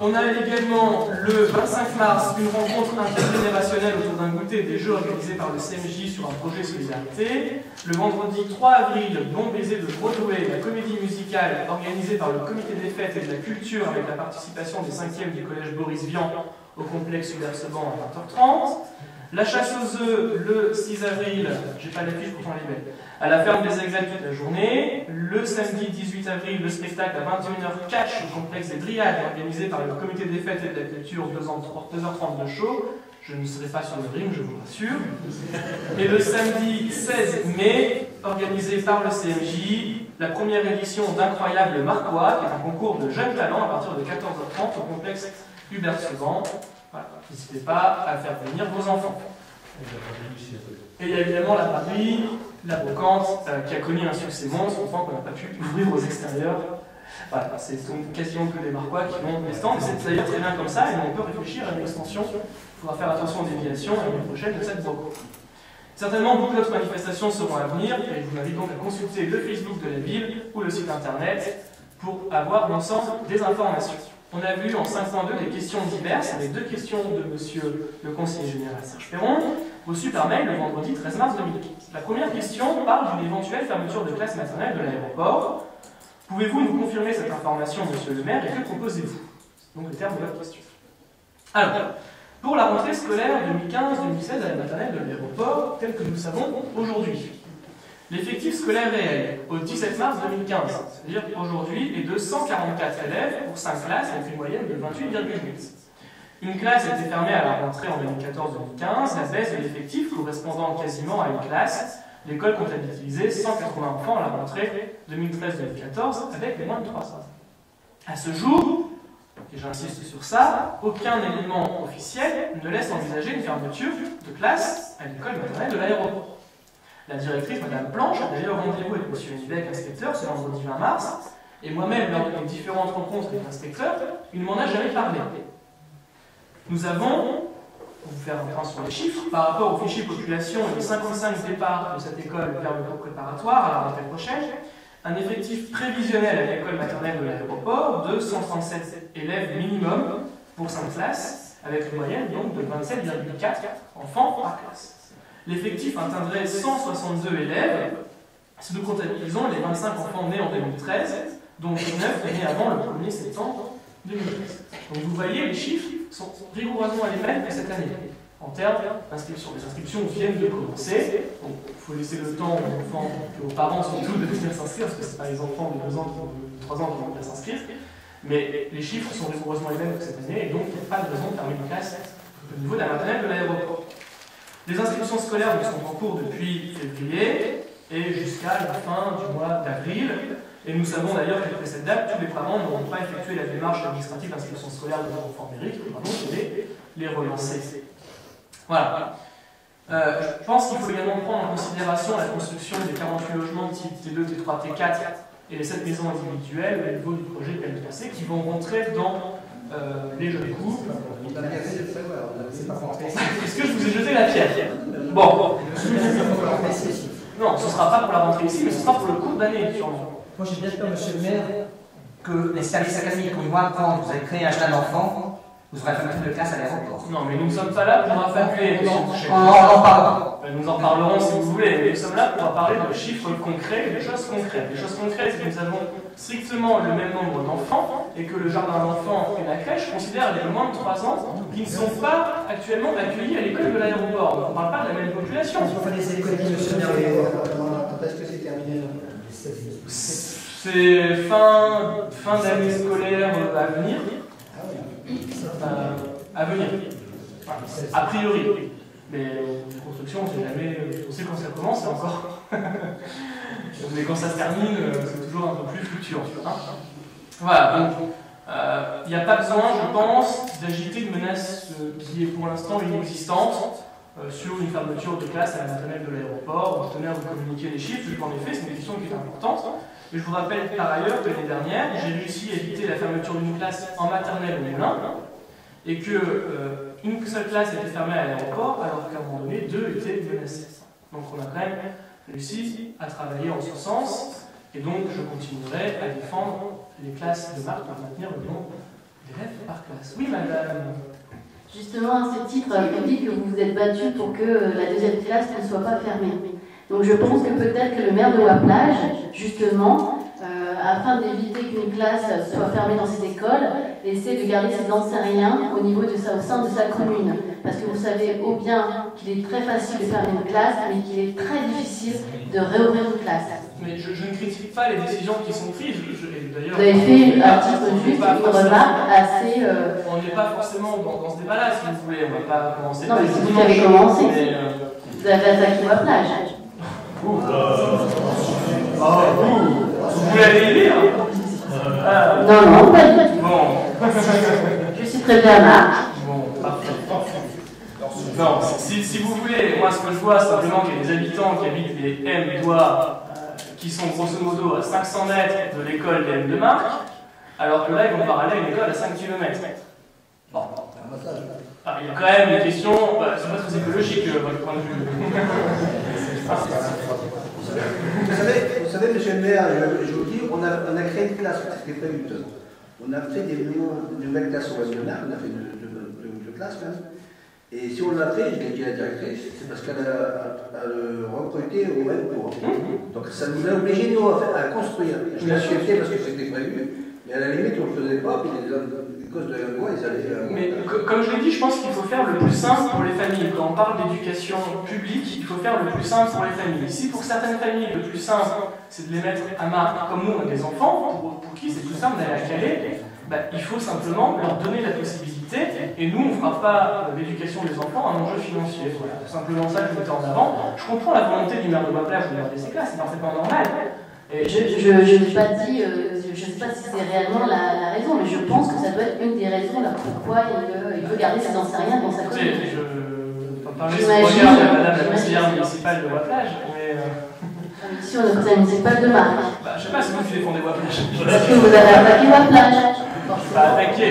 On a également le 25 mars une rencontre intergénérationnelle autour d'un goûter des jeux organisés par le CMJ sur un projet solidarité. Le vendredi 3 avril, Bon baiser de Broadway, la comédie musicale organisée par le comité des fêtes et de la culture avec la participation des 5e du collège Boris Vian au complexe Hubert Sevent à 20h30. La chasse aux œufs le 6 avril, j'ai pas l'affiche pourtant elle est belle, à la ferme des Exacts toute la journée. Le samedi 18 avril, le spectacle à 21h Catch au complexe des Dryades organisé par le comité des fêtes et de la culture, 2h30 de show. Je ne serai pas sur le ring, je vous rassure. Et le samedi 16 mai, organisé par le CMJ, la première édition d'Incroyable Marquois, qui est un concours de jeunes talents à partir de 14h30 au complexe Hubert Seban. Voilà. N'hésitez pas à faire venir vos enfants. Et il y a évidemment la braderie, la brocante, qui a connu un succès monstre, au point qu'on n'a pas pu ouvrir aux extérieurs. Voilà, c'est quasiment que des Marquois qui ont des stands, et c'est d'ailleurs très bien comme ça, et on peut réfléchir à une extension. Il faudra faire attention aux déviations à l'année prochaine de cette brocante. Certainement, beaucoup d'autres manifestations seront à venir, et je vous invite donc à consulter le Facebook de la ville ou le site internet pour avoir l'ensemble des informations. On a vu en 5.2 des questions diverses, avec 2 questions de monsieur le conseiller général Serge Perron, reçues par mail le vendredi 13 mars 2015. La première question parle d'une éventuelle fermeture de classe maternelle de l'aéroport. Pouvez-vous nous confirmer cette information, monsieur le maire, et que proposez-vous? Donc le terme de votre question. Alors, pour la rentrée scolaire 2015-2016 à la maternelle de l'aéroport, telle que nous le savons aujourd'hui, l'effectif scolaire réel au 17 mars 2015, c'est-à-dire aujourd'hui, est de 144 élèves pour 5 classes avec une moyenne de 28,8. Une classe a été fermée à la rentrée en 2014-2015, la baisse de l'effectif correspondant quasiment à une classe. L'école comptabilisait 180 enfants à la rentrée 2013-2014 avec moins de 300. À ce jour, et j'insiste sur ça, aucun élément officiel ne laisse envisager une fermeture de classe à l'école maternelle de l'aéroport. La directrice, Mme Planche, a d'ailleurs rendez-vous avec M. Nivec, inspecteur, ce vendredi 20 mars, et moi-même, lors de mes différentes rencontres avec l'inspecteur, il ne m'en a jamais parlé. Nous avons, pour vous faire un point sur les chiffres, par rapport au fichier population et les 55 départs de cette école vers le cours préparatoire à la rentrée prochaine, un effectif prévisionnel à l'école maternelle de l'aéroport de 137 élèves minimum pour 5 classes, avec une moyenne donc de 27,4 enfants par classe. L'effectif atteindrait 162 élèves si nous comptabilisons les 25 enfants nés en 2013, dont 19 nés avant le 1er septembre 2013. Donc vous voyez, les chiffres sont rigoureusement les mêmes que cette année. En termes d'inscription. Les inscriptions viennent de commencer, donc il faut laisser le temps aux enfants et aux parents surtout de venir s'inscrire, parce que ce n'est pas les enfants de 2 ans, de 3 ans qui vont venir s'inscrire. Mais les chiffres sont rigoureusement les mêmes que cette année, et donc il n'y a pas de raison de fermer une classe au niveau de la maternelle de l'aéroport. Les inscriptions scolaires sont en cours depuis février et jusqu'à la fin du mois d'avril. Et nous savons d'ailleurs qu'après cette date, tous les parents n'auront pas effectué la démarche administrative d'inscription scolaire de leurs enfants numériques, et pardon, les relancer. Voilà. Je pense qu'il faut également prendre en considération la construction des 48 logements type T2, T3, T4 et les 7 maisons individuelles au niveau du projet PLPC qui vont rentrer dans les jeunes couples. Est-ce que je vous ai jeté la pierre? Bon. Non, ce ne sera pas pour la rentrée ici, mais ce sera pour le cours d'année, sûrement. Moi, j'ai bien peur, monsieur le maire, que les services académiques ont eu moins de temps, vous avez créé un jeune enfant, vous aurez fermé de classe à l'aéroport. Non, mais nous ne sommes pas là pour affabler. On en parlera. Nous en parlerons si vous voulez, mais nous sommes là pour parler de chiffres concrets et de choses concrètes. Les choses concrètes, c'est que nous avons strictement le même nombre d'enfants et que le jardin d'enfants et la crèche considèrent les moins de 3 ans qui ne sont pas actuellement accueillis à l'école de l'aéroport. Donc on ne parle pas de la même population. Il faut laisser les collègues, monsieur le maire. Quand est-ce que c'est terminé? C'est fin d'année scolaire à venir. À venir. A priori. Mais la construction, on sait jamais. On sait quand ça commence, là encore. Mais quand ça se termine, c'est toujours un peu plus fluctuant. Hein, voilà, donc il n'y a pas besoin, je pense, d'agiter une menace qui est pour l'instant inexistante sur une fermeture de classe à la maternelle de l'aéroport. Je tenais à vous communiquer les chiffres, en effet, c'est une question qui est importante. Et je vous rappelle par ailleurs que l'année dernière, j'ai réussi à éviter la fermeture d'une classe en maternelle au Moulin, et qu'une seule classe était fermée à l'aéroport, alors qu'à un moment donné, 2 étaient menacées. Donc on a quand même réussi à travailler en ce sens, et donc je continuerai à défendre les classes de marque pour maintenir le nombre d'élèves par classe. Oui, madame. Justement, à ce titre, vous dites que vous vous êtes battu pour que la 2e classe ne soit pas fermée. Donc je pense que peut-être que le maire de Ouaplage, justement, afin d'éviter qu'une classe soit fermée dans cette école, essaie de garder ses enseignants au niveau au sein de sa commune. Parce que vous savez bien qu'il est très facile de fermer une classe, mais qu'il est très difficile de réouvrir une classe. Mais je ne critique pas les décisions qui sont prises. D'ailleurs, vous avez fait un petit peu juste une remarque assez... On n'est pas forcément dans ce débat-là, si vous voulez. On ne va pas commencer... Non, mais si vous avez commencé, vous avez attaqué votre plage. Vous voulez aller y lire? Non, pas du tout. Bon. Je suis très bien Marc. Bon, parfait. Non, si vous voulez, moi ce que je vois, c'est simplement qu'il y a des habitants qui habitent les M-Doigts, qui sont grosso modo à 500 mètres de l'école des M de Marc, alors que là, ils vont devoir aller à une école à 5 km. Bon. Il y a quand même une question, c'est pas très écologique, votre point de vue. Vous savez, monsieur le maire, je vous dis, on a créé une classe, c'était prévu. On a fait des nouvelles classes au West-Renard, on a fait deux classes même. Et si on l'a fait, je l'ai dit à la directrice, c'est parce qu'elle a recruté au même cours. Donc ça nous a obligés, nous, à construire. Je l'ai accepté parce que c'était prévu, mais à la limite, on ne le faisait pas, puis les causes de la loi, ils allaient... Mais comme je l'ai dit, je pense qu'il faut faire le plus simple pour les familles. Quand on parle d'éducation publique, il faut faire le plus simple pour les familles. Si pour certaines familles, le plus simple, c'est de les mettre à Marc, comme nous, on a des enfants, pour qui c'est plus simple d'aller à Calais, il faut simplement leur donner la possibilité, et nous, on ne fera pas l'éducation des enfants un enjeu financier. Voilà, c'est simplement ça que je mettais en avant. Je comprends la volonté du maire de Bois-Plage de garder ses classes, c'est parfaitement normal. Et je n'ai pas dit, je ne sais pas si c'est réellement la raison, mais je pense que ça doit être une des raisons là pourquoi il veut garder ses enseignants dans sa commune. Je ne peux pas parler sur le regard de madame la conseillère municipale de Bois-Plage, mais... Ici, on est conseillère municipale de Marc. Je ne sais pas si vous défendez Bois-Plage. Parce que vous avez attaqué Bois-Plage. Pas attaqué.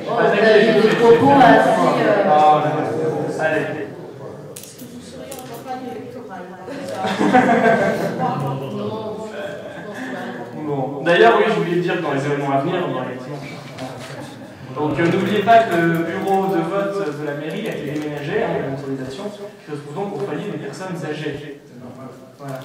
J'ai des propos assez... Allez. Bon. D'ailleurs, oui, je voulais dire que dans les événements à venir, on va les dimanches. Donc n'oubliez pas que le bureau de vote de la mairie a été déménagé, la motorisation, qui se trouve donc au foyer des personnes âgées. Voilà.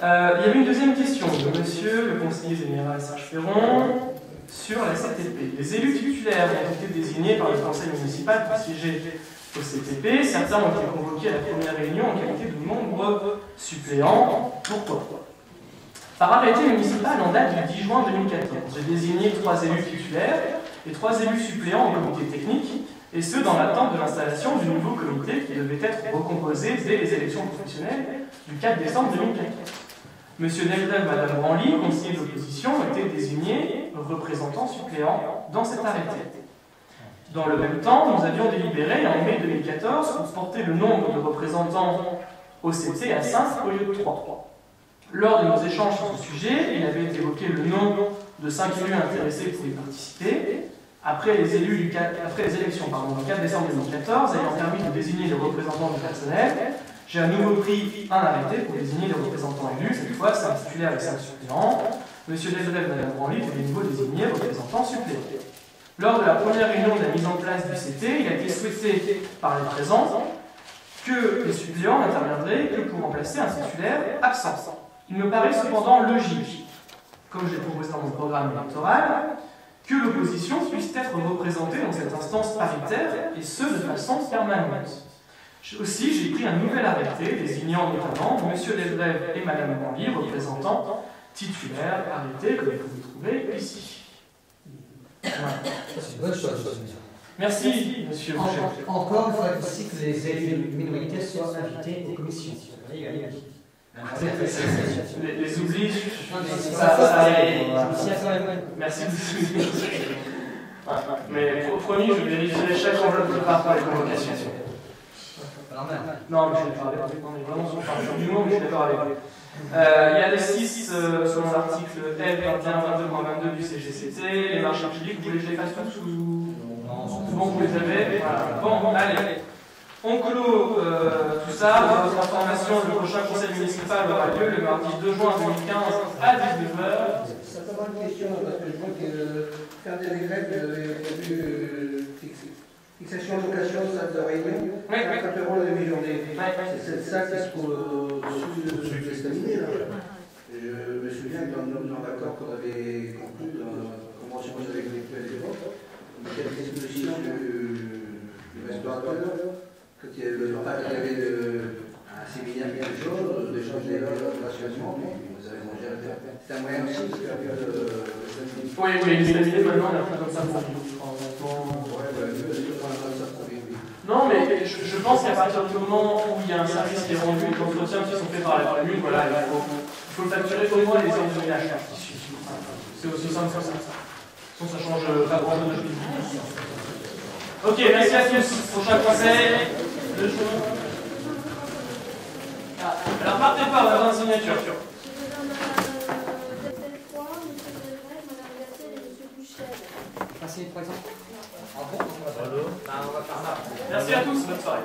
Il y avait une deuxième question de monsieur le conseiller général Serge Ferron sur la CTP. Les élus titulaires ont été désignés par le conseil municipal pour siéger au CTP. Certains ont été convoqués à la première réunion en qualité de membres suppléants. Pourquoi? Par arrêté municipal en date du 10 juin 2014, j'ai désigné 3 élus titulaires et 3 élus suppléants au comité technique, et ce dans l'attente de l'installation du nouveau comité qui devait être recomposé dès les élections professionnelles du 4 décembre 2014. Monsieur Delgrève, Madame Branly, conseiller de l'opposition, étaient désignés représentants suppléants dans cet arrêté. Dans le même temps, nous avions délibéré en mai 2014 pour porter le nombre de représentants OCT à 5 au lieu de 3. Lors de nos échanges sur ce sujet, il avait été évoqué le nom de 5 élus intéressés pour y participer. Après les élections du 4 décembre 2014, ayant permis de désigner les représentants du personnel, j'ai à nouveau pris un arrêté pour désigner les représentants élus, cette fois 5 titulaires et 5 suppléants. Monsieur Delgrève et Madame Branly étaient de nouveau désignés représentants suppléants. Lors de la première réunion de la mise en place du CT, il a été souhaité par les présents que les suppléants n'interviendraient que pour remplacer un titulaire absent. Il me paraît cependant logique, comme je l'ai proposé dans mon programme électoral, que l'opposition puisse être représentée dans cette instance paritaire, et ce de façon permanente. Aussi, j'ai pris un nouvel arrêté désignant notamment M. Delgrève et Mme Branly, représentants titulaires, arrêtés que vous pouvez trouver ici. Voilà. C'est une bonne chose. Merci, monsieur Rocher. Encore, il faudrait aussi que les élus minoritaires soient invités aux commissions. Les oublis, merci de souligner. Mais promis, je vérifierai chaque enveloppe qui part par les convocations. Non, mais je vais parler. On est vraiment sur du mot, mais je suis d'accord avec vous. Il y a les 6 selon l'article L2122.22 du CGCT, les marchés publics, vous voulez que je les fasse tous ou... Bon, vous les avez. Voilà. Bon, allez. On clôt tout ça. Pour votre information, le prochain conseil municipal aura lieu le mardi 2 juin 2015 à 19h. Simplement une question, parce que je vois que faire des décrets, vous avez vu fixation de location, salle de réunion, 50 € la demi-journée. C'est ça qui se trouve au-dessus de l'estaminet, là. Je me souviens que dans l'accord qu'on avait conclu dans la convention avec les l'époque, il y avait des dispositions du restaurateur, quand il y avait un séminaire quelque chose, d'échanger la relation absolument. C'est un moyen aussi parce qu'avec le. Oui, les stabilités maintenant, on a fait comme ça pour non, mais je pense qu'à partir du moment où il y a un service qui est rendu, des entretiens qui sont faits par la commune, voilà, il faut le facturer au moins les heures de ménage. C'est aussi simple que ça. Sinon, ça change pas grand-chose de notre vie. Ok, merci à tous. Prochain conseil. Alors, partez pas, on va avoir une signature. Merci, par exemple. Merci à tous, bonne soirée.